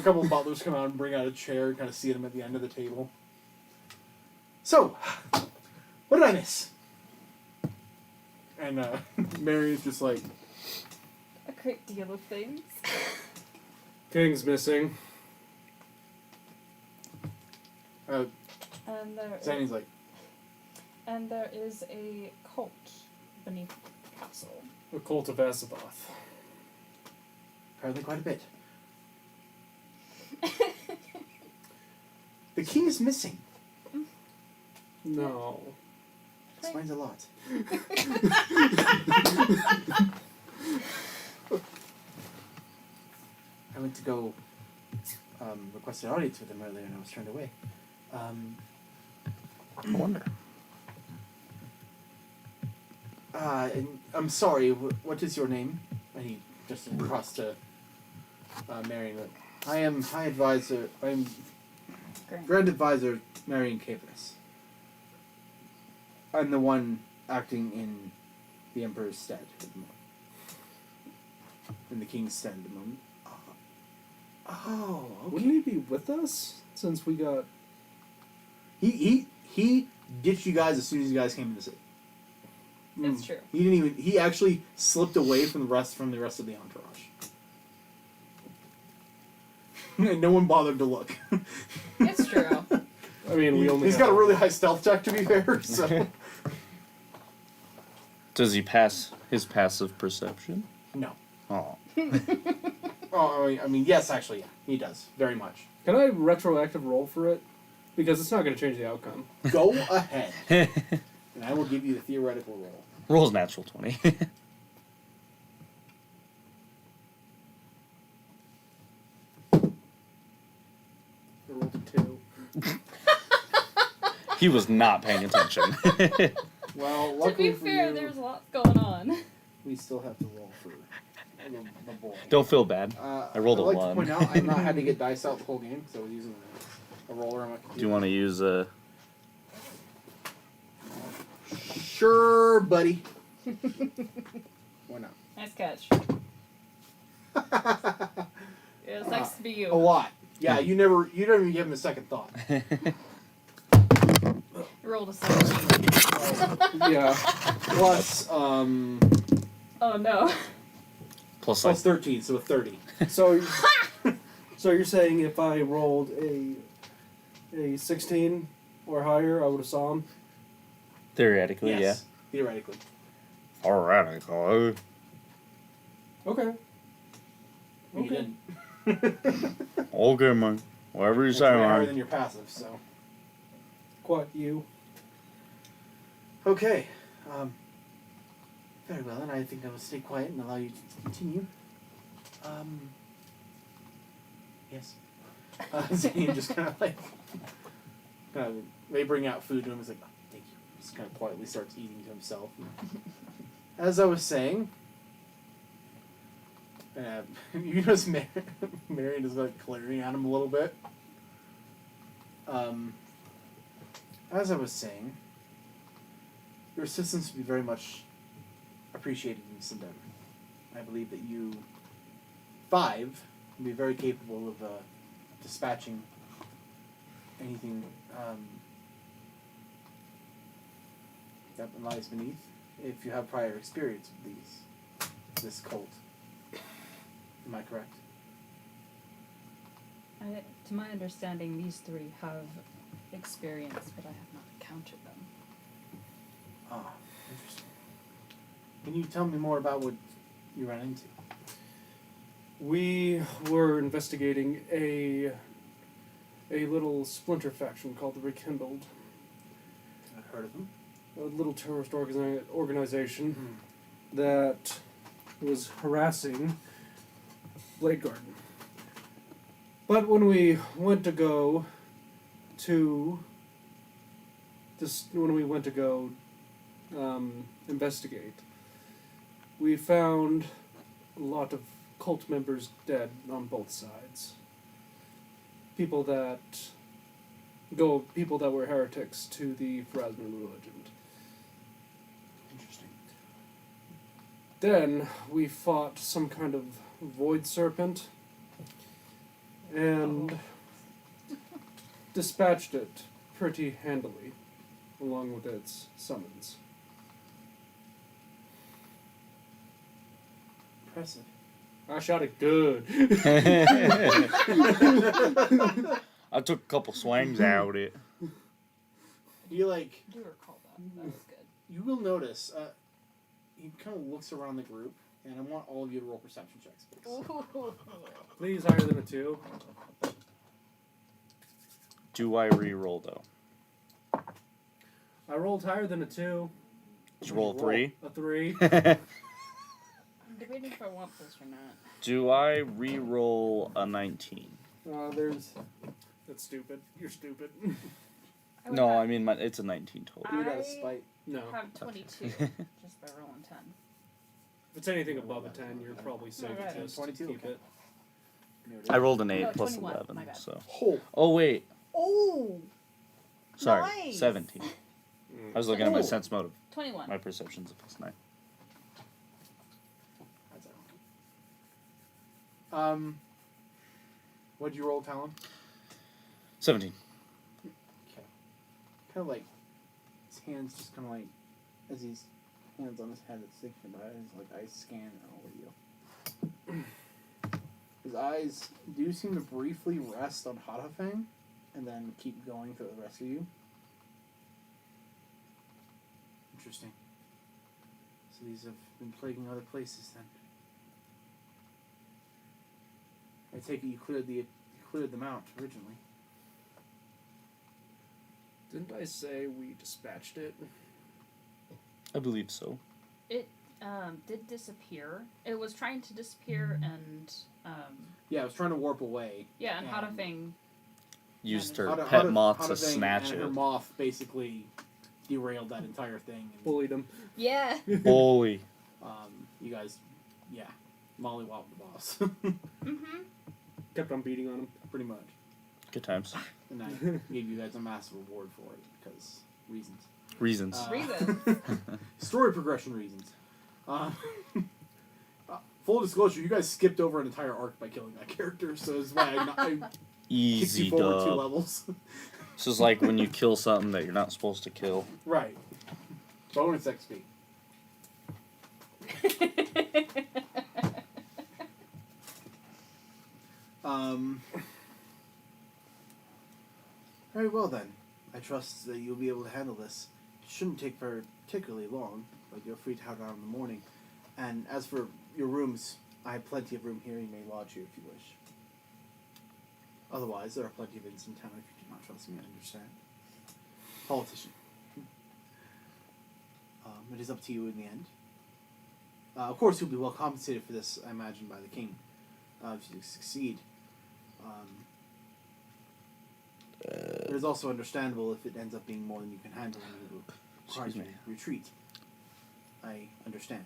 couple of butlers come out and bring out a chair and kind of seat him at the end of the table. So, what did I miss? And Mary's just like, A great deal of things. King's missing. And there Zanny's like, is a cult beneath the castle. The cult of Azathoth. apparently quite a bit. The king is missing. No. Explains a lot. I went to go request an audience with him earlier and I was turned away. I wonder. And I'm sorry, what is your name? And he just across to Marion. I am High Advisor, I'm Great. Grand Advisor Marion Capus. I'm the one acting in the Emperor's stead at the moment. In the King's stead at the moment. Oh, okay. Wouldn't he be with us? Since we got... He ditched you guys as soon as you guys came into the city. It's true. He didn't even. He actually slipped away from the rest of the entourage. And no one bothered to look. It's true. I mean, we only He's have got a really high stealth check, to be fair. So Does he pass his passive perception? no. Oh. Oh, I mean, yes, actually, yeah, he does very much. Can I retroactive roll for it? Because it's not going to change the outcome. Go ahead, and I will give you the theoretical roll. Rolls natural 20. I rolled a 2. He was not paying attention. Well, To luckily be for fair, you, there's lots going on. we still have to roll for the bowl. Don't feel bad. I rolled I'd a like 1. to point out I've not had to get dice out the whole game because I was using a roller on my computer. Do you want to use a... Sure, buddy. Why not? Nice catch. It was nice to be you. A lot. Yeah, you never even give him a second thought. You rolled a 17. Yeah. Plus, Oh no. Plus, plus 13, so a 30. So, so you're saying if I rolled a 16 or higher, I would have saw him? theoretically, Yes. Theoretically. yeah. Theoretically. Okay. You Okay. didn't. Okay, man. Whatever you It's say, way higher man. than your passive, so. Quite you. Okay. Very well, then I think I will stay quiet and allow you to continue. Yes. Zane just kind of like, they bring out food to him. He's like, oh, thank you. Just kind of quietly starts eating to himself. As I was saying, you notice Marion is like glaring at him a little bit. As I was saying, your assistance would be very much appreciated in this endeavor. I believe that you 5 would be very capable of dispatching anything that lies beneath, if you have prior experience with this cult. Am I correct? To my understanding, these 3 have experience, but I have not encountered them. Ah, interesting. Can you tell me more about what you ran into? We were investigating a little splinter faction called the Rekindled. I've heard of them. A little terrorist organization that was harassing Blade Garden. But when we went to go investigate, we found a lot of cult members dead on both sides. People that were heretics to the Phrasman religion. Interesting. Then we fought some kind of void serpent and dispatched it pretty handily, along with its summons. Impressive. I shot it good. I took a couple swings out it. You like. I do recall that. That was good. You will notice. He kind of looks around the group, and I want all of you to roll perception checks, please. Please, higher than a 2. Do I re-roll, though? I rolled higher than a 2. Did you roll a 3? A 3. I'm debating if I want this or not. Do I re-roll a 19? That's stupid. You're stupid. No, I mean, it's a 19 total. Do it out of spite. No. I have 22 just by rolling 10. If it's anything above a 10, you're probably safe Alright. to just 22, keep okay. it. I rolled an 8 No, plus 21, 11, my bad. so... Oh, Oh, wait. Oh, Sorry. Nice. 17. I was looking at my Oh. sense motive. 21. My perception's a plus 9. that's okay. What'd you roll, Talon? 17. Okay. Kind of like his hands just kind of like as his hands on his head, it's thinking about it. His like eyes scan over you. His eyes do seem to briefly rest on Hadafang, and then keep going for the rest of you. Interesting. So these have been plaguing other places then. I take it you cleared the cleared them out originally. Didn't I say we dispatched it? I believe so. It did disappear. It was trying to disappear, and Yeah, I was trying to warp away. yeah, and And- Hadafing. Used Managed- her pet moth to Hadafing snatch and it. her moth basically derailed that entire thing. And, Bullied him. Yeah. Holy. you guys, yeah, mollywopped the boss, Mhm. Kept on beating on him. pretty much. Good times. And I gave you guys a massive reward for it because reasons. Reasons. Reasons. Story progression reasons. Full disclosure, you guys skipped over an entire arc by killing that character, so that's why I kicked Easy you forward 2 dub. levels. This is like when you kill something that you're not supposed to kill. Right. Bonus XP. Very well then. I trust that you'll be able to handle this. It shouldn't take particularly long, but you're free to head out in the morning. And as for your rooms, I have plenty of room here. You may lodge here if you wish. Otherwise, there are plenty of inns in town if you do not trust me. I understand. Politician. It is up to you in the end. Of course, you'll be well compensated for this, I imagine, by the king, if you succeed. It is also understandable if it ends up being more than you can handle and you require Excuse to me. retreat. I understand.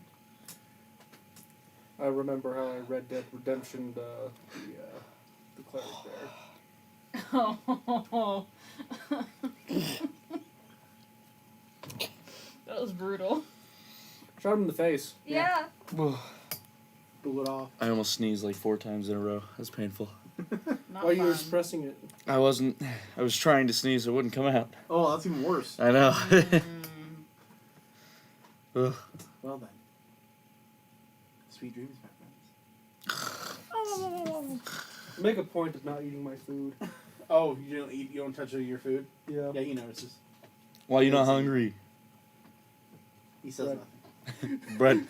I remember how I Red Dead Redemption the cleric there. Oh. That was brutal. Shot him in the face. Yeah. Pull it off. I almost sneezed like 4 times in a row. That's painful. Not While you were fun. expressing it. I wasn't. I was trying to sneeze. It wouldn't come out. Oh, that's even worse. I know. Mm. Ugh. Well then. Sweet dreams, my friends. Make a point of not eating my food. Oh, you don't touch any of your food? Yeah. Yeah, he notices. Why you not hungry? He says Right. nothing. Bread.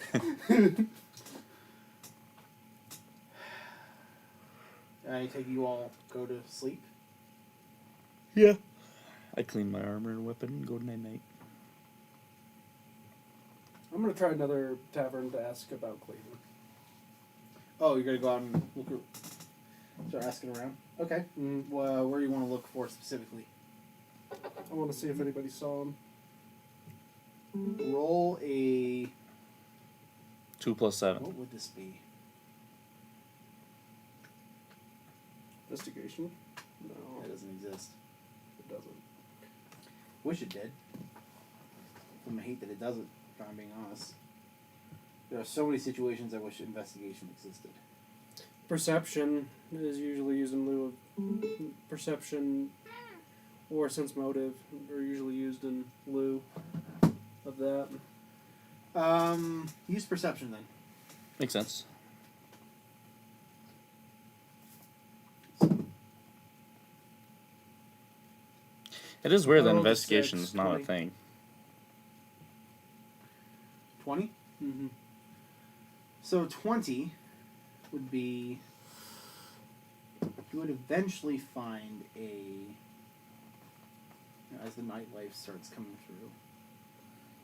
I take you all go to sleep. Yeah. I clean my armor and weapon and go to night. I'm gonna try another tavern to ask about Clayton. Oh, you're gonna go out and look. Start asking around. Okay. Mm, Well, where do you want to look for specifically? I want to see if anybody saw him. Roll a. 2 + 7. What would this be? Investigation? No, That doesn't exist. it doesn't. Wish it did. I hate that it doesn't. If I'm being honest. There are so many situations I wish investigation existed. Perception is usually used in lieu of perception, or sense motive are usually used in lieu of that. Use perception then. Makes sense. It is weird I that rolled a investigation 6, is not 20. a thing. 20? Mm-hmm. So 20 would be. You would eventually find as the nightlife starts coming through.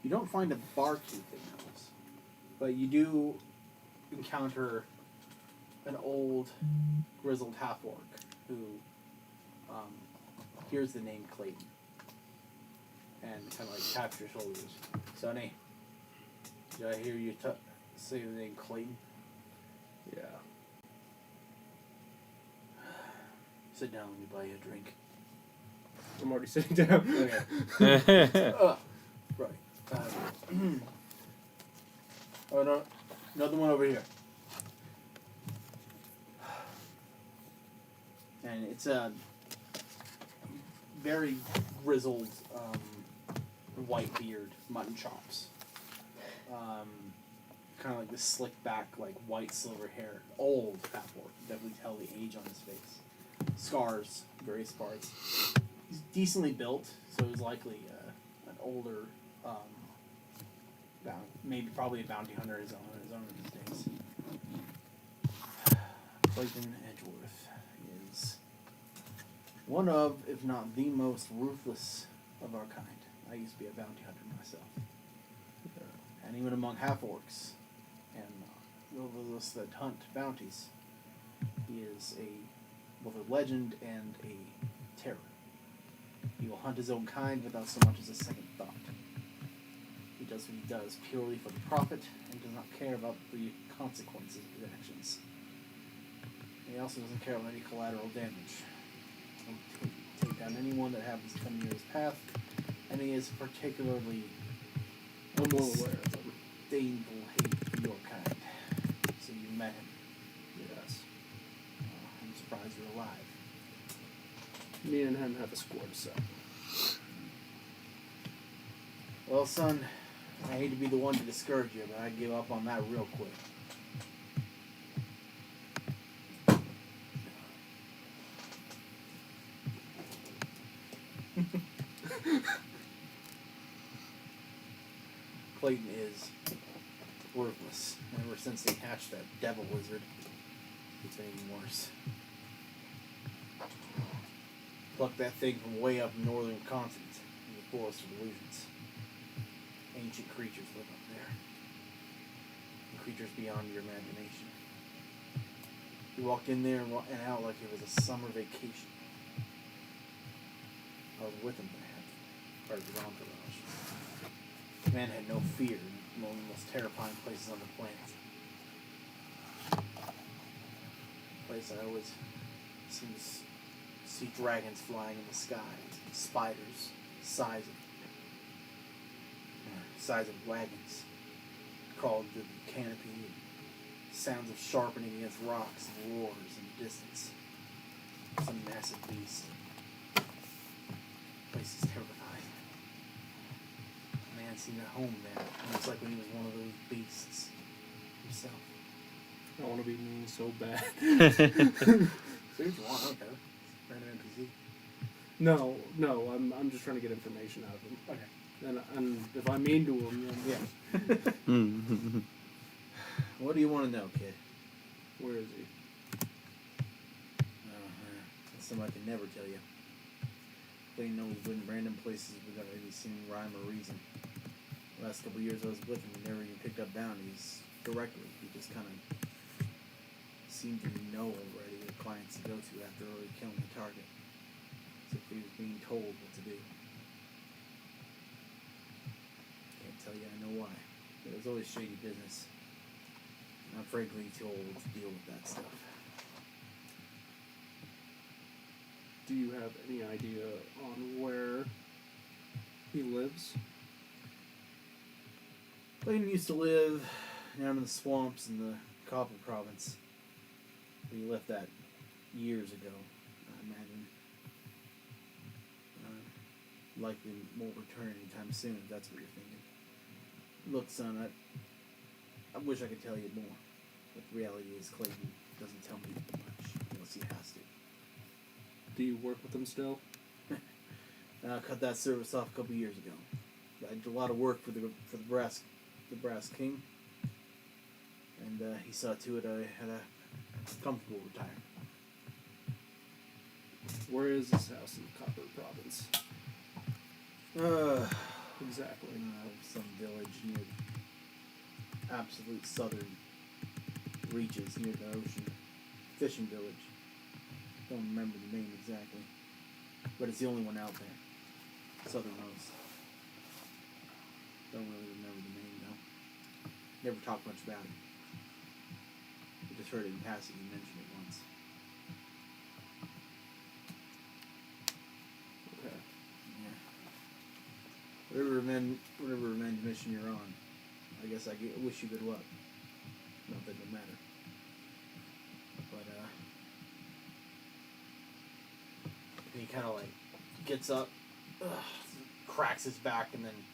You don't find a barkeep in those, but you do encounter an old, grizzled half-orc who hears the name Clayton and kind of like taps your shoulders. Sonny, did I hear you say the name Clayton? Yeah. Sit down, let me buy you a drink. I'm already sitting down. Okay. Right. Oh no, another one over here. And it's a very grizzled, white beard, mutton chops. Kind of like this slick back, like white silver hair. Old half-orc. Definitely tell the age on his face. Scars, various parts. He's decently built, so he's likely an older, probably a bounty hunter in his own these days. Clayton Edgeworth is One of, if not the most ruthless of our kind. I used to be a bounty hunter myself. And even among half-orcs and those that hunt bounties, he is both a legend and a terror. He will hunt his own kind without so much as a second thought. He does what he does purely for the profit and does not care about the consequences of his actions. He also doesn't care about any collateral damage. He'll take down anyone that happens to come near his path, and he is particularly I'm well aware of them. disdainful hate for your kind. So you met him. Yes. I'm surprised you're alive. Me and him have a score to settle. Well, son, I hate to be the one to discourage you, but I'd give up on that real quick. Clayton is worthless. Ever since they hatched that devil lizard, it's been even worse. Plucked that thing from way up northern continent in the forest of illusions. Ancient creatures live up there. And creatures beyond your imagination. He walked in there and out like it was a summer vacation. I was with him when it happened. Part of his entourage. The man had no fear in one of the most terrifying places on the planet. A place I always seem to see dragons flying in the sky, spiders, size of wagons, crawled through the canopy, sounds of sharpening against rocks and roars in the distance. Some massive beast. The place is terrifying. The man seemed at home there, almost like when he was one of those beasts himself. I want to be mean so bad. So if you want, okay. Random NPC. No, I'm just trying to get information out of him. Okay. And if I'm mean to him, then Yeah. What do you want to know, kid? where is he? That's something I can never tell you. They know we've been random places without any seeming rhyme or reason. The last couple of years I was with him, he never even picked up bounties directly. He just kind of seemed to know already the clients to go to after already killing the target. As if he was being told what to do. Can't tell you I know why. But it was always shady business. And I'm frankly too old to deal with that stuff. Do you have any idea on where he lives? Clayton used to live down in the swamps in the Copper Province. He left that years ago, I imagine. Likely won't return anytime soon, if that's what you're thinking. Look, son, I wish I could tell you more. But the reality is Clayton doesn't tell me much, unless he has to. Do you work with him still? Cut that service off a couple years ago. I did a lot of work for the brass king, and he saw to it I had a comfortable retirement. Where is this house in the Copper Province? Exactly. Some village near the absolute southern reaches near the ocean. Fishing village. Don't remember the name exactly, but it's the only one out there. Southernmost. Don't really remember the name though. Never talked much about it. I just heard it in passing. You mentioned it once. Okay. Yeah. Whatever revenge mission you're on, I guess I wish you good luck. Not that it'll matter. But and he kind of like gets up, cracks his back, and then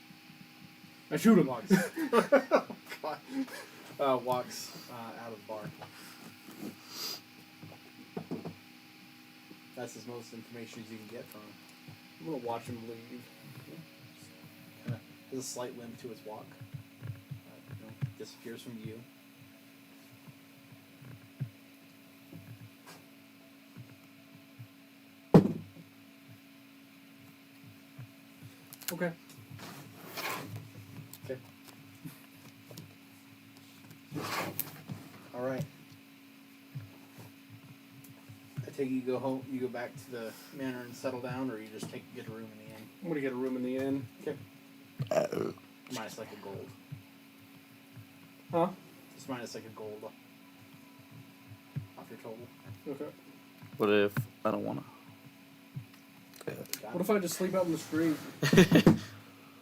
I shoot him. walks. Walks out of the bar. That's as most information as you can get from him. I'm gonna watch him leave. There's a slight limp to his walk. Disappears from view. Okay. Okay. All right. I take it you go home. You go back to the manor and settle down, or you just get a room in the inn. I'm gonna get a room in the inn. Okay. Minus like a gold. Huh? Just minus like a gold off your total. Okay. What if I don't wanna? Got What it. if I just sleep out in the street?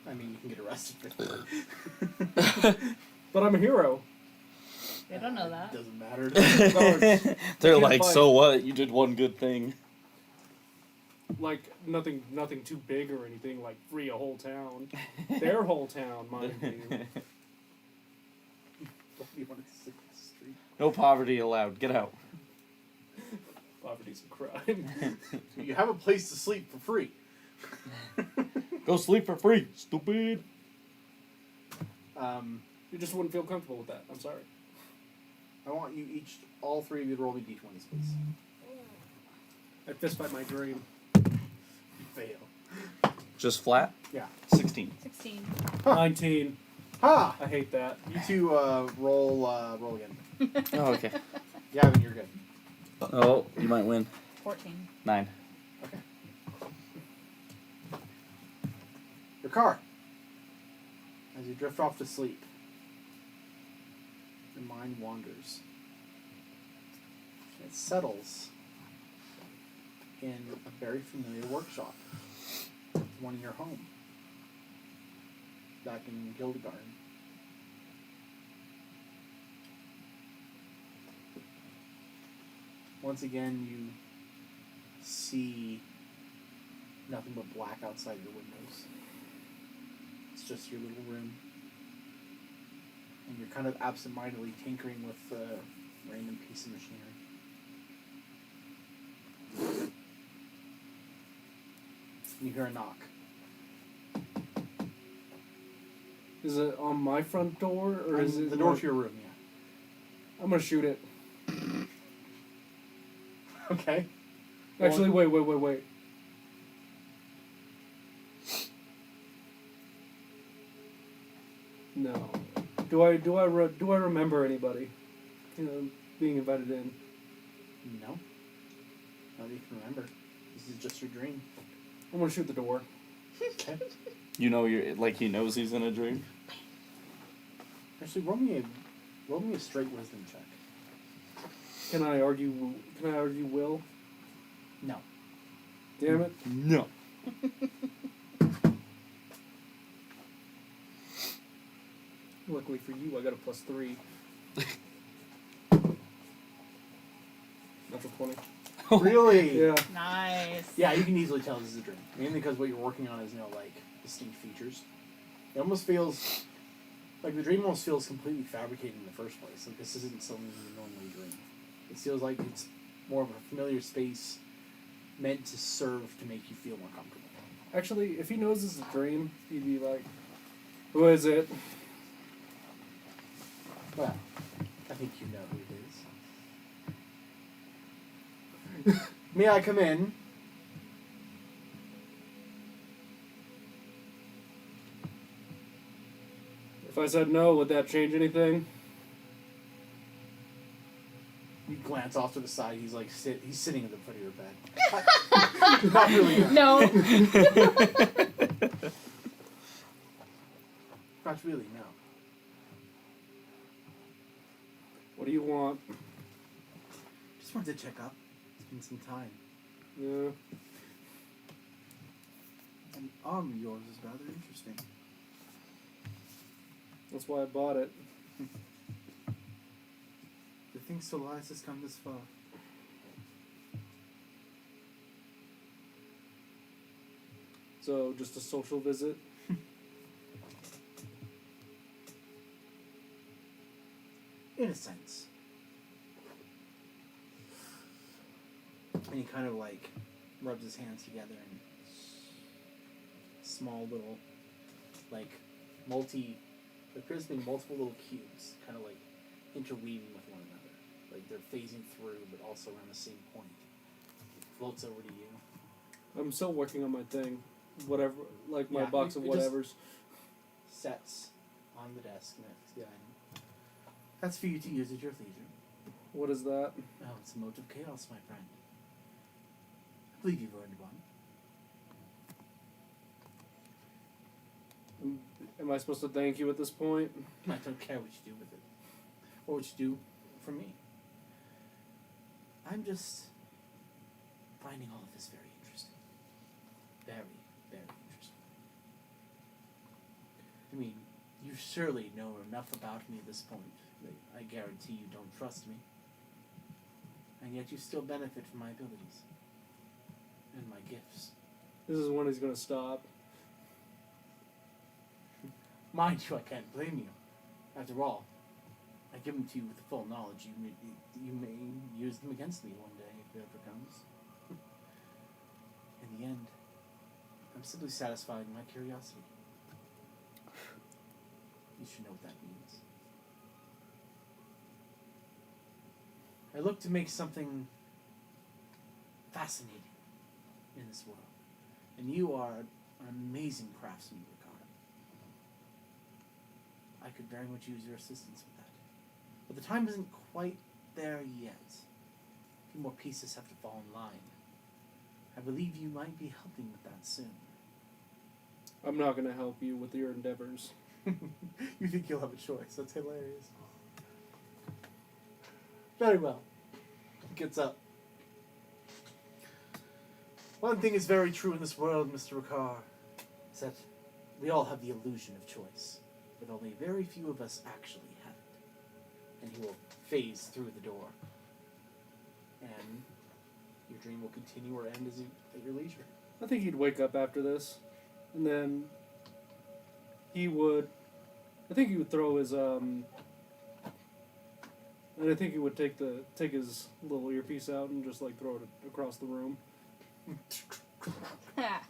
I mean, you can get arrested for that. But I'm a hero. They don't know that. Doesn't matter. They're can't like, fight. so what? You did one good thing. Like nothing too big or anything. Like free a whole town. Their whole town, mind you. You want to sleep in the street? No poverty allowed. Get out. Poverty's a crime. You have a place to sleep for free. Go sleep for free, stupid. You just wouldn't feel comfortable with that. I'm sorry. I want you each, all three of you, to roll me d20s, please. I fist fight my dream. You fail. Just flat? Yeah. 16. 16. 19. Ha! I hate that. You two roll again. Oh, okay. Gavin, you're good. Oh, you might win. 14. 9. Okay. Your car. As you drift off to sleep, your mind wanders. It settles in a very familiar workshop. One in your home. Back in Gildegarden. Once again, you see nothing but black outside your windows. It's just your little room. And you're kind of absentmindedly tinkering with a random piece of machinery. You hear a knock. Is it on my front door or is it the door to your room? Yeah. I'm gonna shoot it. Okay. Actually, wait. No. Do I remember anybody? You know, being invited in. No. Not that you can remember. This is just your dream. I'm gonna shoot the door. Okay. You know, he knows he's in a dream. Actually, roll me a straight wisdom check. Can I argue will? No. Damn it. No. Luckily for you, I got a +3. That's a 20. Really? Yeah. Nice. Yeah, you can easily tell this is a dream. Mainly because what you're working on is distinct features. It almost feels like the dream almost feels completely fabricated in the first place. Like this isn't something you normally dream. It feels like it's more of a familiar space meant to serve to make you feel more comfortable. Actually, if he knows this is a dream, he'd be like, "Who is it?" Well, I think you know who it is. May I come in? If I said no, would that change anything? You glance off to the side. He's like he's sitting at the foot of your bed. Not really. No. Not really. No. What do you want? Just wanted to check up. It's been some time. Yeah. An arm of yours is rather interesting. That's why I bought it. To think Solaris has come this far. So, just a social visit? In a sense. And he kind of like rubs his hands together and small little, like there appears to be multiple little cubes, kind of like interweaving with one another. Like they're phasing through, but also around the same point. It floats over to you. I'm still working on my thing. whatever, like my Yeah, box of it just- whatevers. Sets on the desk next to the item. That's for you to use at your leisure. What is that? Oh, it's a mote of chaos, my friend. I believe you've earned one. Am I supposed to thank you at this point? I don't care what you do with it. Or what you do for me. I'm just finding all of this very interesting. Very, very interesting. I mean, you surely know enough about me at this point that I guarantee you don't trust me. And yet you still benefit from my abilities. And my gifts. This is when he's gonna stop. Mind you, I can't blame you. After all, I give them to you with the full knowledge you may use them against me one day if it ever comes. In the end, I'm simply satisfying my curiosity. You should know what that means. I look to make something fascinating in this world. And you are an amazing craftsman, Ricardo. I could very much use your assistance with that. But the time isn't quite there yet. A few more pieces have to fall in line. I believe you might be helping with that soon. I'm not gonna help you with your endeavors. You think you'll have a choice? That's hilarious. Very well. He gets up. One thing is very true in this world, Mr. Ricard, is that we all have the illusion of choice, but only very few of us actually have it. And he will phase through the door. And your dream will continue or end at your leisure. I think he'd wake up after this, and then he would. I think he would throw his and I think he would take his little earpiece out and just like throw it across the room. Ha.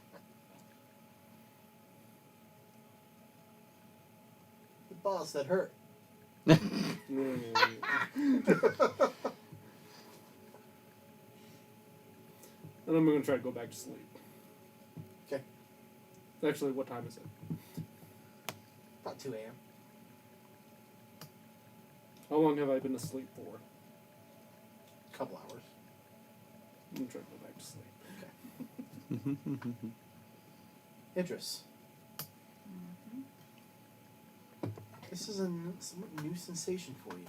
The boss that hurt. Yeah. And I'm gonna try to go back to sleep. Okay. Actually, what time is it? About 2 a.m. How long have I been asleep for? Couple hours. I'm gonna try to go back to sleep. Idris. This is a somewhat new sensation for you.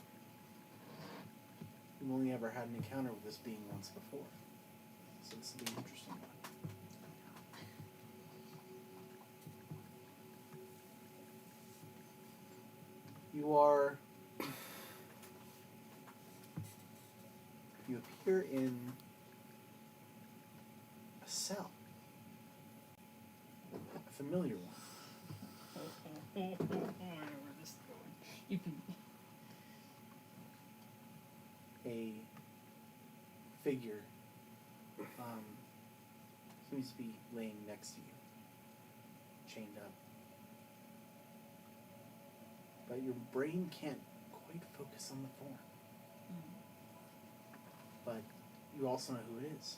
You've only ever had an encounter with this being once before. So this will be interesting. You appear in a cell. A familiar one. I know where this is going. You can. A figure seems to be laying next to you, chained up. But your brain can't quite focus on the form. But you also know who it is.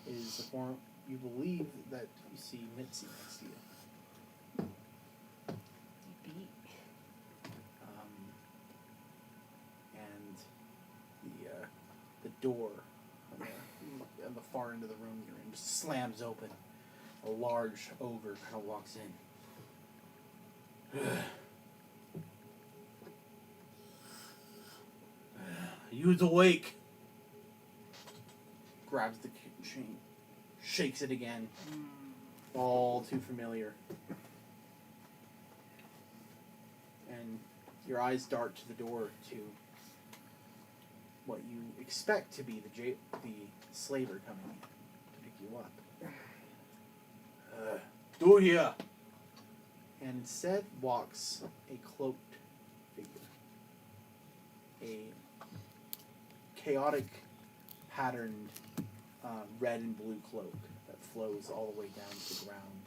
It is the form you believe that you see Mitzi next to you. And the door on the far end of the room you're in just slams open. A large ogre kind of walks in. You's awake. Grabs the chain, shakes it again. All too familiar. And your eyes dart to the door to what you expect to be the slaver coming in to pick you up. Do here. And instead walks a cloaked figure. A chaotic, patterned red and blue cloak that flows all the way down to the ground.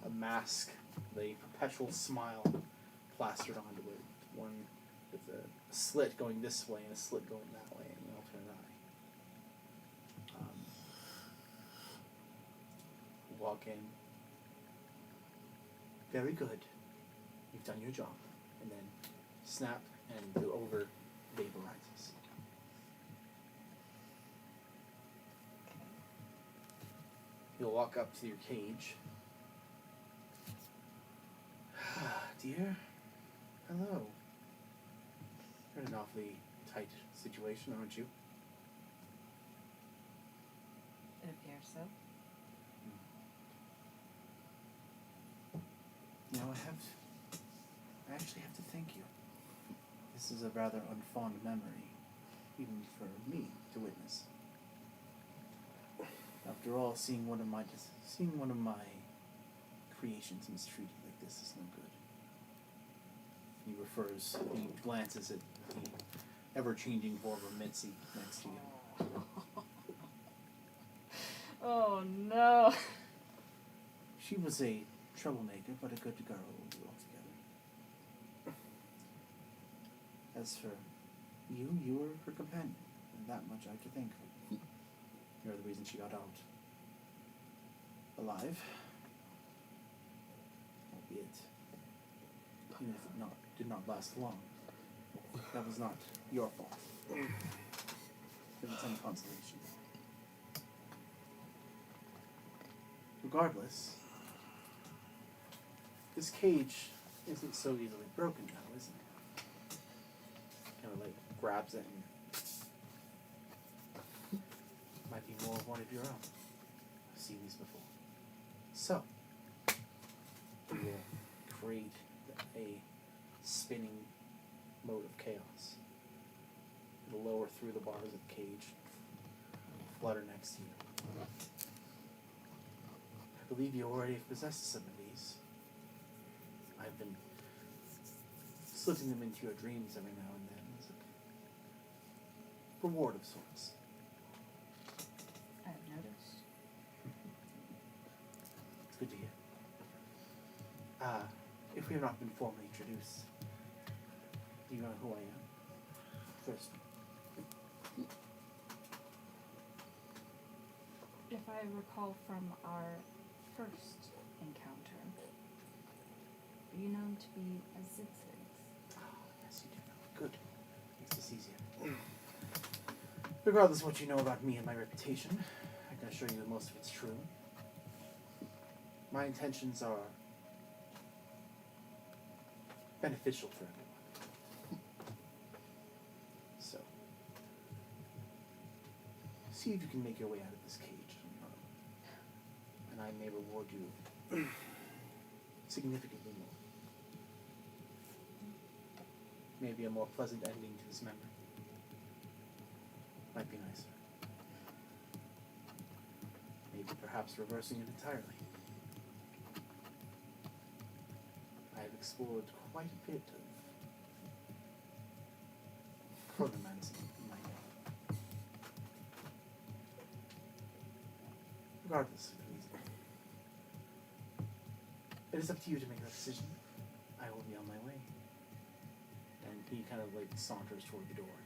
A mask with a perpetual smile plastered onto it. One with a slit going this way and a slit going that way and an alternate eye. came. Very good. You've done your job. And then snap, and the ogre vaporizes. You'll walk up to your cage. Dear, hello. You're in an awfully tight situation, aren't you? It appears so. Now I actually have to thank you. This is a rather unfond memory, even for me to witness. After all, seeing one of my creations mistreated like this is no good. He glances at the ever-changing form of Mitzi next to you. Oh no. She was a troublemaker, but a good girl altogether. As for you were her companion, and that much I could thank her. You're the reason she got out alive. Albeit, even if it did not last long. That was not your fault. If it's any consolation. Regardless, this cage isn't so easily broken now, is it? Kind of like grabs it and might be more of one of your own. I've seen these before. So, we will create a spinning mode of chaos. It'll lower through the bars of the cage, flutter next to you. I believe you already possess some of these. I've been slipping them into your dreams every now and then as a reward of sorts. I've noticed. It's good to hear. If we have not been formally introduced, do you know who I am? First. If I recall from our first encounter, are you known to be a Zigzags? Yes, you do know. Good. Makes this easier. Regardless of what you know about me and my reputation, I can assure you that most of it's true. My intentions are beneficial for everyone. So, see if you can make your way out of this cage. And I may reward you significantly more. Maybe a more pleasant ending to this memory. Might be nicer. Maybe perhaps reversing it entirely. I have explored quite a bit of chronomancy in my day. Regardless of the reason. It is up to you to make that decision. I will be on my way. And he kind of like saunters toward the door.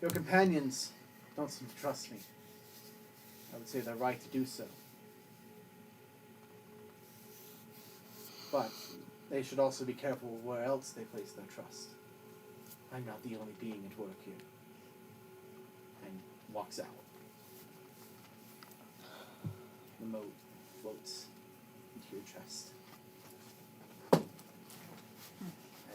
Your companions don't seem to trust me. I would say they're right to do so. But they should also be careful where else they place their trust. I'm not the only being at work here. And walks out. The moat floats into your chest.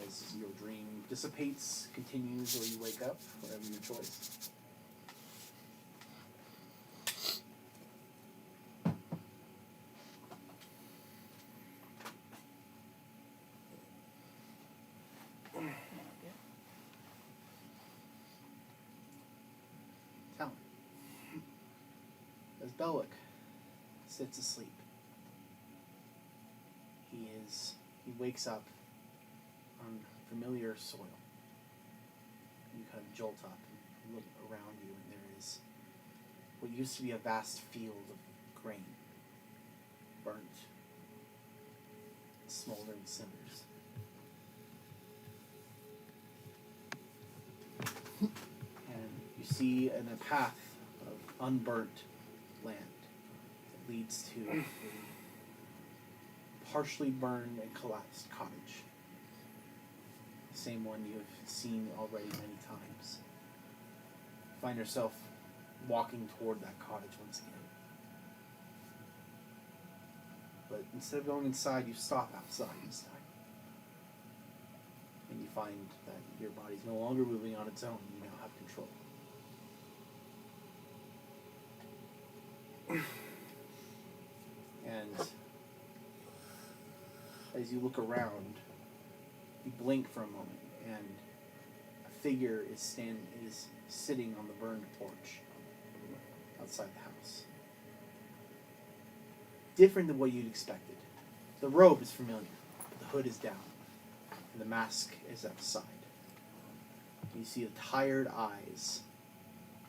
As your dream dissipates, continues, or you wake up, whatever your choice. Tell me. As Belwick sits asleep, he wakes up on familiar soil. You kind of jolt up and look around you, and there is what used to be a vast field of grain, burnt, smoldering cinders. And you see in a path of unburnt land that leads to a partially burned and collapsed cottage. The same one you have seen already many times. Find yourself walking toward that cottage once again. But instead of going inside, you stop outside this time. And you find that your body's no longer moving on its own. You now have control. And as you look around, you blink for a moment, and a figure is sitting on the burned porch outside the house. Different than what you'd expected. The robe is familiar, but the hood is down, and the mask is at the side. You see the tired eyes,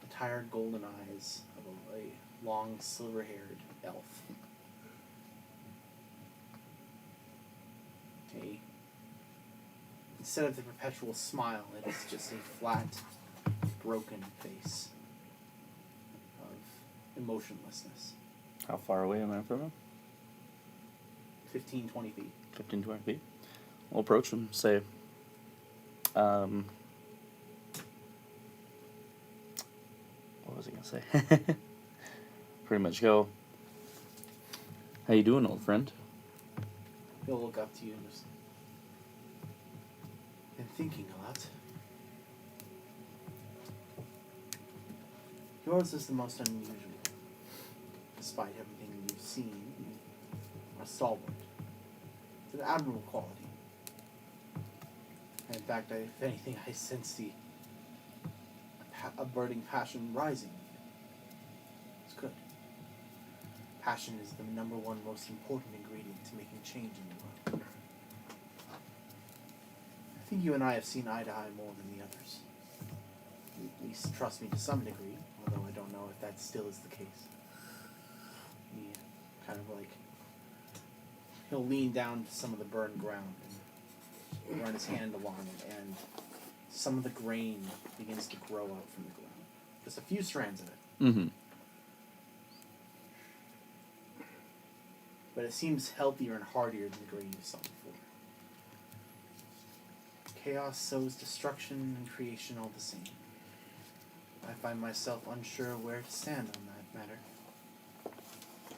the tired golden eyes of a long silver-haired elf. Instead of the perpetual smile, it is just a flat, broken face of emotionlessness. How far away am I from him? 15, 20 feet. 15, 20 feet. We'll approach him, say, what was I going to say? Pretty much go, how you doing, old friend? He'll look up to you and just, been thinking a lot. Yours is the most unusual. Despite everything you've seen, you are stalwart. It's an admirable quality. In fact, if anything, I sense a burning passion rising. It's good. Passion is the number one most important ingredient to making change in the world. I think you and I have seen eye to eye more than the others. You at least trust me to some degree, although I don't know if that still is the case. He kind of like, he'll lean down to some of the burned ground and run his hand along it, and some of the grain begins to grow out from the ground. Just a few strands of it. Mm-hmm. But it seems healthier and hardier than the grain you saw before. Chaos sows destruction and creation all the same. I find myself unsure where to stand on that matter.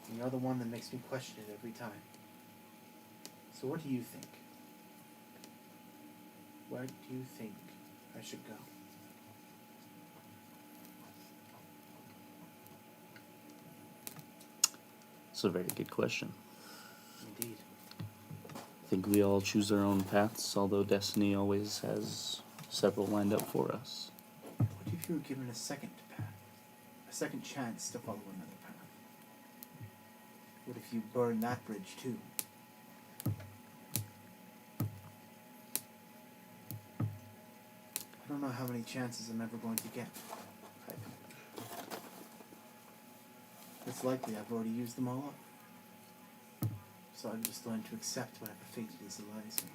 And you're the one that makes me question it every time. So what do you think? Where do you think I should go? It's a very good question. Indeed. I think we all choose our own paths, although destiny always has several lined up for us. What if you were given a second path? A second chance to follow another path? What if you burn that bridge too? I don't know how many chances I'm ever going to get. It's likely I've already used them all up. So I've just learned to accept whatever fate it is that lies me.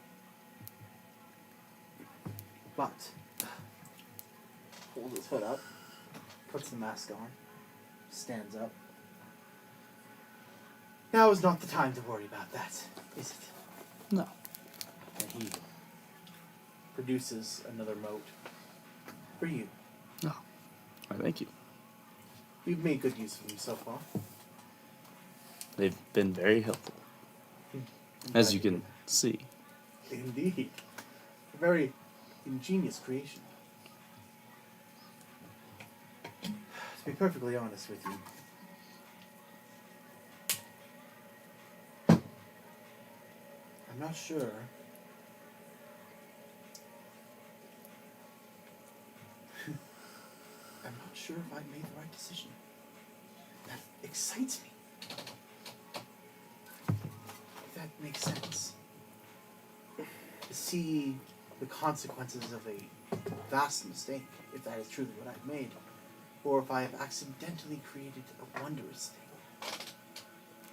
But, holds his hood up, puts the mask on, stands up. Now is not the time to worry about that, is it? No. And he produces another moat for you. No. I thank you. You've made good use of them so far. They've been very helpful, as you can see. Indeed. A very ingenious creation. To be perfectly honest with you, I'm not sure if I made the right decision. That excites me. If that makes sense. To see the consequences of a vast mistake, if that is truly what I've made, or if I have accidentally created a wondrous thing.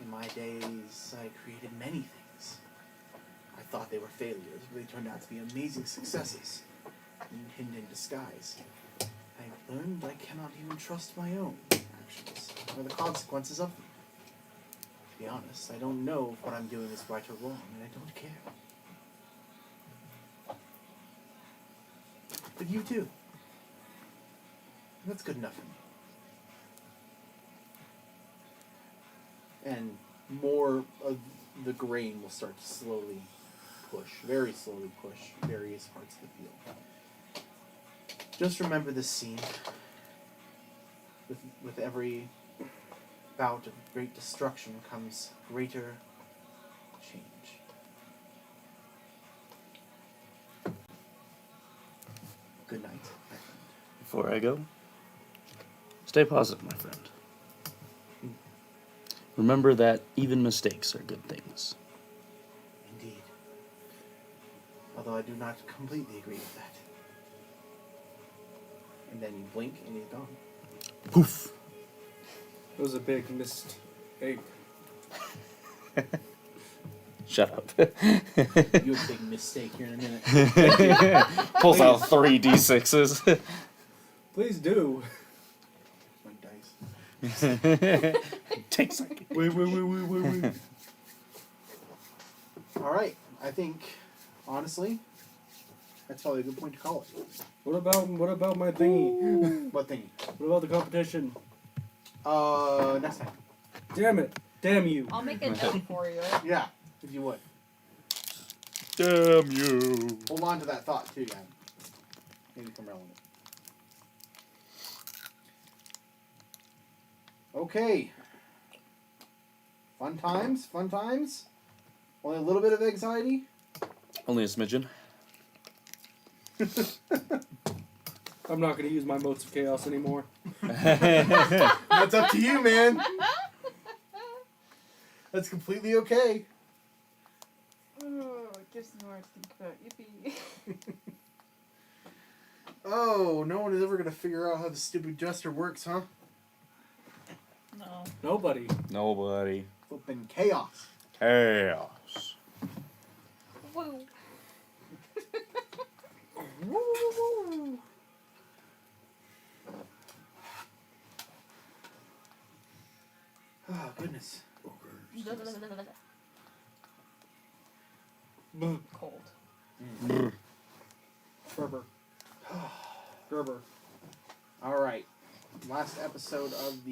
In my days, I created many things. I thought they were failures, but they turned out to be amazing successes, hidden in disguise. I've learned I cannot even trust my own actions. actions, or the consequences of them. To be honest, I don't know if what I'm doing is right or wrong, and I don't care. But you do. That's good enough for me. And more of the grain will start to slowly push, very slowly push various parts of the field. Just remember this scene. With every bout of great destruction comes greater change. Good night, my friend. Before I go, stay positive, my friend. Remember that even mistakes are good things. Indeed. Although I do not completely agree with that. And then you blink and he's gone. Poof. It was a big mistake. Shut up. You have a big mistake here in a minute. Pulls out 3 d6s. Please do. My dice. Takes a second. Wait. Alright, I think, honestly, that's probably a good point to call it. What about my thingy? What thing? What about the competition? Next time. Damn it! Damn you! I'll make a note for you. Yeah, if you would. Damn you. Hold on to that thought, too, Gavin. Maybe become relevant. Okay. Fun times, fun times. Only a little bit of anxiety. Only a smidgen. I'm not gonna use my motes of chaos anymore. That's up to you, man. That's completely okay. Oh, it gives me more to think about. Yippee. Oh, no one is ever gonna figure out how the stupid jester works, huh? No. Nobody. Nobody. Flippin' chaos. Chaos. Woo. Oh, goodness. Cold. Gerber. Gerber. Alright. Last episode of the